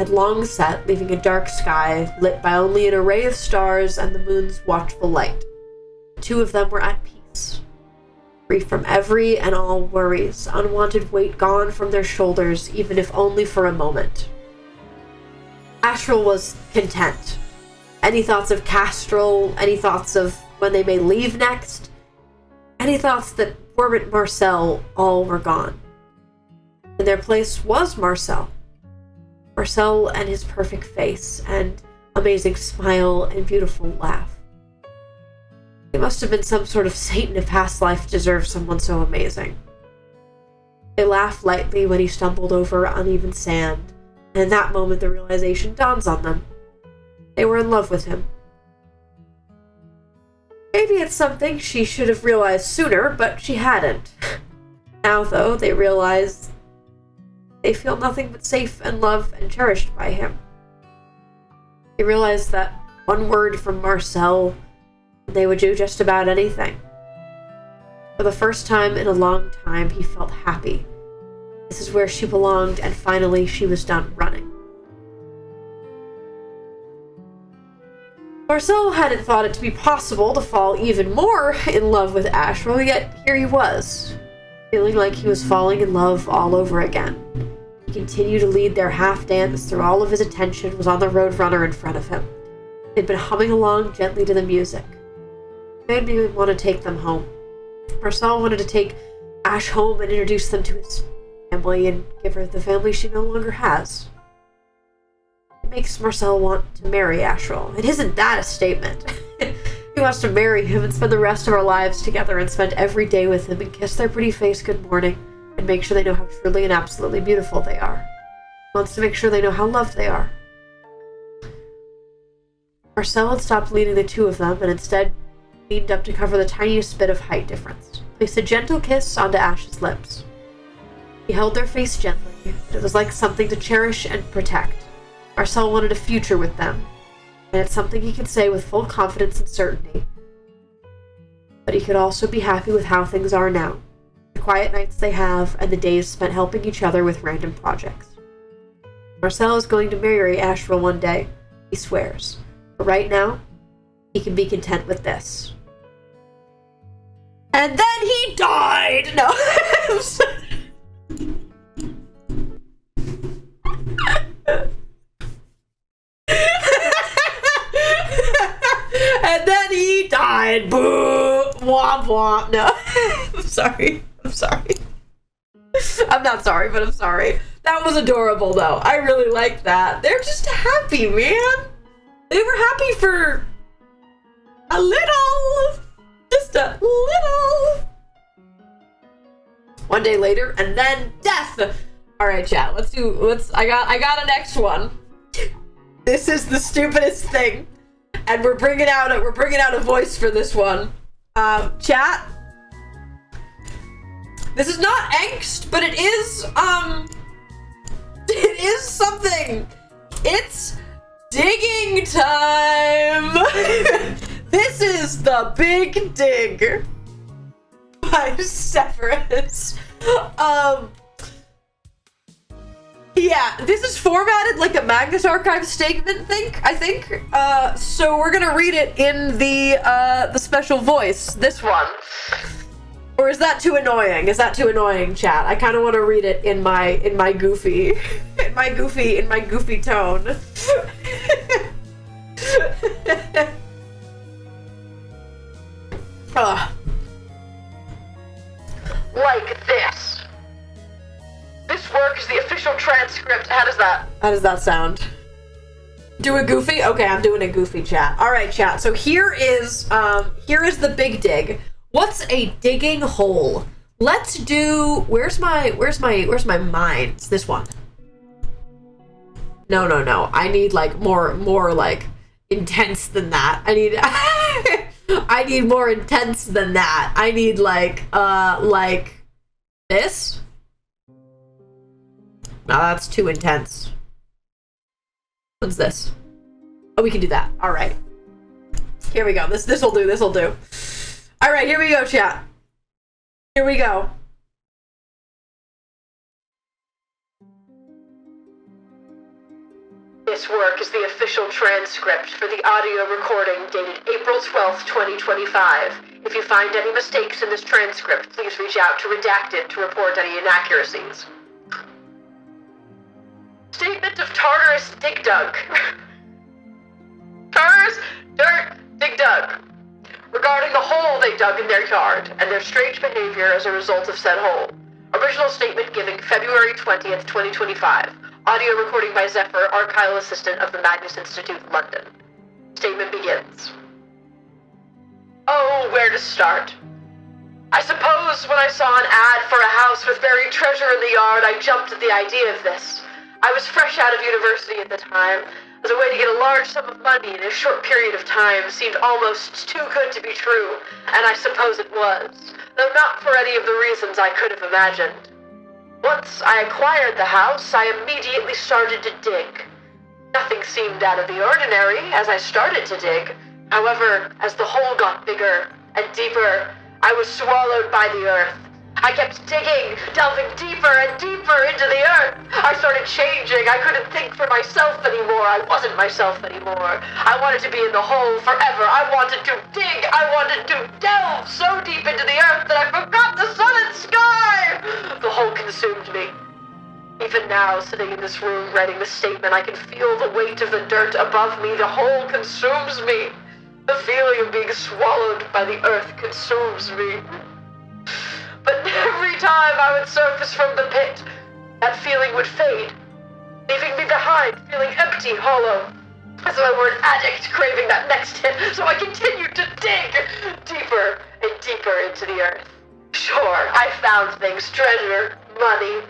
long set, leaving a dark sky lit by only an array of stars and the moon's watchful light. The two of them were at peace, free from every and all worries, unwanted weight gone from their shoulders, even if only for a moment. Ashwell was content. Any thoughts of Castrol, any thoughts of when they may leave next, any thoughts that weren't Marcel, all were gone. In their place was Marcel. Marcel and his perfect face and amazing smile and beautiful laugh. He must have been some sort of saint in a past life to deserve someone so amazing. They laughed lightly when he stumbled over uneven sand, and in that moment the realization dawns on them. They were in love with him. Maybe it's something she should have realized sooner, but she hadn't. Now, though, they realize they feel nothing but safe and loved and cherished by him. They realize that one word from Marcel, and they would do just about anything. For the first time in a long time, he felt happy. This is where she belonged, and finally she was done running. Marcel hadn't thought it to be possible to fall even more in love with Ashwell, yet here he was, feeling like he was falling in love all over again. He continued to lead their half dance through all of his attention was on the roadrunner in front of him. They'd been humming along gently to the music. It made me want to take them home. Marcel wanted to take Ash home and introduce them to his family and give her the family she no longer has. It makes Marcel want to marry Ashrel. It isn't that a statement. He wants to marry him and spend the rest of our lives together and spend every day with him and kiss their pretty face good morning and make sure they know how truly and absolutely beautiful they are. He wants to make sure they know how loved they are. Marcel had stopped leading the two of them and instead leaned up to cover the tiniest bit of height difference. Placed a gentle kiss onto Ash's lips. He held their face gently. It was like something to cherish and protect. Marcel wanted a future with them, and it's something he could say with full confidence and certainty. But he could also be happy with how things are now, the quiet nights they have, and the days spent helping each other with random projects. Marcel is going to marry Ashrel one day, he swears. But right now, he can be content with this. And then he died! No. And then he died. Boo! Womp womp. No. I'm sorry. I'm not sorry, but I'm sorry. That was adorable, though. I really liked that. They're just happy, man. They were happy for a little. Just a little. One day later, and then death. All right, chat. I got a next one. This is the stupidest thing, and we're bringing out a voice for this one. Chat. This is not angst, but it is something. It's digging time. This is the Big Dig by Severus. Yeah, this is formatted like a Magnus Archive statement, I think. So we're gonna read it in the special voice, this one. Or is that too annoying? Is that too annoying, chat? I kind of want to read it in my goofy, in my goofy tone. Like this. This work is the official transcript. How does that sound? Do a goofy? Okay, I'm doing a goofy, chat. All right, chat. So here is the Big Dig. What's a digging hole? Let's do. Where's my mines? This one. No. I need like more like intense than that. I need more intense than that. I need like this. No, that's too intense. What's this? Oh, we can do that. All right. Here we go. This'll do. All right, here we go, chat. Here we go. This work is the official transcript for the audio recording dated April 12th, 2025. If you find any mistakes in this transcript, please reach out to Redacted to report any inaccuracies. Statement of Tartarus Dig Dug. Tartarus Dirt Dig Dug. Regarding the hole they dug in their yard, and their strange behavior as a result of said hole. Original statement given February 20th, 2025. Audio recording by Zephyr, archival assistant of the Magnus Institute, London. Statement begins. Oh, where to start? I suppose when I saw an ad for a house with buried treasure in the yard, I jumped at the idea of this. I was fresh out of university at the time. As a way to get a large sum of money in a short period of time seemed almost too good to be true, and I suppose it was, though not for any of the reasons I could have imagined. Once I acquired the house, I immediately started to dig. Nothing seemed out of the ordinary as I started to dig. However, as the hole got bigger and deeper, I was swallowed by the earth. I kept digging, delving deeper and deeper into the earth. I started changing. I couldn't think for myself anymore. I wasn't myself anymore. I wanted to be in the hole forever. I wanted to dig. I wanted to delve so deep into the earth that I forgot the sun and sky. The hole consumed me. Even now, sitting in this room writing the statement, I can feel the weight of the dirt above me. The hole consumes me. The feeling of being swallowed by the earth consumes me. But every time I would surface from the pit, that feeling would fade, leaving me behind, feeling empty, hollow, as though I were an addict craving that next hit. So I continued to dig deeper and deeper into the earth. Sure, I found things, treasure, money,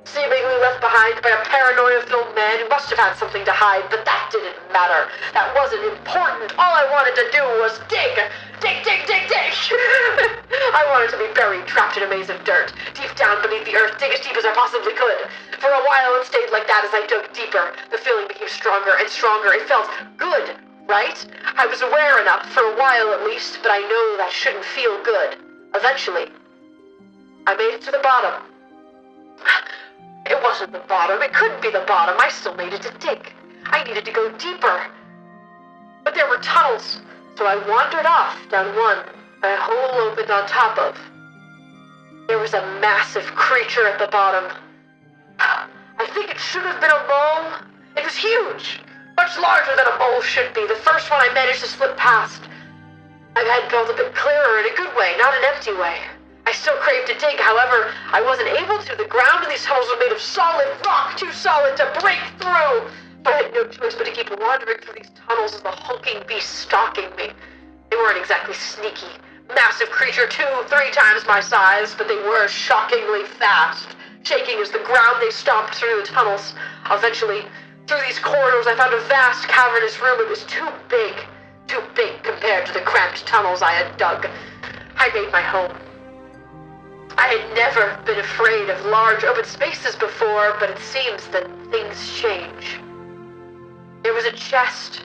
seemingly left behind by a paranoia-filled man who must have had something to hide, but that didn't matter. That wasn't important. All I wanted to do was dig. Dig, dig, dig, dig. I wanted to be buried, trapped in a maze of dirt, deep down beneath the earth, dig as deep as I possibly could. For a while it stayed like that as I dug deeper. The feeling became stronger and stronger. It felt good, right? I was aware enough, for a while at least, but I know that shouldn't feel good. Eventually, I made it to the bottom. It wasn't the bottom. It couldn't be the bottom. I still needed to dig. I needed to go deeper. But there were tunnels, so I wandered off down one that a hole opened on top of. There was a massive creature at the bottom. I think it should have been a mole. It was huge, much larger than a mole should be. The first one I managed to slip past. My head felt a bit clearer in a good way, not an empty way. I still craved to dig, however, I wasn't able to. The ground in these tunnels was made of solid rock, too solid to break through. But I had no choice but to keep wandering through these tunnels as the hulking beast stalking me. They weren't exactly sneaky. Massive creature, 2-3 times my size, but they were shockingly fast, shaking as the ground they stomped through the tunnels. Eventually, through these corridors, I found a vast cavernous room. It was too big compared to the cramped tunnels I had dug. I made my home. I had never been afraid of large open spaces before, but it seems that things change. There was a chest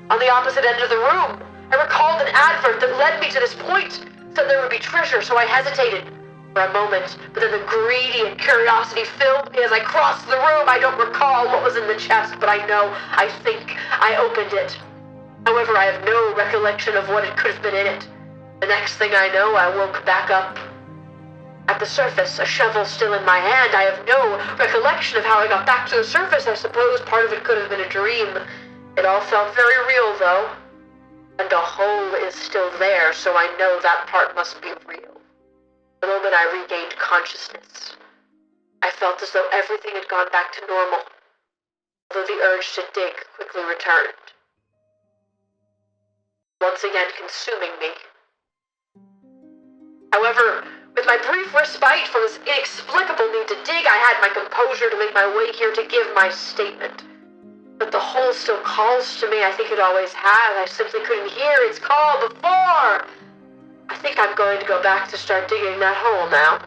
on the opposite end of the room. I recalled an advert that led me to this point, said there would be treasure, so I hesitated for a moment, but then the greedy and curiosity filled me as I crossed the room. I don't recall what was in the chest, but I think I opened it. However, I have no recollection of what it could have been in it. The next thing I know, I woke back up at the surface, a shovel still in my hand. I have no recollection of how I got back to the surface. I suppose part of it could have been a dream. It all felt very real, though. And the hole is still there, so I know that part must be real. The moment I regained consciousness, I felt as though everything had gone back to normal, although the urge to dig quickly returned, once again consuming me. However, with my brief respite from this inexplicable need to dig, I had my composure to make my way here to give my statement. But the hole still calls to me. I think it always has. I simply couldn't hear its call before. I think I'm going to go back to start digging that hole now.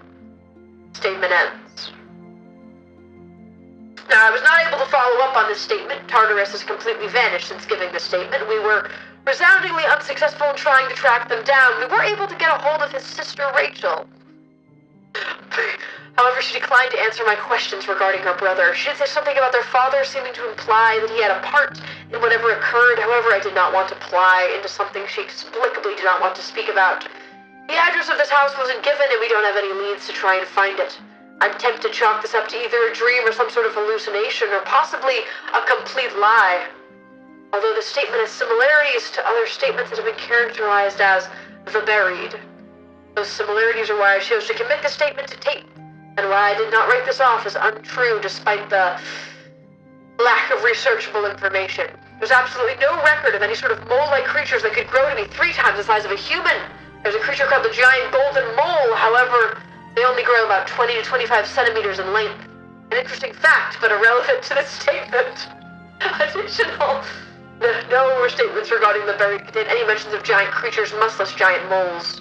Statement ends. Now, I was not able to follow up on this statement. Tartarus has completely vanished since giving this statement. We were resoundingly unsuccessful in trying to track them down. We were able to get a hold of his sister, Rachel. However, she declined to answer my questions regarding her brother. She did say something about their father, seeming to imply that he had a part in whatever occurred. However, I did not want to pry into something she explicably did not want to speak about. The address of this house wasn't given, and we don't have any leads to try and find it. I'm tempted to chalk this up to either a dream or some sort of hallucination, or possibly a complete lie. Although the statement has similarities to other statements that have been characterized as the buried. Those similarities are why I chose to commit the statement to tape, and why I did not write this off as untrue despite the lack of researchable information. There's absolutely no record of any sort of mole-like creatures that could grow to be 3 times the size of a human. There's a creature called the giant golden mole, however, they only grow about 20 to 25 centimeters in length. An interesting fact, but irrelevant to this statement. Additional. No statements regarding the buried contain any mentions of giant creatures, much less giant moles.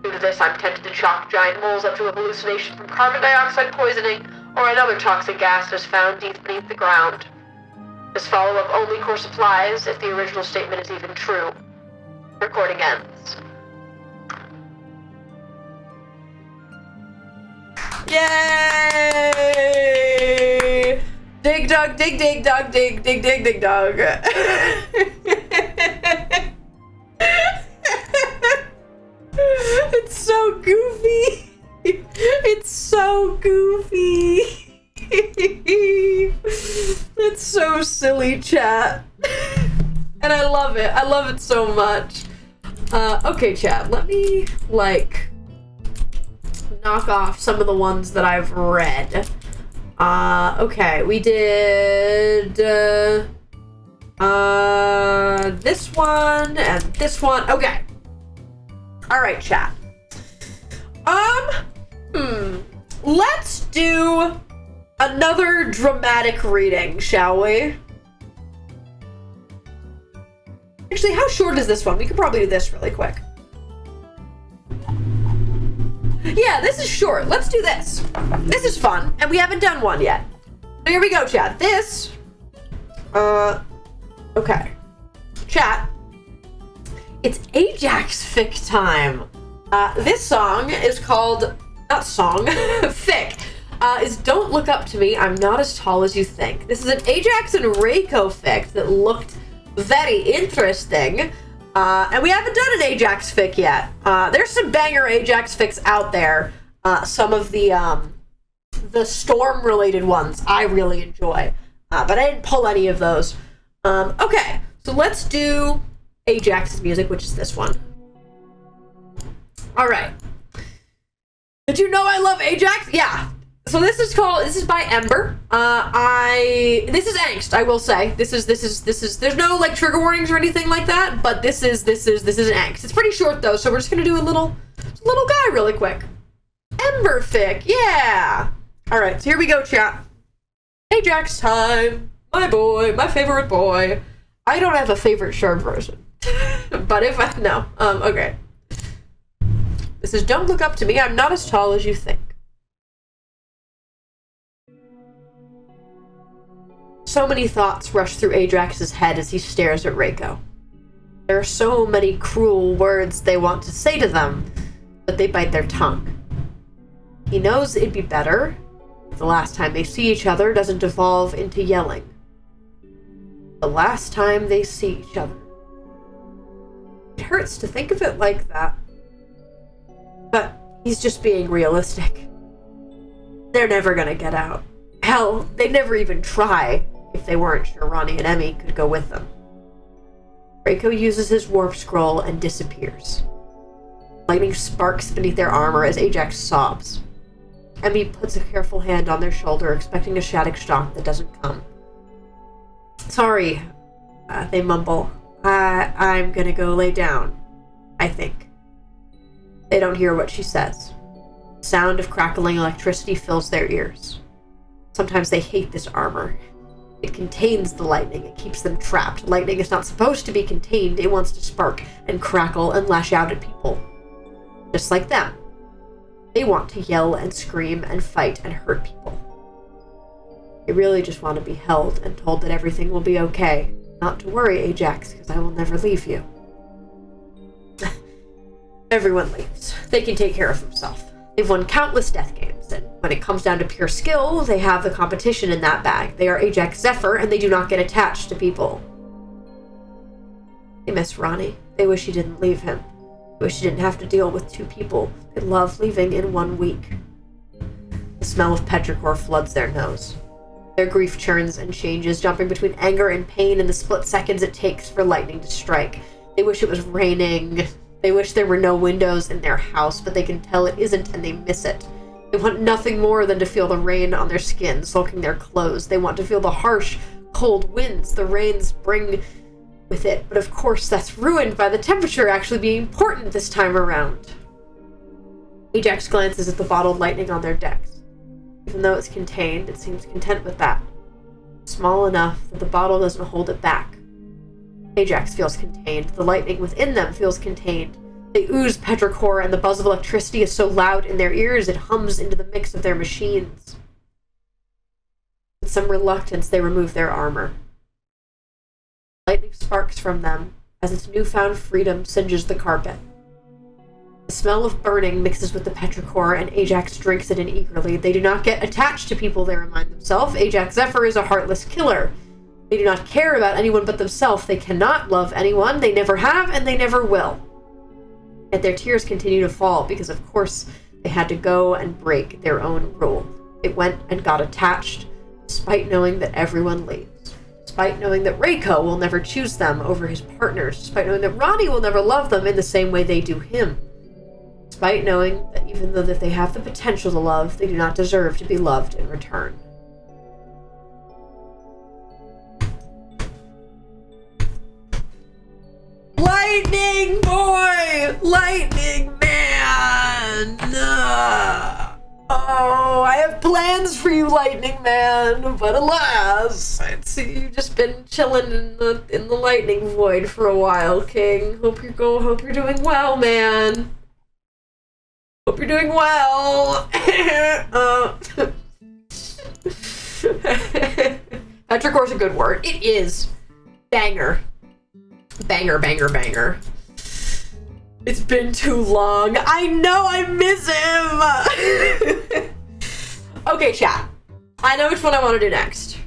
Due to this, I'm tempted to chalk giant moles up to a hallucination from carbon dioxide poisoning or another toxic gas that is found deep beneath the ground. This follow-up only course applies if the original statement is even true. Recording ends. Yay! Dig dog, dig dig dog, dig dig dig dig dog. It's so goofy. It's so goofy. It's so silly, chat. And I love it. I love it so much. Okay, chat. Let me, like, knock off some of the ones that I've read. Okay. We did, this one and this one. Okay. Alright, chat. Let's do another dramatic reading, shall we? Actually, how short is this one? We could probably do this really quick. Yeah, this is short. Let's do this. This is fun, and we haven't done one yet. So here we go, chat. This, okay. Chat, it's Ajax fic time. This song is called, not song, fic, is Don't Look Up to Me, I'm Not As Tall As You Think. This is an Ajax and Reiko fic that looked very interesting. And we haven't done an Ajax fic yet. There's some banger Ajax fics out there. Some of the storm-related ones I really enjoy. But I didn't pull any of those. Okay, so let's do Ajax's music, which is this one. Alright. Did you know I love Ajax? Yeah. So this is by Ember. This is angst, I will say. This is, there's no, like, trigger warnings or anything like that, but this is angst. It's pretty short, though, so we're just gonna do a little guy really quick. Ember fic, yeah! Alright, so here we go, chat. Ajax time. My boy, my favorite boy. I don't have a favorite shard version. But if I, no. Okay. This is Don't Look Up to Me, I'm Not As Tall As You Think. So many thoughts rush through Ajax's head as he stares at Reiko. There are so many cruel words they want to say to them, but they bite their tongue. He knows it'd be better if the last time they see each other doesn't devolve into yelling. The last time they see each other. It hurts to think of it like that. But he's just being realistic. They're never gonna get out. Hell, they'd never even try if they weren't sure Ronnie and Emmy could go with them. Reiko uses his warp scroll and disappears. Lightning sparks beneath their armor as Ajax sobs. Emmy puts a careful hand on their shoulder, expecting a static shock that doesn't come. Sorry, they mumble. I'm gonna go lay down, I think. They don't hear what she says. The sound of crackling electricity fills their ears. Sometimes they hate this armor. It contains the lightning. It keeps them trapped. Lightning is not supposed to be contained. It wants to spark and crackle and lash out at people. Just like them. They want to yell and scream and fight and hurt people. They really just want to be held and told that everything will be okay. Not to worry, Ajax, because I will never leave you. Everyone leaves. They can take care of themselves. They've won countless death games, and when it comes down to pure skill, they have the competition in that bag. They are Ajax Zephyr, and they do not get attached to people. They miss Ronnie. They wish he didn't leave him. They wish he didn't have to deal with two people they love leaving in 1 week. The smell of petrichor floods their nose. Their grief churns and changes, jumping between anger and pain in the split seconds it takes for lightning to strike. They wish it was raining. They wish there were no windows in their house, but they can tell it isn't and they miss it. They want nothing more than to feel the rain on their skin, soaking their clothes. They want to feel the harsh, cold winds the rains bring with it, but of course that's ruined by the temperature actually being important this time around. Ajax glances at the bottled lightning on their decks. Even though it's contained, it seems content with that. Small enough that the bottle doesn't hold it back. Ajax feels contained. The lightning within them feels contained. They ooze petrichor, and the buzz of electricity is so loud in their ears it hums into the mix of their machines. With some reluctance, they remove their armor. Lightning sparks from them as its newfound freedom singes the carpet. The smell of burning mixes with the petrichor, and Ajax drinks it in eagerly. They do not get attached to people, they remind themselves. Ajax Zephyr is a heartless killer. They do not care about anyone but themselves. They cannot love anyone. They never have, and they never will. Yet their tears continue to fall, because of course they had to go and break their own rule. It went and got attached, despite knowing that everyone leaves. Despite knowing that Reiko will never choose them over his partners. Despite knowing that Ronnie will never love them in the same way they do him. Despite knowing that even though that they have the potential to love, they do not deserve to be loved in return. Lightning boy! Lightning man! Oh, I have plans for you, Lightning Man, but alas, I see you've just been chilling in the lightning void for a while, King. Hope you're doing well, man. Hope you're doing well. Petrichore's a good word. It is. Banger. Banger, banger, banger. It's been too long. I know I miss him. Okay, chat. I know which one I want to do next.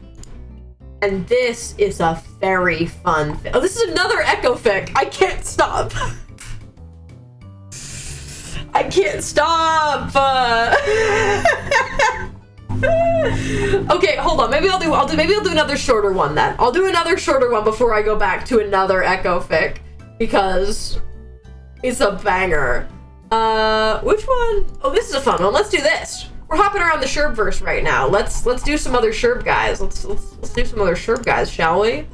And this is a very fun Oh, this is another echo fic. I can't stop. I can't stop. Okay, hold on. Maybe I'll do another shorter one then. I'll do another shorter one before I go back to another echo fic, because it's a banger. Which one? Oh, this is a fun one. Let's do this. We're hopping around the Sherbverse right now. Let's do some other Sherb guys. Let's do some other Sherb guys, shall we?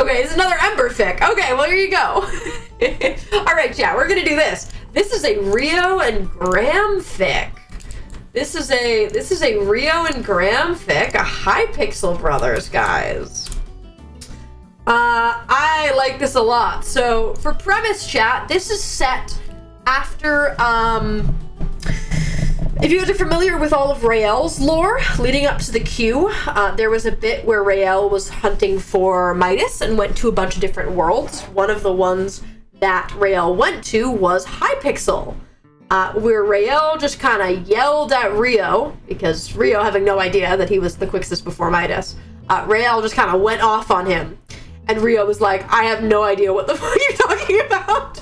Okay, it's another Ember fic. Okay, well, here you go. All right, chat. We're gonna do this. This is a Rio and Graham fic. This is a Rio and Graham fic, a Hypixel Brothers, guys. I like this a lot. So for premise, chat, this is set after, if you guys are familiar with all of Rael's lore leading up to the Q, there was a bit where Rael was hunting for Midas and went to a bunch of different worlds. One of the ones that Rael went to was Hypixel, where Rael just kind of yelled at Rio, because Rio, having no idea that he was the Quixus before Midas, Rael just kind of went off on him. And Rio was like, I have no idea what the fuck you're talking about.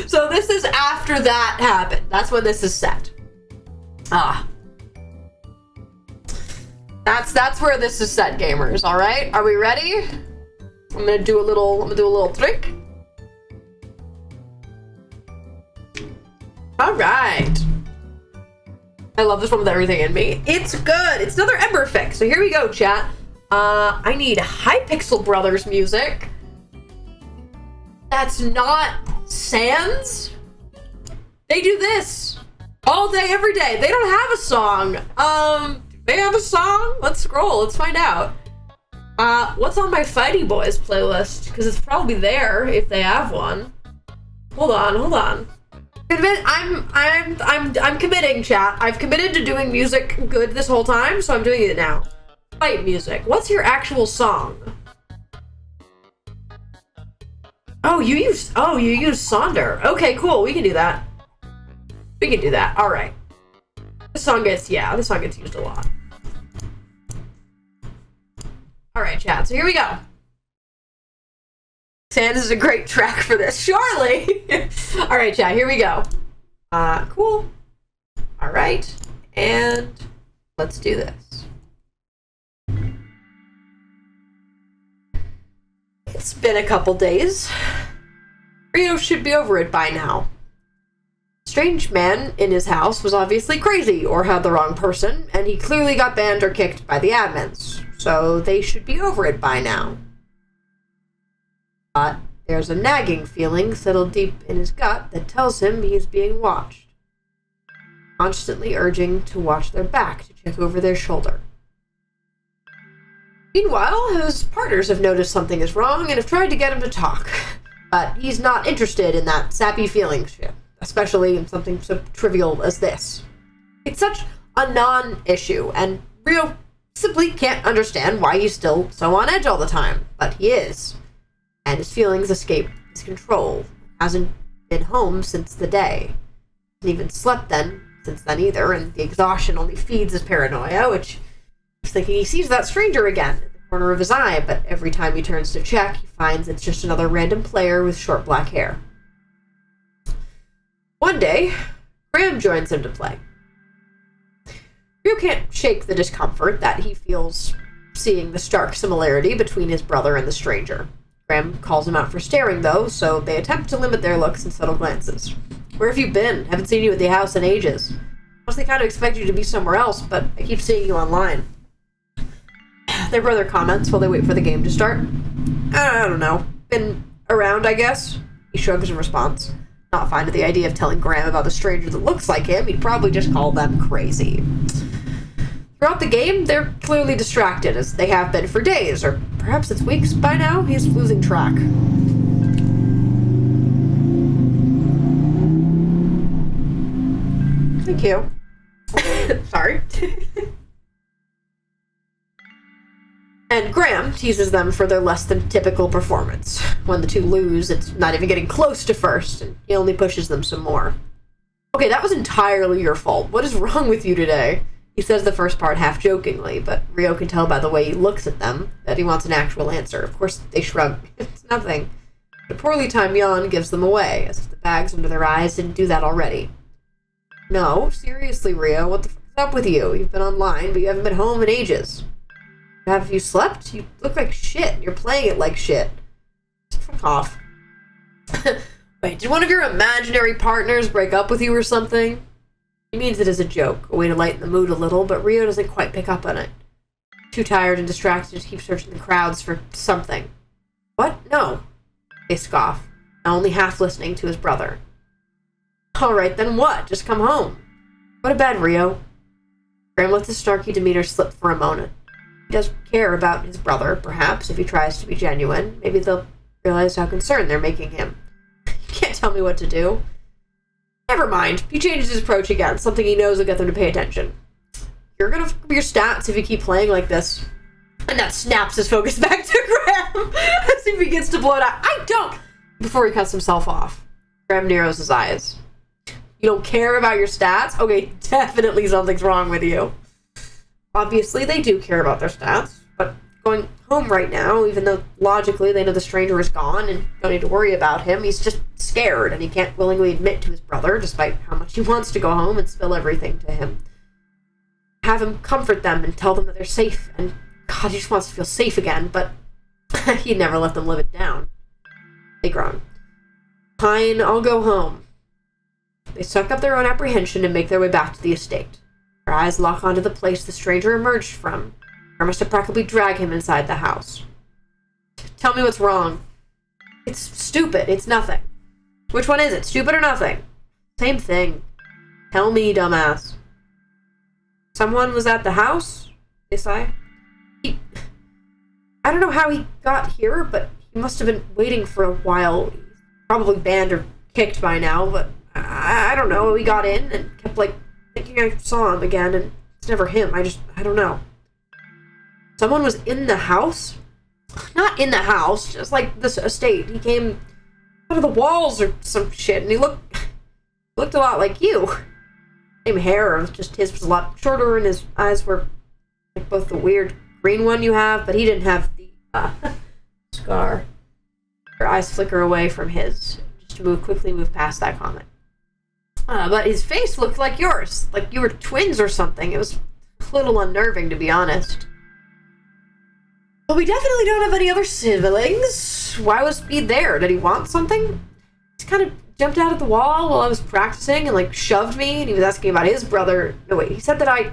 So this is after that happened. That's when this is set. That's where this is set, gamers. All right, are we ready? I'm gonna do a little trick. All right. I love this one with everything in me. It's good. It's another Ember fic. So here we go, chat. I need Hypixel Brothers music. That's not Sans. They do this all day, every day. They don't have a song. They have a song? Let's scroll. Let's find out. What's on my Fighty Boys playlist? Because it's probably there if they have one. Hold on. I'm committing, chat. I've committed to doing music good this whole time, so I'm doing it now. Fight music. What's your actual song? Oh, you use Sonder. Okay, cool. We can do that. All right. This song gets used a lot. All right, chat. So here we go. Sans is a great track for this, surely. All right, chat. Here we go. Cool. All right, and let's do this. It's been a couple days. Rio should be over it by now. Strange man in his house was obviously crazy or had the wrong person, and he clearly got banned or kicked by the admins, so they should be over it by now. But there's a nagging feeling settled deep in his gut that tells him he's being watched, constantly urging to watch their back to check over their shoulder. Meanwhile, his partners have noticed something is wrong and have tried to get him to talk, but he's not interested in that sappy feeling shit, especially in something so trivial as this. It's such a non-issue, and Rio simply can't understand why he's still so on edge all the time, but he is. And his feelings escape his control. Hasn't been home since the day. Hasn't even slept since then either, and the exhaustion only feeds his paranoia, which he's thinking he sees that stranger again in the corner of his eye, but every time he turns to check, he finds it's just another random player with short black hair. One day, Graham joins him to play. Rio can't shake the discomfort that he feels seeing the stark similarity between his brother and the stranger. Graham calls him out for staring, though, so they attempt to limit their looks and subtle glances. Where have you been? Haven't seen you at the house in ages. Mostly kind of expect you to be somewhere else, but I keep seeing you online. Their brother comments while they wait for the game to start. I don't know. Been around, I guess? He shrugs in response. Not fond of the idea of telling Graham about a stranger that looks like him. He'd probably just call them crazy. Throughout the game, they're clearly distracted, as they have been for days, or perhaps it's weeks by now. He's losing track. Thank you. Sorry. And Graham teases them for their less than typical performance. When the two lose, it's not even getting close to first, and he only pushes them some more. Okay, that was entirely your fault. What is wrong with you today? He says the first part half-jokingly, but Rio can tell by the way he looks at them that he wants an actual answer. Of course, they shrug. It's nothing. The poorly timed yawn gives them away, as if the bags under their eyes didn't do that already. No, seriously, Rio, what the fuck is up with you? You've been online, but you haven't been home in ages. Have you slept? You look like shit. You're playing it like shit. Fuck off. Wait, did one of your imaginary partners break up with you or something? He means it as a joke, a way to lighten the mood a little, but Rio doesn't quite pick up on it. Too tired and distracted to keep searching the crowds for something. What? No. They scoff, now only half listening to his brother. Alright, then what? Just come home. Go to bed, Rio. Graham lets his snarky demeanor slip for a moment. He does care about his brother, perhaps, if he tries to be genuine. Maybe they'll realize how concerned they're making him. You can't tell me what to do. Never mind. He changes his approach again, something he knows will get them to pay attention. You're gonna fuck up your stats if you keep playing like this. And that snaps his focus back to Graham as he begins to blow it out. I don't! Before he cuts himself off. Graham narrows his eyes. You don't care about your stats? Okay, definitely something's wrong with you. Obviously, they do care about their stats, but going home right now, even though logically they know the stranger is gone and don't need to worry about him, he's just scared, and he can't willingly admit to his brother, despite how much he wants to go home and spill everything to him. Have him comfort them and tell them that they're safe, and God, he just wants to feel safe again, but he'd never let them live it down. They groan. Fine, I'll go home. They suck up their own apprehension and make their way back to the estate. Their eyes lock onto the place the stranger emerged from, or must have practically drag him inside the house. Tell me what's wrong. It's stupid. It's nothing. Which one is it? Stupid or nothing? Same thing. Tell me, dumbass. Someone was at the house? They sigh. I don't know how he got here, but he must have been waiting for a while. He's probably banned or kicked by now, but I don't know. He got in and kept, thinking I saw him again, and it's never him. I don't know. Someone was in the house? Not in the house, just this estate. He came out of the walls or some shit, and he looked a lot like you. Same hair, just his was a lot shorter, and his eyes were like both the weird green one you have, but he didn't have the scar. Her eyes flicker away from his, just to quickly move past that comment. But his face looked like yours, like you were twins or something. It was a little unnerving, to be honest. But we definitely don't have any other siblings. Why was he there? Did he want something? He kind of jumped out of the wall while I was practicing and shoved me, and he was asking about his brother. No, wait, he said that I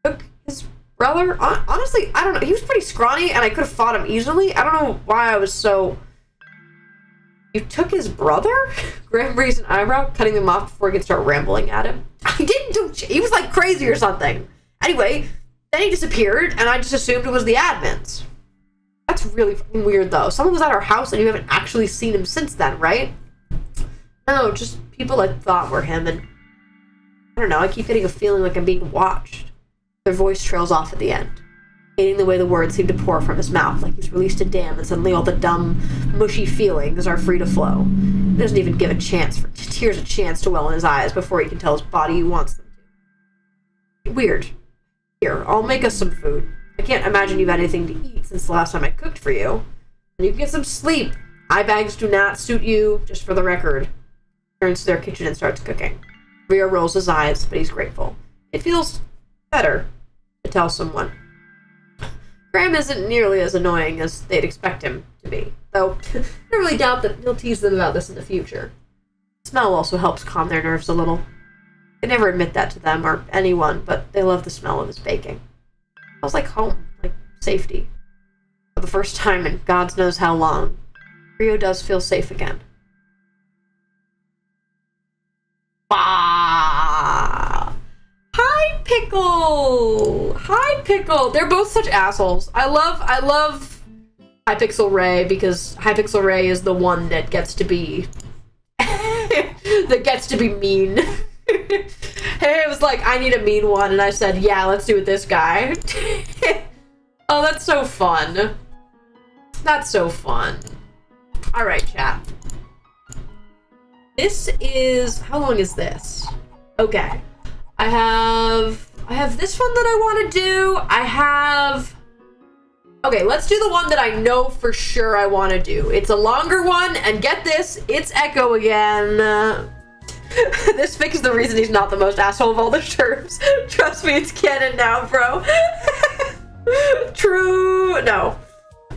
took his brother? Honestly, I don't know. He was pretty scrawny, and I could have fought him easily. I don't know why I was so... You took his brother? Graham raised an eyebrow, cutting him off before he could start rambling at him. I didn't do... He was crazy or something. Anyway, then he disappeared, and I just assumed it was the admins. That's really fucking weird, though. Someone was at our house, and you haven't actually seen him since then, right? No, just people I thought were him, and... I don't know, I keep getting a feeling like I'm being watched. Their voice trails off at the end, hating the way the words seem to pour from his mouth, like he's released a dam and suddenly all the dumb, mushy feelings are free to flow. He doesn't even give tears a chance to well in his eyes before he can tell his body he wants them to. Weird. Here, I'll make us some food. I can't imagine you've had anything to eat since the last time I cooked for you. And you can get some sleep. Eye bags do not suit you, just for the record. Turns to their kitchen and starts cooking. Rio rolls his eyes, but he's grateful. It feels better to tell someone. Graham isn't nearly as annoying as they'd expect him to be, though I don't really doubt that he'll tease them about this in the future. The smell also helps calm their nerves a little. I never admit that to them or anyone, but they love the smell of his baking. It smells like home, like safety. For the first time in God knows how long, Rio does feel safe again. Bah! Hi, Pickle! Hi, Pickle! They're both such assholes. I love Hypixel Ray because Hypixel Ray is the one that gets to be mean. Hey, it was like, I need a mean one, and I said, yeah, let's do it this guy. Oh, that's so fun. That's so fun. Alright, chat. This is... How long is this? Okay. I have this one that I want to do. Okay, let's do the one that I know for sure I want to do. It's a longer one, and get this, it's Echo again. This fic is the reason he's not the most asshole of all the terms. Trust me, it's canon now, bro. True. No.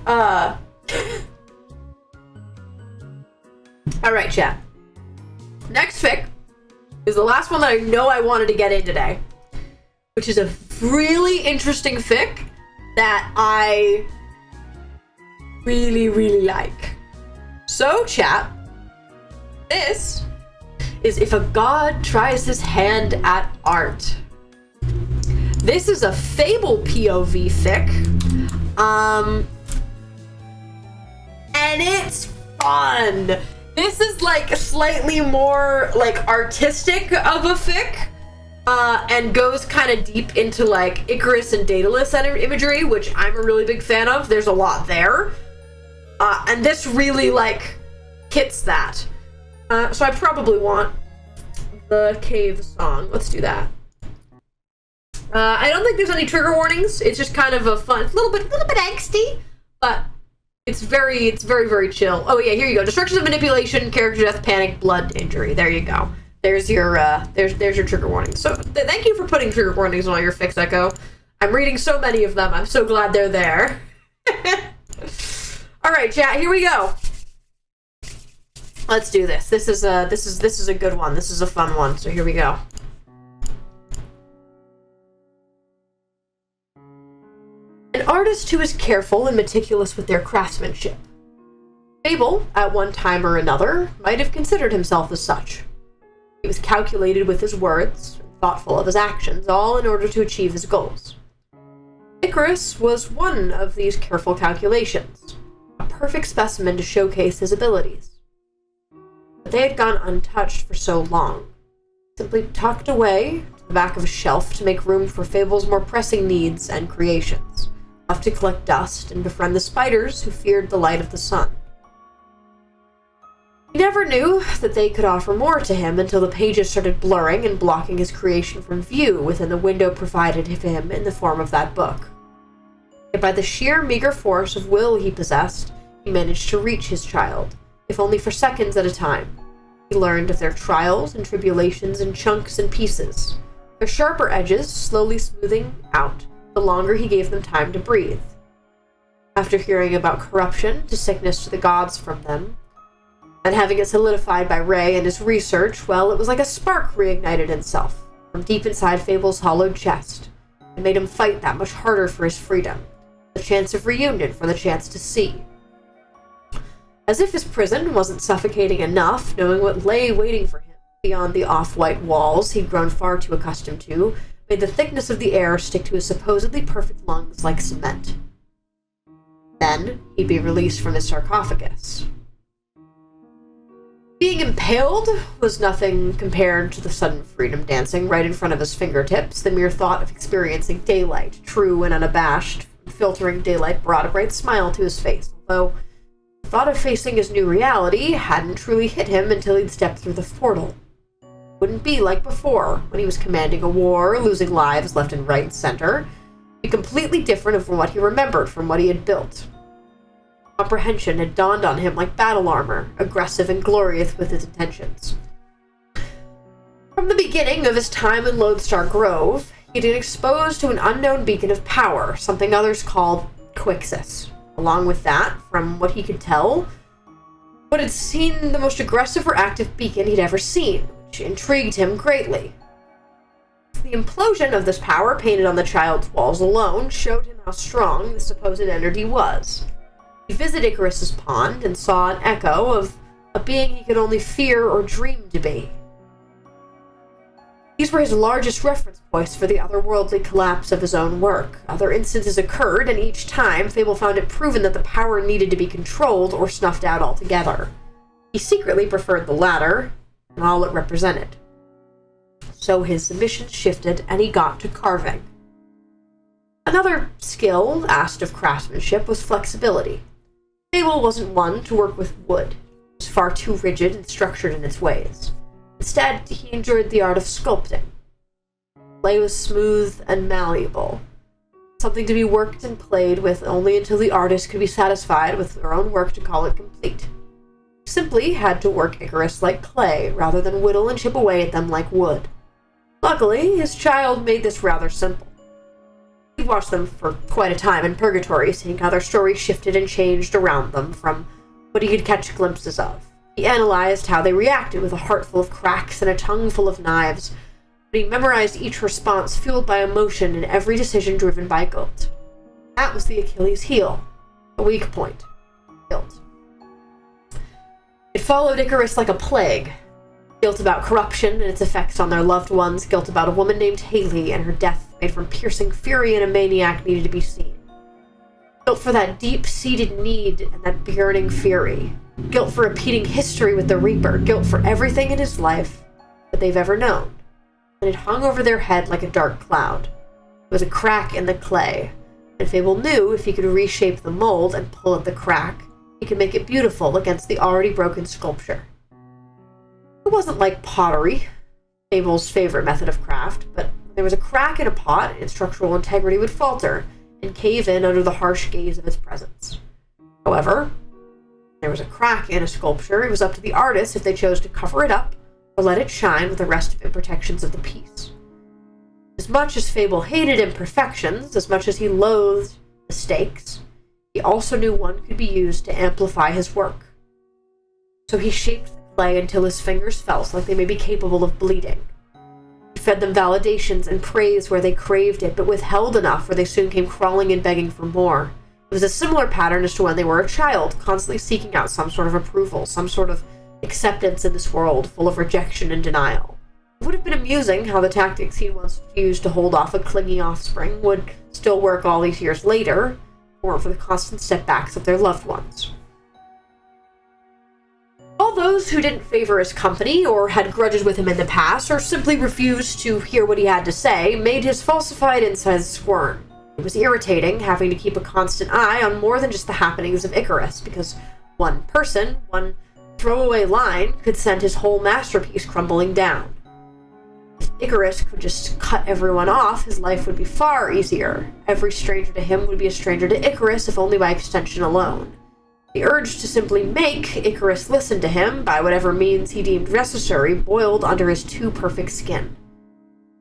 Alright, chat. Next fic is the last one that I know I wanted to get in today, which is a really interesting fic that I really, really like. So, chat, this is If a God Tries His Hand at Art. This is a Fable POV fic, and it's fun. This is like slightly more like artistic of a fic, and goes kind of deep into like Icarus and Daedalus imagery, which I'm a really big fan of. There's a lot there, and this really like hits that. So I probably want the cave song. Let's do that. I don't think there's any trigger warnings. It's just kind of a fun, little bit angsty, but it's very, very chill. Oh yeah, here you go. Destructions of manipulation, character death, panic, blood, injury. There you go. There's your there's your trigger warnings. So thank you for putting trigger warnings on all your fics, Echo. I'm reading so many of them. I'm so glad they're there. All right, chat. Here we go. Let's do this. This is a good one. This is a fun one. So here we go. An artist who is careful and meticulous with their craftsmanship. Fable, at one time or another, might have considered himself as such. He was calculated with his words, and thoughtful of his actions, all in order to achieve his goals. Icarus was one of these careful calculations, a perfect specimen to showcase his abilities. But they had gone untouched for so long, simply tucked away to the back of a shelf to make room for Fable's more pressing needs and creations, left to collect dust and befriend the spiders who feared the light of the sun. He never knew that they could offer more to him until the pages started blurring and blocking his creation from view within the window provided to him in the form of that book. Yet by the sheer meager force of will he possessed, he managed to reach his child, if only for seconds at a time. He learned of their trials and tribulations in chunks and pieces, their sharper edges slowly smoothing out the longer he gave them time to breathe. After hearing about corruption to sickness to the gods from them, and having it solidified by Ray and his research, well, it was like a spark reignited itself from deep inside Fable's hollowed chest, and made him fight that much harder for his freedom, the chance of reunion, for the chance to see. As if his prison wasn't suffocating enough, knowing what lay waiting for him beyond the off-white walls he'd grown far too accustomed to, made the thickness of the air stick to his supposedly perfect lungs like cement. Then, he'd be released from his sarcophagus. Being impaled was nothing compared to the sudden freedom dancing right in front of his fingertips. The mere thought of experiencing daylight, true and unabashed, filtering daylight brought a bright smile to his face, although the thought of facing his new reality hadn't truly hit him until he'd stepped through the portal. It wouldn't be like before, when he was commanding a war, losing lives left and right and center. It'd be completely different from what he remembered from what he had built. Comprehension had dawned on him like battle armor, aggressive and glorious with his intentions. From the beginning of his time in Lodestar Grove, He'd been exposed to an unknown beacon of power, something others called Quixis. Along with that, from what he could tell, what had seen the most aggressive or active beacon he'd ever seen, which intrigued him greatly. The implosion of this power painted on the child's walls alone showed him how strong the supposed entity was. He visited Icarus's pond and saw an echo of a being he could only fear or dream to be. These were his largest reference points for the otherworldly collapse of his own work. Other instances occurred, and each time, Fable found it proven that the power needed to be controlled or snuffed out altogether. He secretly preferred the latter, and all it represented. So his mission shifted, and he got to carving. Another skill asked of craftsmanship was flexibility. Fable wasn't one to work with wood. It was far too rigid and structured in its ways. Instead, he enjoyed the art of sculpting. Clay was smooth and malleable, something to be worked and played with only until the artist could be satisfied with their own work to call it complete. He simply had to work Icarus like clay, rather than whittle and chip away at them like wood. Luckily, his child made this rather simple. He watched them for quite a time in purgatory, seeing how their story shifted and changed around them from what he could catch glimpses of. He analyzed how they reacted with a heart full of cracks and a tongue full of knives, but he memorized each response fueled by emotion and every decision driven by guilt. That was the Achilles heel, a weak point. Guilt. It followed Icarus like a plague. Guilt about corruption and its effects on their loved ones, guilt about a woman named Haley and her death made from piercing fury and a maniac needed to be seen. Guilt for that deep-seated need and that burning fury. Guilt for repeating history with the Reaper. Guilt for everything in his life that they've ever known. And it hung over their head like a dark cloud. It was a crack in the clay, and Fable knew if he could reshape the mold and pull at the crack, he could make it beautiful against the already broken sculpture. It wasn't like pottery, Fable's favorite method of craft, but when there was a crack in a pot, its structural integrity would falter and cave in under the harsh gaze of its presence. However, there was a crack in a sculpture, it was up to the artist if they chose to cover it up or let it shine with the rest of the imperfections of the piece. As much as Fable hated imperfections, as much as he loathed mistakes, he also knew one could be used to amplify his work. So he shaped the clay until his fingers felt like they may be capable of bleeding. He fed them validations and praise where they craved it, but withheld enough where they soon came crawling and begging for more. It was a similar pattern as to when they were a child, constantly seeking out some sort of approval, some sort of acceptance in this world full of rejection and denial. It would have been amusing how the tactics he once used to hold off a clingy offspring would still work all these years later, or for the constant setbacks of their loved ones. All those who didn't favor his company, or had grudges with him in the past, or simply refused to hear what he had to say, made his falsified insides squirm. It was irritating, having to keep a constant eye on more than just the happenings of Icarus, because one person, one throwaway line, could send his whole masterpiece crumbling down. If Icarus could just cut everyone off, his life would be far easier. Every stranger to him would be a stranger to Icarus, if only by extension alone. The urge to simply make Icarus listen to him, by whatever means he deemed necessary, boiled under his too perfect skin.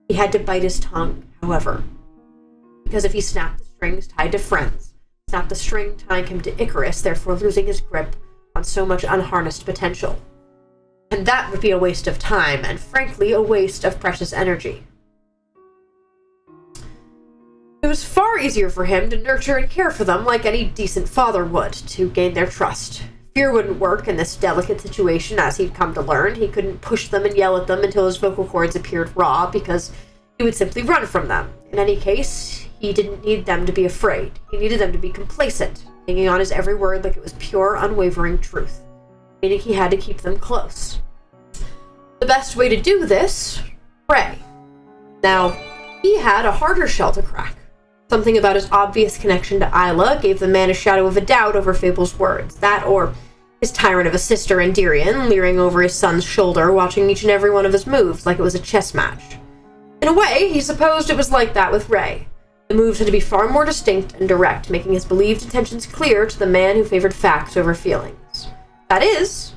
He had to bite his tongue, however, because if he snapped the strings tied to friends, snapped the string tying him to Icarus, therefore losing his grip on so much unharnessed potential. And that would be a waste of time, and frankly, a waste of precious energy. It was far easier for him to nurture and care for them like any decent father would, to gain their trust. Fear wouldn't work in this delicate situation, as he'd come to learn. He couldn't push them and yell at them until his vocal cords appeared raw, because he would simply run from them. In any case, he didn't need them to be afraid. He needed them to be complacent, hanging on his every word like it was pure, unwavering truth, meaning he had to keep them close. The best way to do this? Pray. Now, he had a harder shell to crack. Something about his obvious connection to Isla gave the man a shadow of a doubt over Fable's words. That, or his tyrant of a sister, Endirian, leering over his son's shoulder, watching each and every one of his moves like it was a chess match. In a way, he supposed it was like that with Ray. The moves had to be far more distinct and direct, making his believed intentions clear to the man who favored facts over feelings. That is,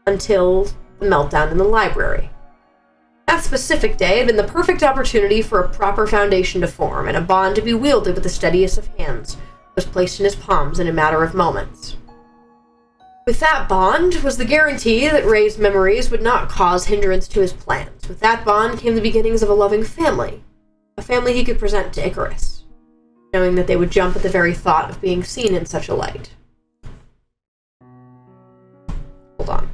until the meltdown in the library. That specific day had been the perfect opportunity for a proper foundation to form, and a bond to be wielded with the steadiest of hands was placed in his palms in a matter of moments. With that bond was the guarantee that Ray's memories would not cause hindrance to his plans. With that bond came the beginnings of a loving family, a family he could present to Icarus, knowing that they would jump at the very thought of being seen in such a light. Hold on.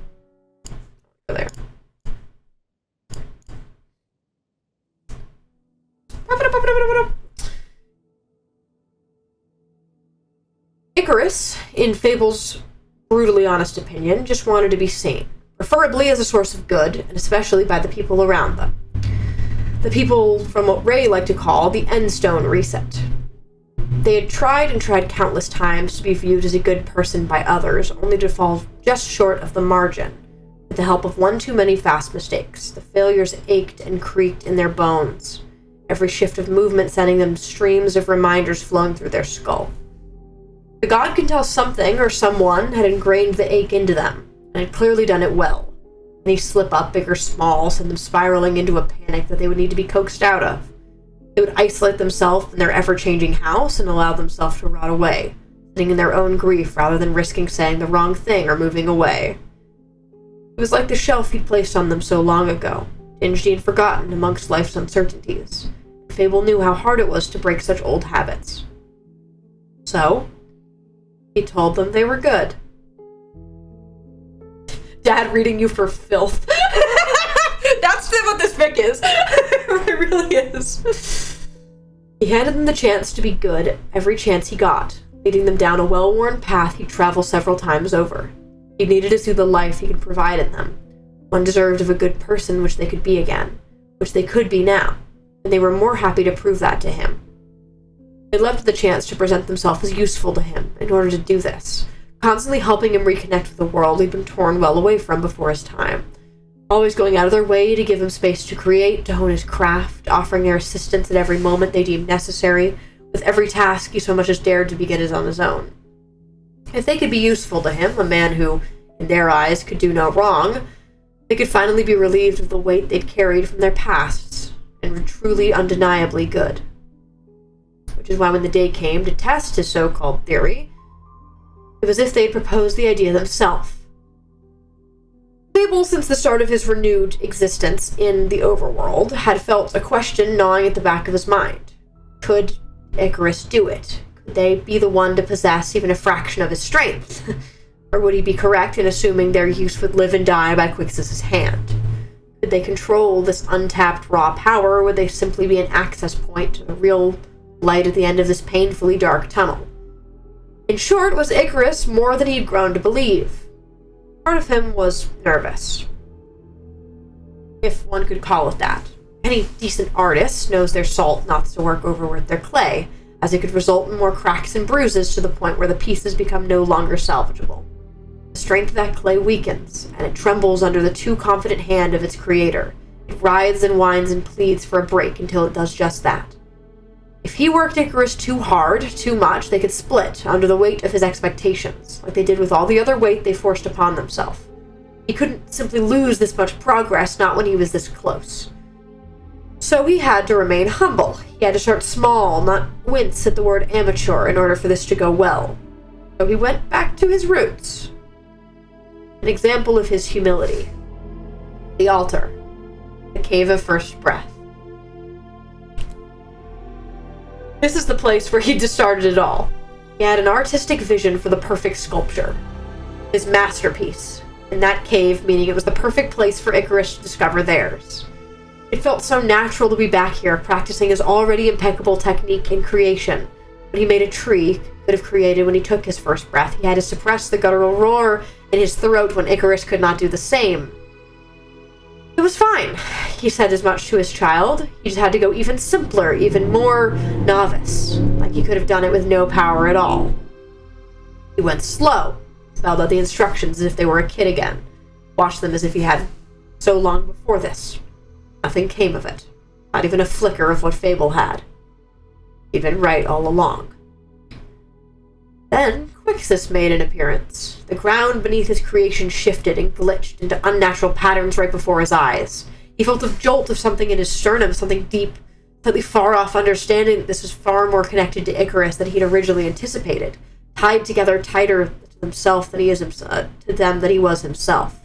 Go there. Icarus, in Fable's brutally honest opinion, just wanted to be seen, preferably as a source of good, and especially by the people around them. The people from what Ray liked to call the Endstone Reset. They had tried and tried countless times to be viewed as a good person by others, only to fall just short of the margin. With the help of one too many fast mistakes, the failures ached and creaked in their bones, every shift of movement sending them streams of reminders flowing through their skull. The god could tell something or someone had ingrained the ache into them, and had clearly done it well. Any slip up, big or small, sent them spiraling into a panic that they would need to be coaxed out of. They would isolate themselves in their ever-changing house and allow themselves to rot away, sitting in their own grief rather than risking saying the wrong thing or moving away. It was like the shelf he'd placed on them so long ago, dingy and forgotten amongst life's uncertainties. Fable knew how hard it was to break such old habits. So, he told them they were good. Dad reading you for filth. That's what this fic is. It really is. He handed them the chance to be good every chance he got, leading them down a well-worn path he'd travel several times over. He needed to see the life he could provide in them, one deserved of a good person which they could be again, which they could be now, and they were more happy to prove that to him. They loved the chance to present themselves as useful to him in order to do this, constantly helping him reconnect with the world he'd been torn well away from before his time, always going out of their way to give him space to create, to hone his craft, offering their assistance at every moment they deemed necessary, with every task he so much as dared to begin on his own. If they could be useful to him, a man who, in their eyes, could do no wrong, they could finally be relieved of the weight they'd carried from their pasts, and were truly undeniably good. Which is why when the day came to test his so-called theory, it was as if they'd proposed the idea themselves. Fable, since the start of his renewed existence in the overworld, had felt a question gnawing at the back of his mind. Could Icarus do it? Could they be the one to possess even a fraction of his strength? Or would he be correct in assuming their use would live and die by Quixus's hand? Could they control this untapped raw power, or would they simply be an access point to the real light at the end of this painfully dark tunnel? In short, was Icarus more than he'd grown to believe? Part of him was nervous, if one could call it that. Any decent artist knows their salt not to work over with their clay, as it could result in more cracks and bruises to the point where the pieces become no longer salvageable. The strength of that clay weakens, and it trembles under the too confident hand of its creator. It writhes and whines and pleads for a break until it does just that. If he worked Icarus too hard, too much, they could split under the weight of his expectations, like they did with all the other weight they forced upon themselves. He couldn't simply lose this much progress, not when he was this close. So he had to remain humble. He had to start small, not wince at the word amateur in order for this to go well. So he went back to his roots. An example of his humility. The altar. The cave of first breath. This is the place where he just started it all. He had an artistic vision for the perfect sculpture. His masterpiece. In that cave, meaning it was the perfect place for Icarus to discover theirs. It felt so natural to be back here, practicing his already impeccable technique in creation. When he made a tree he could have created when he took his first breath, he had to suppress the guttural roar in his throat when Icarus could not do the same. It was fine. He said as much to his child. He just had to go even simpler, even more novice, like he could have done it with no power at all. He went slow, spelled out the instructions as if they were a kid again, watched them as if he had so long before this. Nothing came of it, not even a flicker of what Fable had. He'd been right all along. Then Quixus made an appearance. The ground beneath his creation shifted and glitched into unnatural patterns right before his eyes. He felt a jolt of something in his sternum, something deep, slightly far off, understanding that this was far more connected to Icarus than he'd originally anticipated, tied together tighter to himself than to them than he was himself.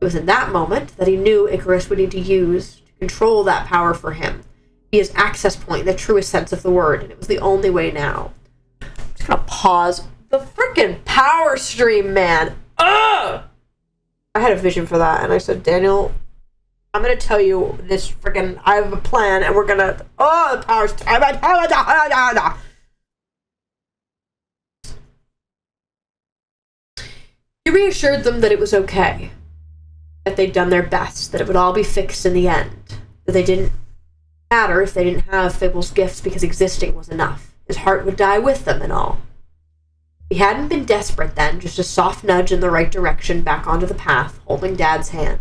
It was in that moment that he knew Icarus would need to use to control that power for him, be his access point in the truest sense of the word, and it was the only way now. I'm just gonna pause. The freaking power stream, man! Ugh! I had a vision for that, and I said, Daniel, I'm gonna tell you this freaking, I have a plan, and we're gonna, the power stream. He reassured them that it was okay, that they'd done their best, that it would all be fixed in the end, that they didn't matter if they didn't have Fable's gifts because existing was enough. His heart would die with them and all. He hadn't been desperate then, just a soft nudge in the right direction back onto the path, holding Dad's hand.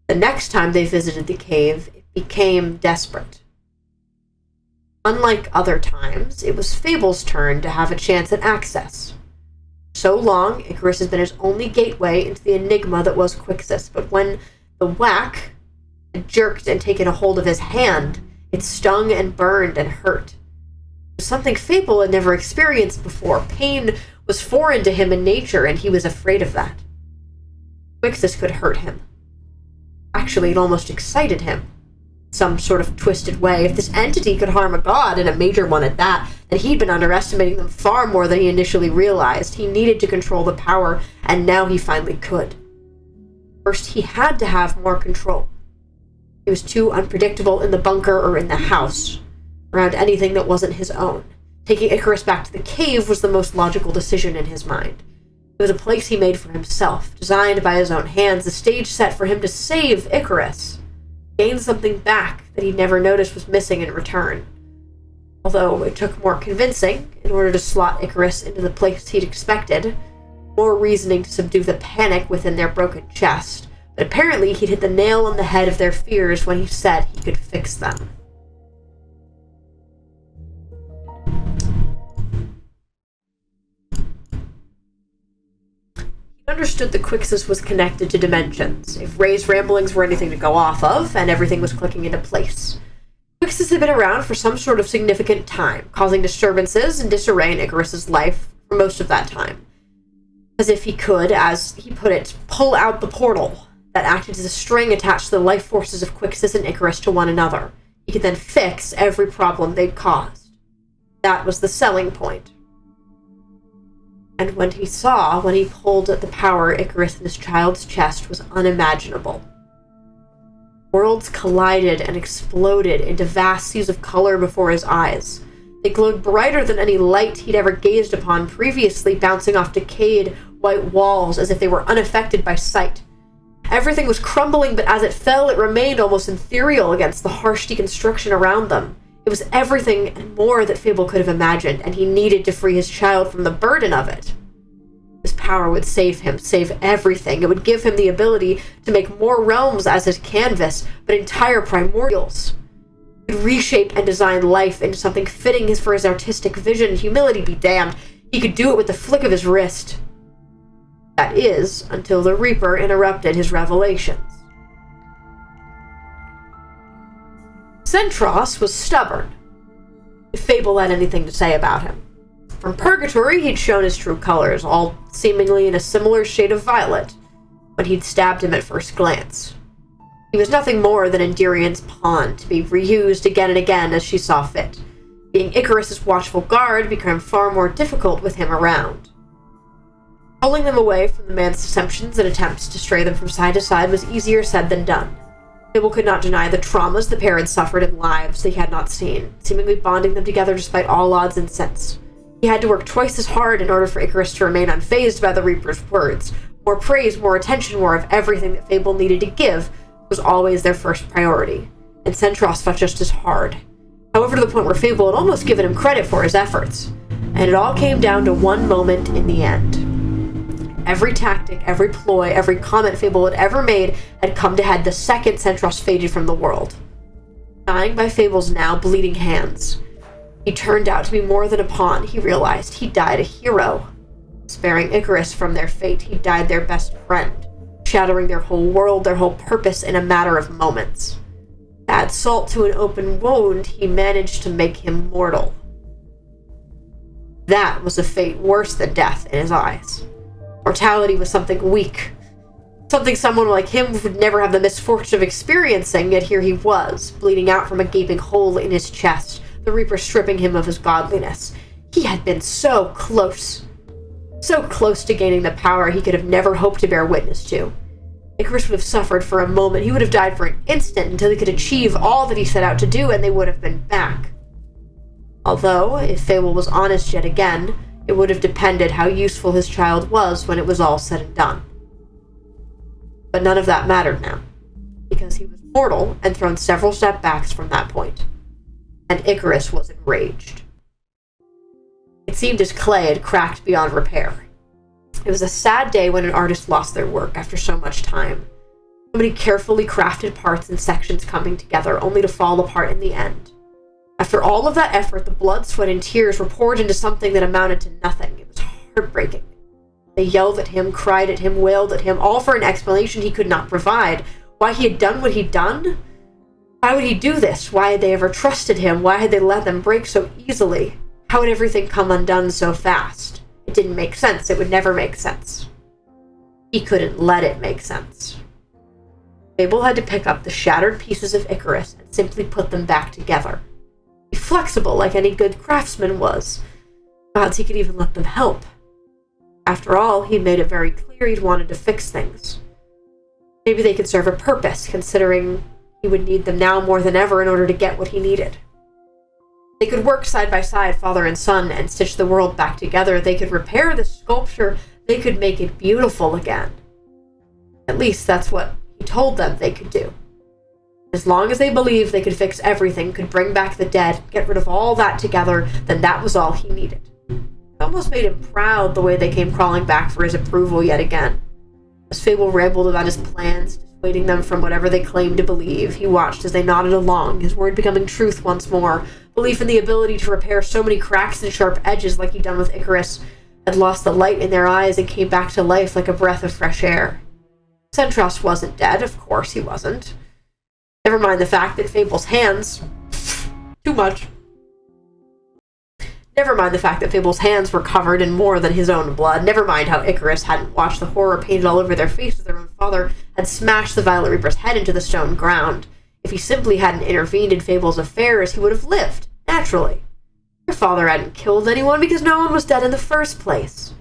The next time they visited the cave, it became desperate. Unlike other times, it was Fable's turn to have a chance at access. So long, Icarus has been his only gateway into the enigma that was Quixus, but when the whack had jerked and taken a hold of his hand, it stung and burned and hurt. It was something Fable had never experienced before. Pain was foreign to him in nature, and he was afraid of that. Quixus could hurt him. Actually, it almost excited him. Some sort of twisted way. If this entity could harm a god, and a major one at that, then he'd been underestimating them far more than he initially realized. He needed to control the power, and now he finally could. First, he had to have more control. He was too unpredictable in the bunker or in the house, around anything that wasn't his own. Taking Icarus back to the cave was the most logical decision in his mind. It was a place he made for himself, designed by his own hands, a stage set for him to save Icarus, gain something back that he never noticed was missing in return. Although it took more convincing in order to slot Icarus into the place he'd expected, more reasoning to subdue the panic within their broken chest, but apparently he'd hit the nail on the head of their fears when he said he could fix them. He understood that Quixus was connected to dimensions, if Ray's ramblings were anything to go off of, and everything was clicking into place. Quixus had been around for some sort of significant time, causing disturbances and disarray in Icarus's life for most of that time. As if he could, as he put it, pull out the portal that acted as a string attached to the life forces of Quixus and Icarus to one another. He could then fix every problem they'd caused. That was the selling point. And when he pulled at the power Icarus in his child's chest was unimaginable. Worlds collided and exploded into vast seas of color before his eyes. They glowed brighter than any light he'd ever gazed upon previously, bouncing off decayed white walls as if they were unaffected by sight. Everything was crumbling, but as it fell, it remained almost ethereal against the harsh deconstruction around them. It was everything and more that Fable could have imagined, and he needed to free his child from the burden of it. His power would save him, save everything. It would give him the ability to make more realms as his canvas, but entire primordials. He could reshape and design life into something fitting for his artistic vision. Humility be damned. He could do it with the flick of his wrist. That is, until the Reaper interrupted his revelations. Centros was stubborn, if Fable had anything to say about him. From Purgatory, he'd shown his true colors, all seemingly in a similar shade of violet, when he'd stabbed him at first glance. He was nothing more than Endyrion's pawn, to be reused again and again as she saw fit. Being Icarus's watchful guard became far more difficult with him around. Pulling them away from the man's deceptions and attempts to stray them from side to side was easier said than done. Fable could not deny the traumas the pair had suffered in lives they had not seen, seemingly bonding them together despite all odds and sense. He had to work twice as hard in order for Icarus to remain unfazed by the Reaper's words. More praise, more attention, more of everything that Fable needed to give was always their first priority, and Centros fought just as hard. However, to the point where Fable had almost given him credit for his efforts. And it all came down to one moment in the end. Every tactic, every ploy, every comment Fable had ever made had come to head the second Centros faded from the world. Dying by Fable's now bleeding hands. He turned out to be more than a pawn, he realized. He died a hero. Sparing Icarus from their fate, he died their best friend. shattering their whole world, their whole purpose in a matter of moments. To add salt to an open wound, he managed to make him mortal. That was a fate worse than death in his eyes. Mortality was something weak, something someone like him would never have the misfortune of experiencing, yet here he was, bleeding out from a gaping hole in his chest, the Reaper stripping him of his godliness. He had been so close to gaining the power he could have never hoped to bear witness to. Icarus would have suffered for a moment, he would have died for an instant until he could achieve all that he set out to do, and they would have been back. Although, if Fable was honest yet again, it would have depended how useful his child was when it was all said and done. But none of that mattered now, because he was mortal and thrown several step-backs from that point. And Icarus was enraged. It seemed his clay had cracked beyond repair. It was a sad day when an artist lost their work after so much time. So many carefully crafted parts and sections coming together, only to fall apart in the end. After all of that effort, the blood, sweat, and tears were poured into something that amounted to nothing. It was heartbreaking. They yelled at him, cried at him, wailed at him, all for an explanation he could not provide. Why he had done what he'd done? Why would he do this? Why had they ever trusted him? Why had they let them break so easily? How had everything come undone so fast? It didn't make sense. It would never make sense. He couldn't let it make sense. Fable had to pick up the shattered pieces of Icarus and simply put them back together. Be flexible like any good craftsman was. Gods, he could even let them help. After all, he'd made it very clear he'd wanted to fix things. Maybe they could serve a purpose, considering he would need them now more than ever in order to get what he needed. They could work side by side, father and son, and stitch the world back together. They could repair the sculpture. They could make it beautiful again. At least that's what he told them they could do. As long as they believed they could fix everything, could bring back the dead, get rid of all that together, then that was all he needed. It almost made him proud the way they came crawling back for his approval yet again. As Fable rambled about his plans, dissuading them from whatever they claimed to believe, he watched as they nodded along, his word becoming truth once more. Belief in the ability to repair so many cracks and sharp edges like he'd done with Icarus had lost the light in their eyes and came back to life like a breath of fresh air. Centros wasn't dead, of course he wasn't. Never mind the fact that Fable's hands... Too much. Never mind the fact that Fable's hands were covered in more than his own blood. Never mind how Icarus hadn't watched the horror painted all over their faces. Their own father had smashed the Violet Reaper's head into the stone ground. If he simply hadn't intervened in Fable's affairs, he would have lived, naturally. Their father hadn't killed anyone because no one was dead in the first place.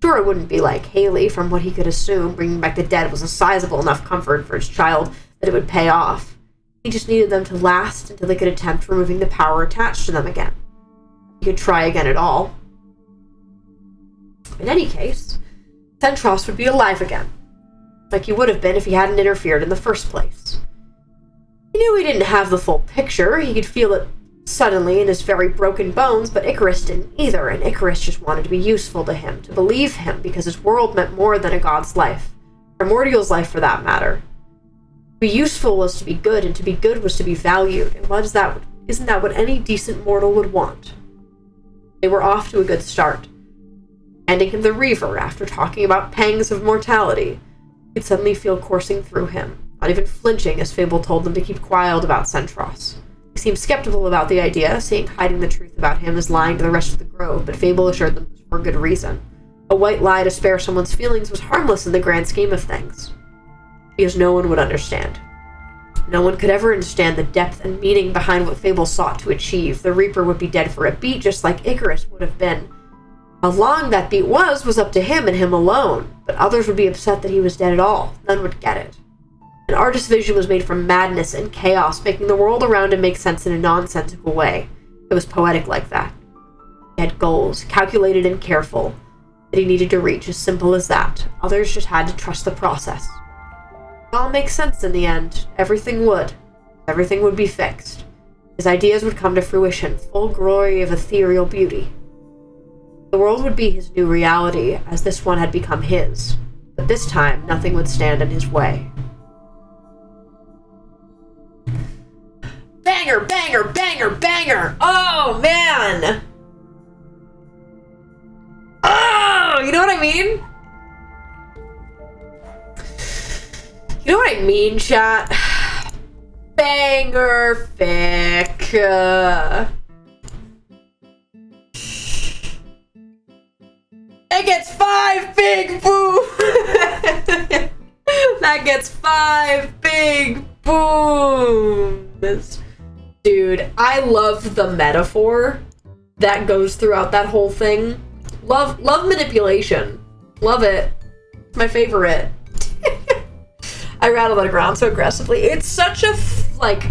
Sure, it wouldn't be like Haley. From what he could assume, bringing back the dead was a sizable enough comfort for his child that it would pay off. He just needed them to last until they could attempt removing the power attached to them again. He could try again at all. In any case, Centros would be alive again, like he would have been if he hadn't interfered in the first place. He knew he didn't have the full picture. He could feel it suddenly in his very broken bones, but Icarus didn't either, and Icarus just wanted to be useful to him, to believe him, because his world meant more than a god's life. Primordial's life, for that matter. To be useful was to be good, and to be good was to be valued, and isn't that what any decent mortal would want? They were off to a good start. Handing him the Reaver after talking about pangs of mortality, he could suddenly feel coursing through him, not even flinching as Fable told them to keep quiet about Centros. He seemed skeptical about the idea, seeing hiding the truth about him as lying to the rest of the grove, but Fable assured them it was for good reason. A white lie to spare someone's feelings was harmless in the grand scheme of things, because no one would understand. No one could ever understand the depth and meaning behind what Fable sought to achieve. The Reaper would be dead for a beat, just like Icarus would have been. How long that beat was up to him and him alone, but others would be upset that he was dead at all. None would get it. An artist's vision was made from madness and chaos, making the world around him make sense in a nonsensical way. It was poetic like that. He had goals, calculated and careful, that he needed to reach, as simple as that. Others just had to trust the process. It all makes sense in the end. Everything would. Everything would be fixed. His ideas would come to fruition, full glory of ethereal beauty. The world would be his new reality, as this one had become his. But this time, nothing would stand in his way. Banger, banger, banger, banger! Oh, man! Oh, you know what I mean? You know what I mean, chat? Banger fic. It gets 5 big boom. That gets 5 big booms. Dude, I love the metaphor that goes throughout that whole thing. Love manipulation. Love it. It's my favorite. I rattled it around so aggressively. It's such a like,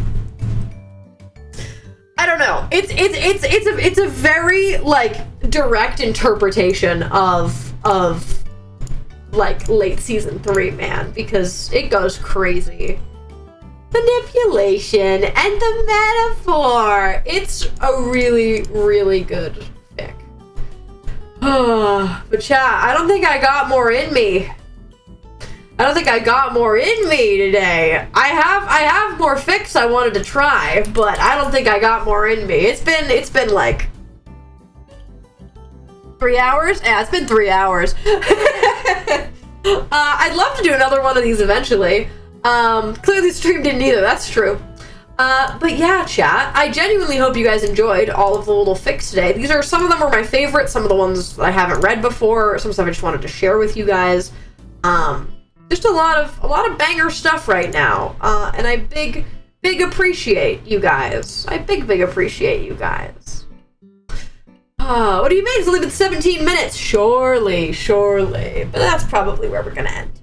I don't know. It's a very like direct interpretation of like late season 3, man, because it goes crazy. Manipulation and the metaphor. It's a really, really good fic. But chat, I don't think I got more in me. I don't think I got more in me today. I have more fics I wanted to try, but I don't think I got more in me. It's been like 3 hours? Yeah, it's been 3 hours. I'd love to do another one of these eventually. Clearly the stream didn't either, that's true. But yeah, chat, I genuinely hope you guys enjoyed all of the little fics today. These are, some of them are my favorites, some of the ones I haven't read before, some stuff I just wanted to share with you guys. Just a lot of banger stuff right now. And I big appreciate you guys. I big appreciate you guys. What do you mean? It's only been 17 minutes. Surely. But that's probably where we're gonna end.